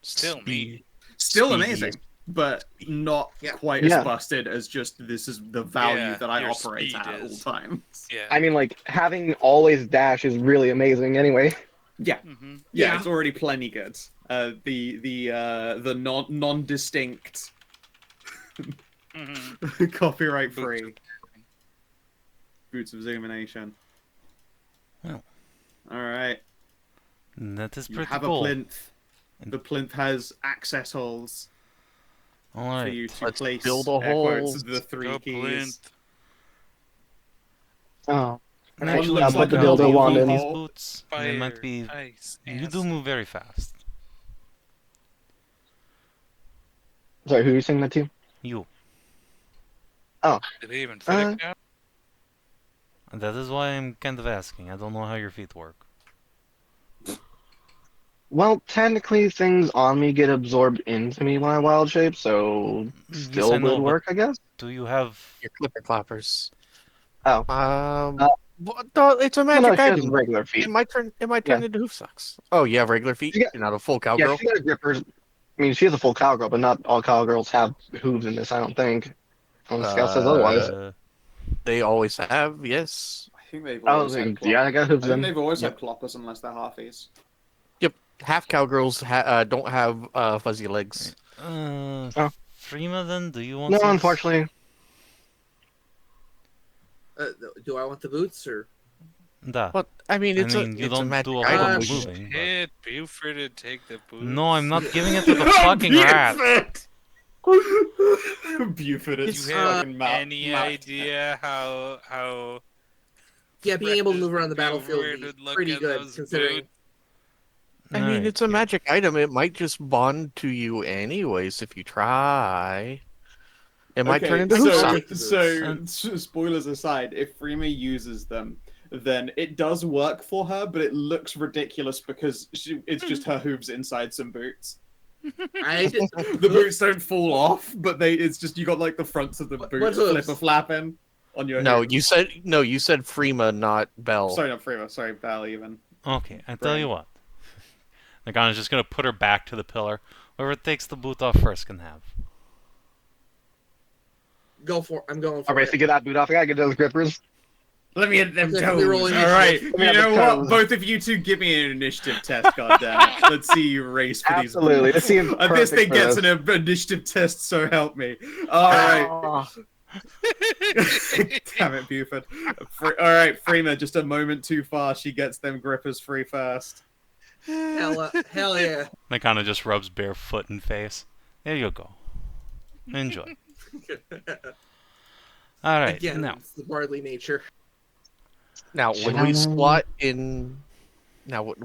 Still me. Still Speed. amazing, but not Yeah. quite Yeah. as busted as just this is the value Yeah, that I your operate speed at is. all times. Yeah. I mean, like, having always dash is really amazing anyway. Yeah, Mm-hmm. yeah, Yeah. it's already plenty good. The non-distinct Mm-hmm. copyright free boots of illumination. Well. All right, That is you pretty have cool. a plinth. The plinth has access holes for Alright. you to Let's place build a air quotes, hole. the three Go keys. Plinth. Oh. And One actually, looks I'll like put a the dildo hole wand in hole. these boots. And they might be. Ice, You do move very fast. Sorry, who are you saying that to? You. Did he even fit it down? That is why I'm kind of asking. I don't know how your feet work. Well, technically, things on me get absorbed into me when I wild shape, so Yes, still I know, good but- work, I guess. Do you have? Your clipper clappers. Oh. No, it's a No, no, magic she has item. regular feet. It might turn into hoof socks. Oh, you have regular feet? Yeah. You're not a full Yeah, cowgirl? she got grippers. I mean, she is a full cowgirl, but not all cowgirls have hooves in this, I don't think. Unless Scout says otherwise. Uh, They always have, yes. think they've Oh, always had yeah, I got hooves I think then. they've always Yep. had cloppers unless they're halfies. Yep, half cowgirls don't have fuzzy legs. Freema, then, do you want No, some? unfortunately. Do I want the boots or? Da. But I mean, I it's mean, you it's a don't magic do a whole item. lot of We can- moving. But... Hit Buford to take the boots. No, I'm not giving it to the fucking rat. Buford Do is you have fucking any idea how Yeah, being able to move precious around the battlefield Buford would would be look pretty at good, those considering. boots? I mean, Alright, it's a yeah. magic item. It might just bond to you anyways if you try. It might turn into so- hoop so- spoilers aside, if Freema uses them, then it does work for her, but it looks ridiculous because it's just her hooves inside some boots. I did, The boots don't fall off, but it's just you got like the fronts of the What boots hooves? flipper flapping on your No, hooves. you said Freema, not Belle. Sorry, not Freema. Sorry, Belle even. Okay, I tell you Right. what. Nechana's just gonna put her back to the pillar. Whoever takes the boot off first can have. I'm going for Alright, it. so get that boot off. I gotta get those grippers. Let me hit them Okay, toes. we rolling All right, initiative. you Let me know have the what? toes. Both of you two, give me an initiative test. Goddammit. Let's see you race for these. Absolutely. This seems This perfect thing for gets this. an initiative test, so help me. All right. Oh, Damn it, Buford. All right, Freema, just a moment too far. She gets them grippers free first. Hell yeah. Nechana just rubs bare foot and face. There you go. Enjoy. Alright, Again, now. it's the bardly nature. Now, when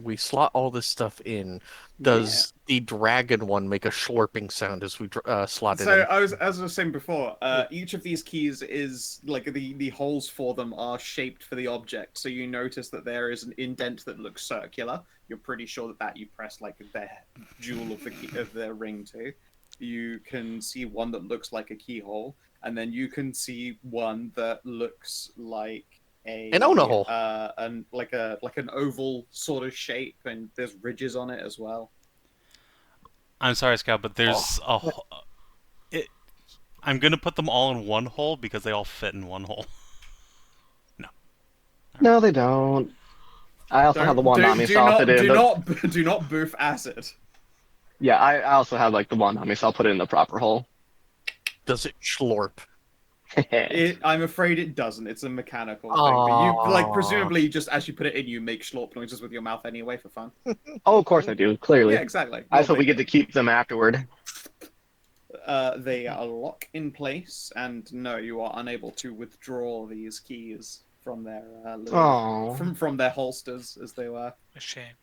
we slot all this stuff in, does the dragon one make a slurping sound as we slot it So in? as I was saying before, each of these keys is like the holes for them are shaped for the object. So you notice that there is an indent that looks circular. You're pretty sure that you press like the jewel of the key of the ring to. You can see one that looks like a keyhole, and then you can see one that looks like An Ona hole. like an oval sort of shape, and there's ridges on it as well. I'm sorry, Scout, but there's I'm gonna put them all in one hole because they all fit in one hole. no, they don't. I also have the Wanami so I'll put it in the... do not boof acid. Yeah, I also have like the Wanami, so I'll put it in the proper hole. Does it slurp? I'm afraid it doesn't. It's a mechanical thing. But you Aw. presumably just as you put it in, you make slurp noises with your mouth anyway for fun. Oh, of course I do, clearly. Yeah, exactly. I just hope we get to keep them afterward. They are lock in place, and no, you are unable to withdraw these keys from their Oh. from their holsters as they were. A shame.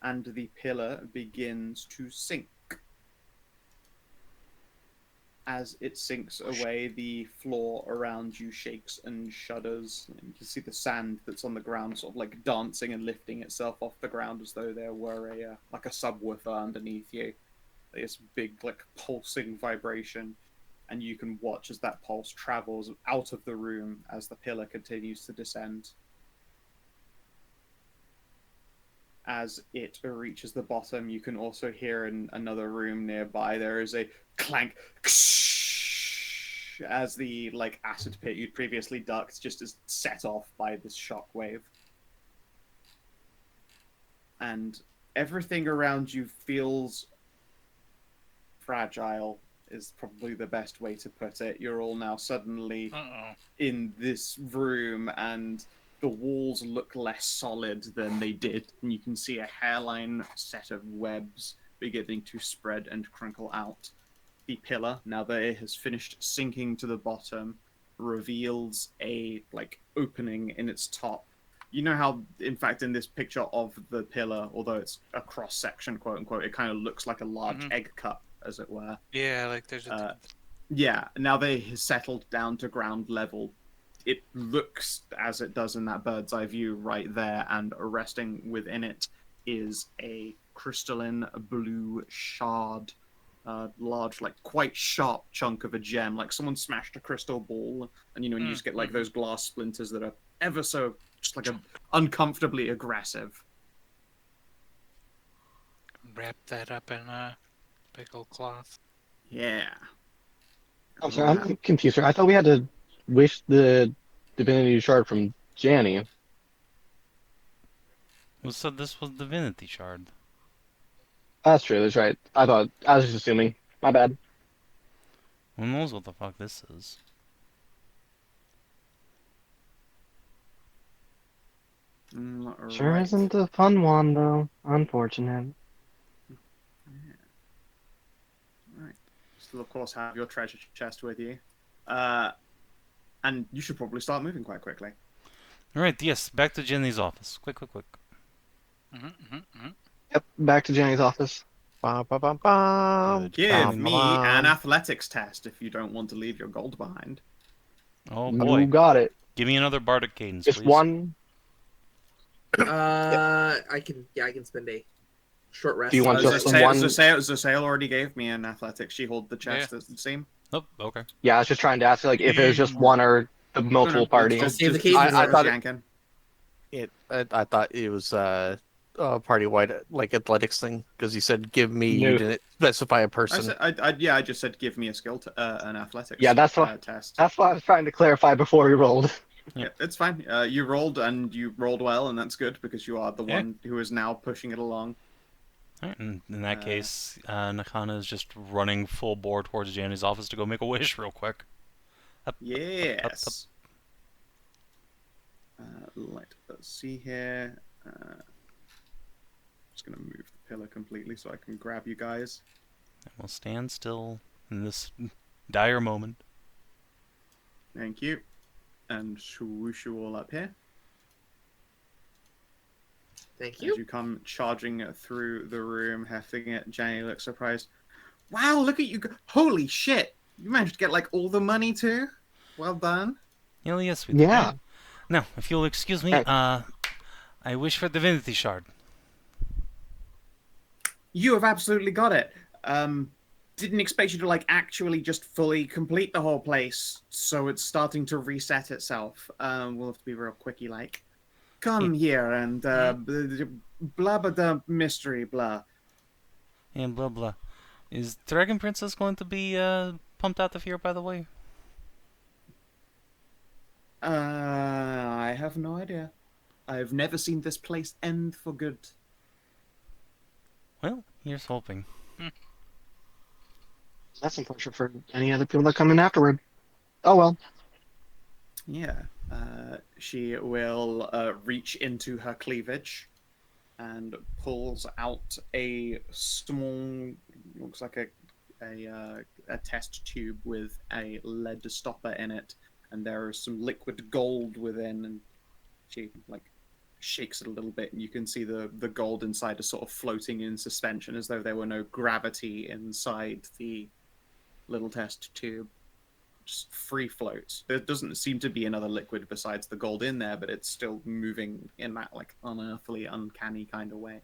And the pillar begins to sink. As it sinks away, the floor around you shakes and shudders. And you can see the sand that's on the ground sort of like dancing and lifting itself off the ground as though there were a like a subwoofer underneath you. This big like pulsing vibration, and you can watch as that pulse travels out of the room as the pillar continues to descend. As it reaches the bottom, you can also hear in another room nearby there is a clank as the like acid pit you'd previously ducked just is set off by this shockwave. And everything around you feels fragile, is probably the best way to put it. You're all now suddenly in this room, and the walls look less solid than they did, and you can see a hairline set of webs beginning to spread and crinkle out. The pillar, now that it has finished sinking to the bottom, reveals a like opening in its top. You know how, in fact, in this picture of the pillar, although it's a cross section, quote unquote, it kind of looks like a large egg cup, as it were. Yeah, like there's Yeah, now they have settled down to ground level. It looks as it does in that bird's eye view right there, and resting within it is a crystalline blue shard, large, like quite sharp chunk of a gem, like someone smashed a crystal ball, and you just get like those glass splinters that are ever so just like uncomfortably aggressive. wrap that up in a big old cloth. Yeah. I'm sorry, I'm confused. I thought we had to wish the divinity shard from Janny. Who said this was Divinity Shard? That's true. That's right. I was just assuming. My bad. Who knows what the fuck this is? Sure Right. isn't a fun one though. Unfortunate. Right. Still, of course, have your treasure chest with you. And you should probably start moving quite quickly. Alright, yes, back to Jenny's office. Quick. Yep. Back to Janny's office. Bum, bum, bum, bum, Good. Give bum, me an bum. athletics test if you don't want to leave your gold behind. Oh You boy. got it. Give me another bardic cadence, Just please. one. I can spend a short rest. Do you want just the one? Zesael already gave me an athletics. She hold the chest as the same. Oh, okay. Yeah, I was just trying to ask, like, if it was just one or the multiple party. Just save the cadence. I thought yanking. I thought it was a party wide like athletics thing because you said give me. No. You didn't specify a person. I just said give me a skill an athletics. Yeah, that's what- test. That's what I was trying to clarify before we rolled. Yeah, it's fine. You rolled and you rolled well, and that's good because you are the Yeah. one who is now pushing it along. Alright, in that case, Nechana is just running full bore towards Jenny's office to go make a wish real quick. Yes. Let's see here. Just gonna move the pillar completely so I can grab you guys. And we'll stand still in this dire moment. Thank you. And swoosh you all up here. Thank As you. you come charging through the room, hefting it, Jenny looks surprised. Wow, look at you. Holy shit. You managed to get, like, all the money, too? Well done. Yes, we did. Yeah. Now, if you'll excuse me, Hey. I wish for Divinity Shard. You have absolutely got it. Didn't expect you to, like, actually just fully complete the whole place, so it's starting to reset itself. We'll have to be real quickie, like. Come here and, blah, blah, blah, mystery, blah. And blah blah. Is Dragon Princess going to be pumped out of here, by the way? I have no idea. I've never seen this place end for good. Well, here's hoping. That's unfortunate for any other people that come in afterward. Oh well. Yeah. She will reach into her cleavage and pulls out a small, looks like a test tube with a lead stopper in it, and there is some liquid gold within. And she like shakes it a little bit, and you can see the gold inside is sort of floating in suspension as though there were no gravity inside the little test tube. Just free floats. There doesn't seem to be another liquid besides the gold in there, but it's still moving in that like unearthly, uncanny kind of way.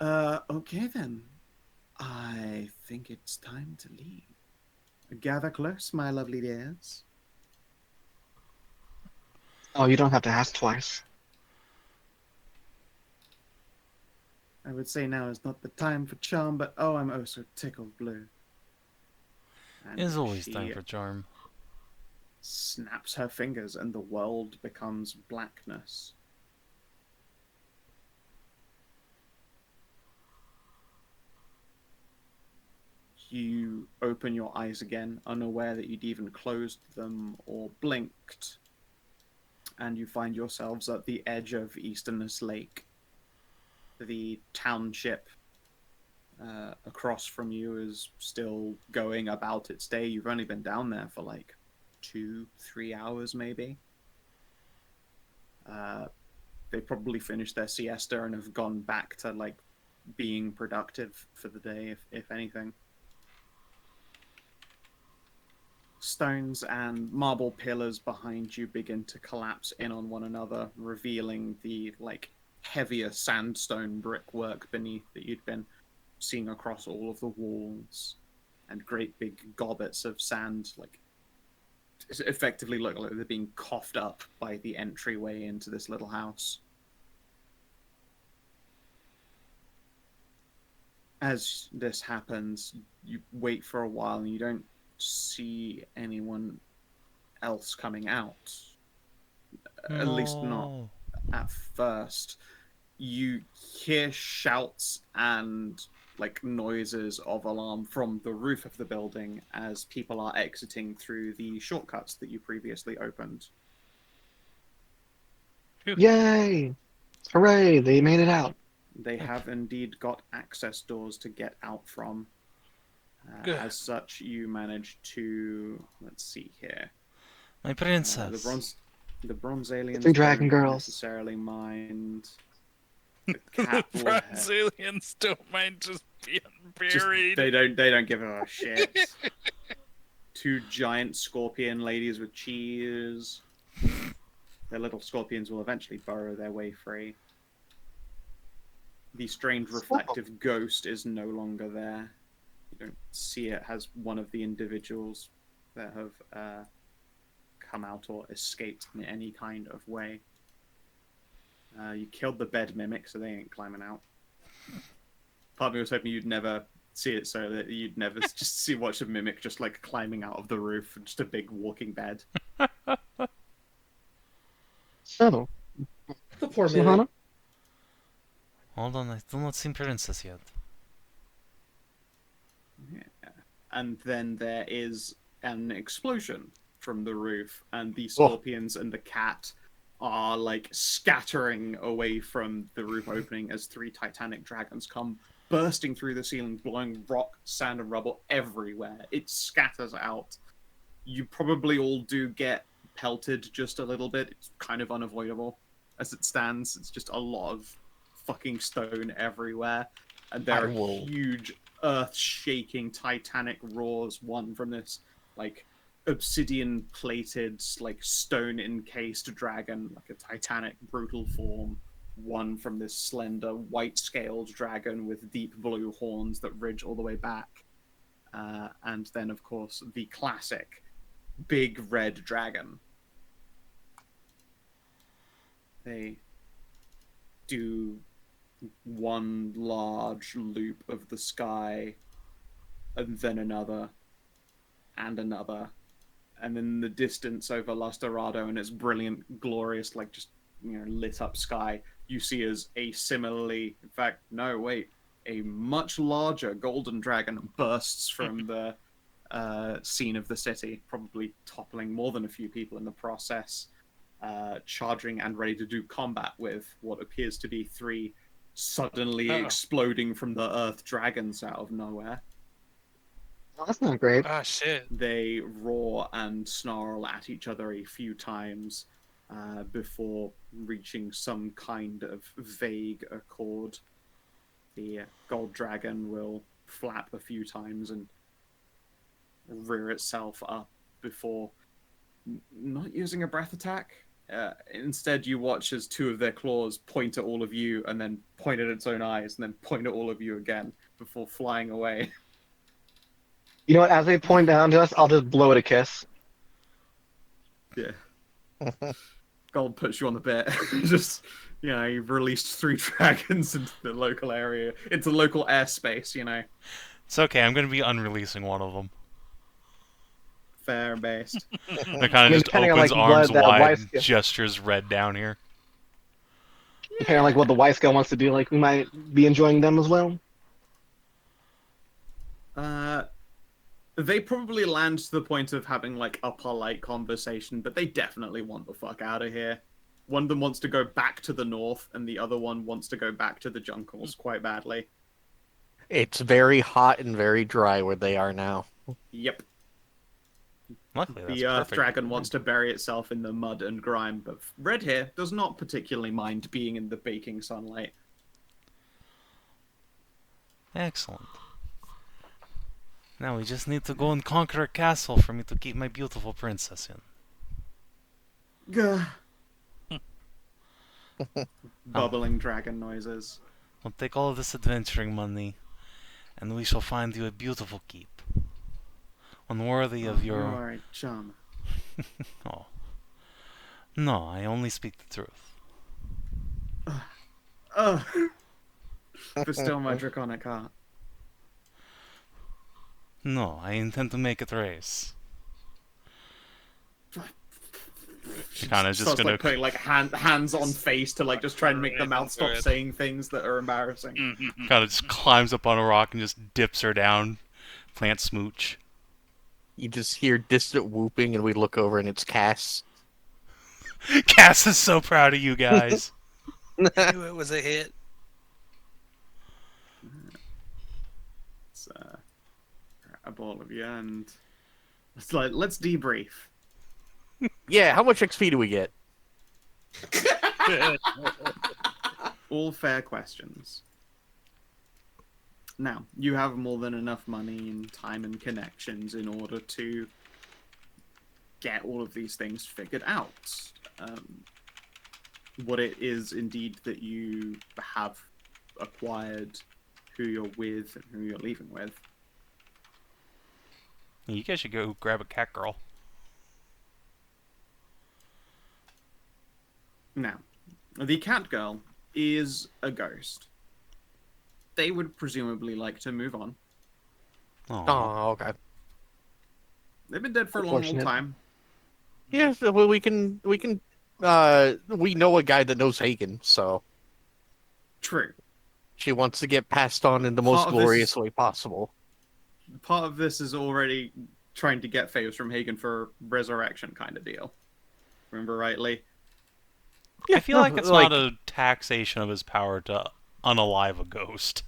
Okay then. I think it's time to leave. Gather close, my lovely dears. Oh, you don't have to ask twice. I would say now is not the time for charm, but oh, I'm oh so tickled blue. And It's always she time for charm. snaps her fingers and the world becomes blackness. You open your eyes again, unaware that you'd even closed them or blinked, and you find yourselves at the edge of Easterness Lake. The township across from you is still going about its day. You've only been down there for like 2-3 hours, maybe. They probably finished their siesta and have gone back to like being productive for the day, if anything. Stones and marble pillars behind you begin to collapse in on one another, revealing the like heavier sandstone brickwork beneath that you'd been seeing across all of the walls, and great big gobbets of sand like effectively look like they're being coughed up by the entryway into this little house. As this happens, you wait for a while and you don't see anyone else coming out. At least not No. at first. You hear shouts and like noises of alarm from the roof of the building as people are exiting through the shortcuts that you previously opened. Yay! Hooray! They made it out. They have indeed got access doors to get out from. Good. As such, you manage to, let's see here. My princess. The bronze aliens Three dragon don't girls. necessarily mind. The cat will have- Brazilians don't mind just being just- buried. they don't give a shit. Two giant scorpion ladies with cheese. Their little scorpions will eventually burrow their way free. The strange reflective ghost is no longer there. You don't see it as one of the individuals that have come out or escaped in any kind of way. You killed the bed mimic, so they ain't climbing out. Part of me was hoping you'd never see it, so that you'd never just watch a mimic just like climbing out of the roof, just a big walking bed. So, The poor Nechana? minute. Hold on, I still not seen princess yet. Yeah. And then there is an explosion from the roof, and the scorpions and the cat are like scattering away from the roof opening as three titanic dragons come bursting through the ceiling, blowing rock, sand, and rubble everywhere. It scatters out. You probably all do get pelted just a little bit. It's kind of unavoidable as it stands. It's just a lot of fucking stone everywhere, and there are huge earth-shaking titanic roars, one from this like obsidian plated, like stone encased dragon, like a titanic brutal form, one from this slender white scaled dragon with deep blue horns that ridge all the way back, and then of course the classic big red dragon. They do one large loop of the sky, and then another, and another, and in the distance over Las Dorado and its brilliant, glorious, like just lit up sky, you see as a similarly, in fact, no, wait, a much larger golden dragon bursts from the scene of the city, probably toppling more than a few people in the process, charging and ready to do combat with what appears to be three suddenly exploding from the earth dragons out of nowhere. Oh, that's not great. Ah, shit. They roar and snarl at each other a few times before reaching some kind of vague accord. The gold dragon will flap a few times and rear itself up before not using a breath attack. Instead, you watch as two of their claws point at all of you and then point at its own eyes and then point at all of you again before flying away. You know what? As they point down to us, I'll just blow it a kiss. Yeah. Gold puts you on the bit. Just, you've released three dragons into the local area, into local airspace, It's okay, I'm going to be unreleasing one of them. Fair based. It kind of just depending on, opens like, arms what that wide, wife's- gestures red down here. Depending on like what the Y scale wants to do, like we might be enjoying them as well. They probably land to the point of having like a polite conversation, but they definitely want the fuck out of here. One of them wants to go back to the north, and the other one wants to go back to the jungles quite badly. It's very hot and very dry where they are now. Yep. Luckily, that's The earth perfect. dragon wants to bury itself in the mud and grime, but Red here does not particularly mind being in the baking sunlight. Excellent. Now we just need to go and conquer a castle for me to keep my beautiful princess in. Gah. Bubbling dragon noises. We'll take all of this adventuring money, and we shall find you a beautiful keep. One worthy of You your... are a chum. Oh. No, I only speak the truth. Ugh. Bestow my draconic heart. No, I intend to make it race. Kind of just starts gonna like putting like hands on face to like just try and make the mouth stop saying things that are embarrassing. kind of just climbs up on a rock and just dips her down. Plant smooch. You just hear distant whooping, and we look over, and it's Cass. Cass is so proud of you guys. I knew it was a hit. It's grab all of you and it's like let's debrief. Yeah, how much XP do we get? All fair questions. Now, you have more than enough money and time and connections in order to get all of these things figured out. What it is indeed that you have acquired, who you're with, and who you're leaving with. You guys should go grab a cat girl. Now, the cat girl is a ghost. They would presumably like to move on. Aw. Oh, okay. They've been dead for a long, long Unfortunate. time. Yeah, so we can we know a guy that knows Hagen, so True. she wants to get passed on in the most Part of this glorious is- way possible. Part of this is already trying to get favors from Hagen for resurrection kind of deal. Remember rightly? I feel like it's like- not a taxation of his power to unalive a ghost.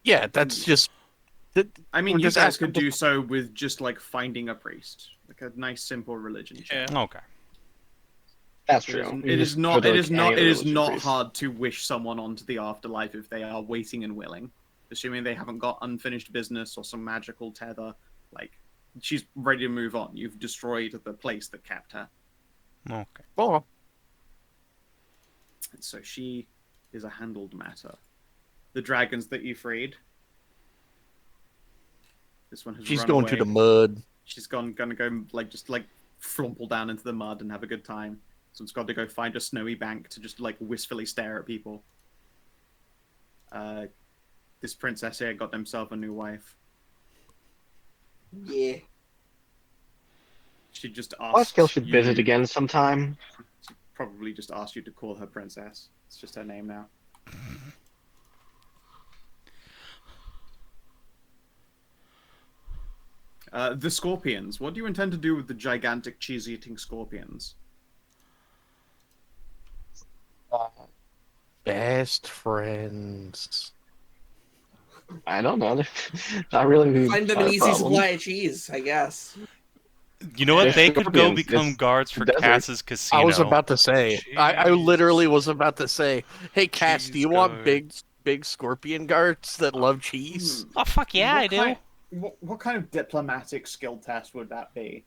Yeah, that's just. I mean, We're you just guys asking could do so with just like finding a priest, like a nice simple religion check. Yeah. Okay. That's It true. is, You it just is not. go to, It like, is any not. of the It is religion not priests. hard to wish someone onto the afterlife if they are waiting and willing, assuming they haven't got unfinished business or some magical tether. Like she's ready to move on. You've destroyed the place that kept her, Okay. Oh, and so she is a handled matter. The dragons that you freed. This one has she's run going away. to the mud. She's gonna go like just like flumple down into the mud and have a good time. So it's got to go find a snowy bank to just like wistfully stare at people. This princess here got themselves a new wife. Yeah. She just Well, asked Skill should you, visit again sometime. She probably just asked you to call her princess. It's just her name now. The scorpions. What do you intend to do with the gigantic cheese-eating scorpions? Best friends. I don't know. Not really. Find them a an easy problem. supply of cheese, I guess. You know what? There's They could go scorpions. become It's guards for desert. Cass's casino. I was about to say. I Jesus. literally was about to say, hey, Cass, do Cheese you want guards. big scorpion guards that love cheese? Oh fuck yeah, What I do. kind- What kind of diplomatic skill test would that be?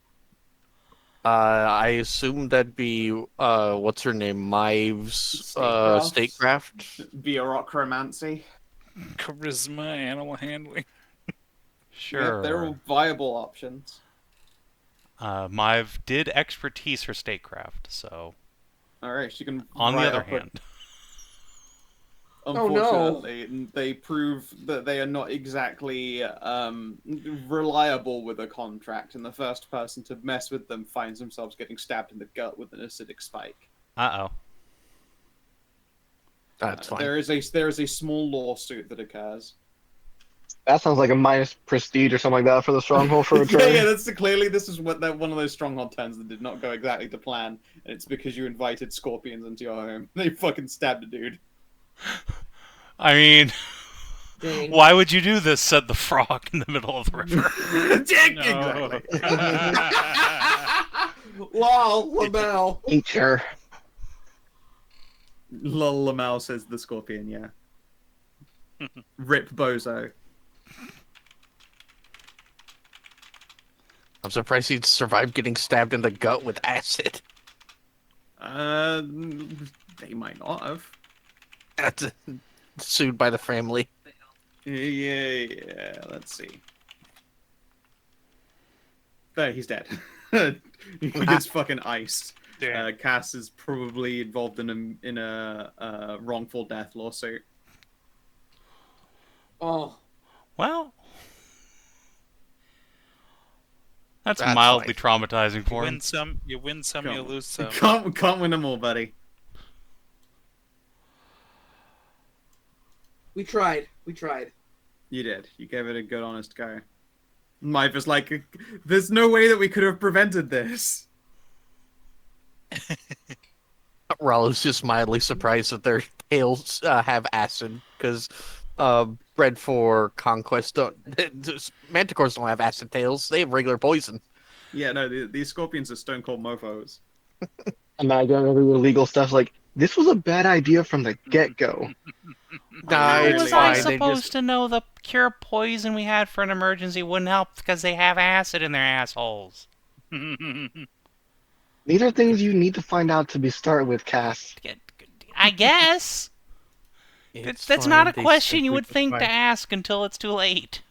I assume that'd be what's her name, Mives Statecraft? statecraft. Bureaucramancy? Charisma, animal handling. Sure. Yeah, they're all viable options. Mive did expertise her statecraft, so Alright, she can. on the write other up a- hand, Oh, no. Unfortunately, they prove that they are not exactly reliable with a contract, and the first person to mess with them finds themselves getting stabbed in the gut with an acidic spike. uh-oh. That's fine. There is a small lawsuit that occurs. That sounds like a minus prestige or something like that for the stronghold for a yeah, turn. yeah, that's clearly this is what one of those stronghold turns that did not go exactly to plan, and it's because you invited scorpions into your home. They fucking stabbed a dude. I mean, Dang. why would you do this? Said the frog in the middle of the river. Exactly. Lol, LaBelle. Nature. Lol Lamau says the scorpion, yeah. Rip Bozo. I'm surprised he survived getting stabbed in the gut with acid. They might not have. That's sued by the family. Yeah, let's see. There, he's dead. He gets fucking iced. Damn. Cass is probably involved in a wrongful death lawsuit. Oh, Well, That's That's mildly fine. traumatizing You for him. win some, you win some, you lose some. Can't win them all, buddy. We tried. We tried. You did. You gave it a good, honest go. Mive is like, there's no way that we could have prevented this. Rollo's just mildly surprised that their tails have acid, because bred for conquest, manticores don't have acid tails. They have regular poison. Yeah, no, these scorpions are stone cold mofos. And I got every illegal stuff. Like, this was a bad idea from the get-go. Nah, How it's was I fine. They supposed just to know the cure poison we had for an emergency wouldn't help because they have acid in their assholes? These are things you need to find out to be start with, Cass. I guess. it's That's fine. not a They question you simply would think to require- ask until it's too late.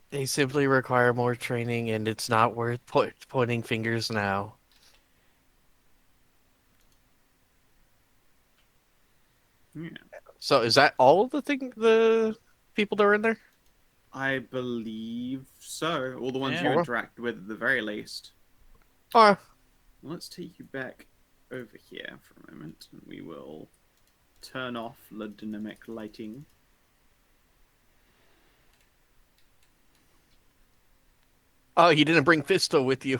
They simply require more training, and it's not worth pointing fingers now. Yeah. So is that all the people that are in there? I believe so. All the ones Yeah. you interact with, at the very least. Oh, Let's take you back over here for a moment, and we will turn off the dynamic lighting. oh, you didn't bring Fisto with you.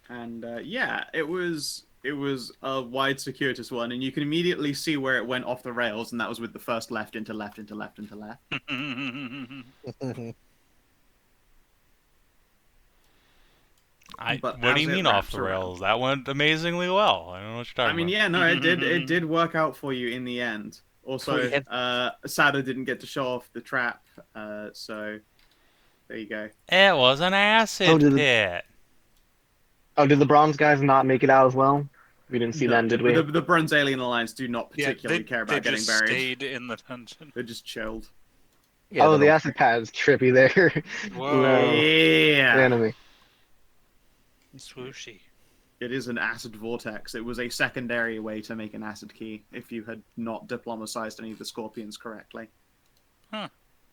And yeah, it was a wide circuitous one, and you can immediately see where it went off the rails, and that was with the first left into left into left into left. But What do as you it mean off wraps the around- rails? That went amazingly well. I don't know what you're talking I mean, about. yeah, no, it did work out for you in the end. Also, Sada didn't get to show off the trap, so there you go. It was an acid Oh, did the- pit. Oh, did the bronze guys not make it out as well? We didn't see No, them, did we? the Bronze Alien Alliance do not particularly care about getting just buried. stayed in the dungeon. They're just chilled. Yeah, Oh, they the don't- acid pad's trippy there. Whoa. No, Yeah. the enemy. Swooshy. It is an acid vortex. It was a secondary way to make an acid key if you had not diplomatized any of the scorpions correctly. Huh.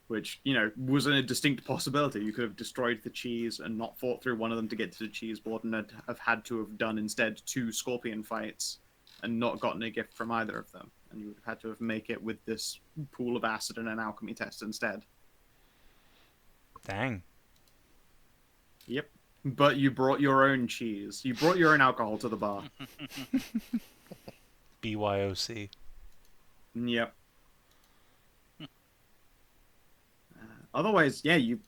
Which, you know, was a distinct possibility. You could have destroyed the cheese and not fought through one of them to get to the cheese board, and have had to have done instead 2 scorpion fights and not gotten a gift from either of them. And you would have had to have make it with this pool of acid and an alchemy test instead. Dang. Yep. But you brought your own cheese. You brought your own alcohol to the bar. BYOC. Yep. Otherwise, yeah, you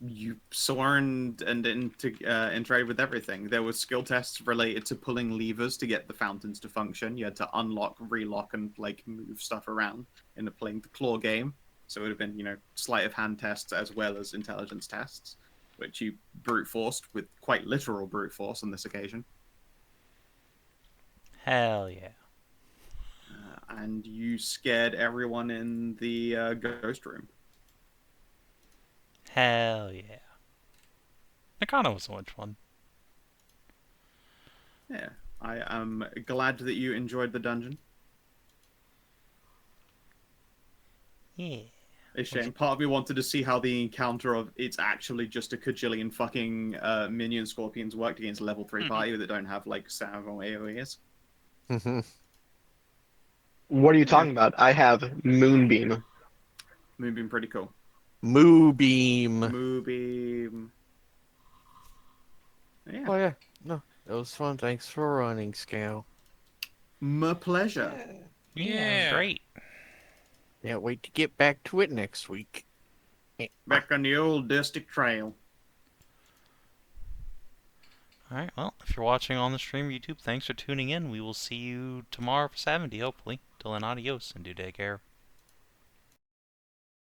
sworn and interacted with everything. There were skill tests related to pulling levers to get the fountains to function. You had to unlock, relock, and like move stuff around in playing the claw game. So it would have been, you know, sleight of hand tests as well as intelligence tests, which you brute forced with quite literal brute force on this occasion. Hell yeah. And you scared everyone in the ghost room. Hell yeah. Nechana was so much fun. Yeah, I am glad that you enjoyed the dungeon. Yeah. A shame. Part of me wanted to see how the encounter of it's actually just a cajillion fucking minion scorpions worked against a level 3 party that don't have like Savin or AoEs. What are you talking about? I have Moonbeam. Moonbeam pretty cool. Moo beam. Moonbeam. Yeah. Oh yeah, no, it was fun. Thanks for running, Skow. My pleasure. Yeah. Great. Can't wait to get back to it next week. Back on the old district trail. Alright, well, if you're watching on the stream or YouTube, thanks for tuning in. We will see you tomorrow for 70, hopefully. Till then, adios, and do take care.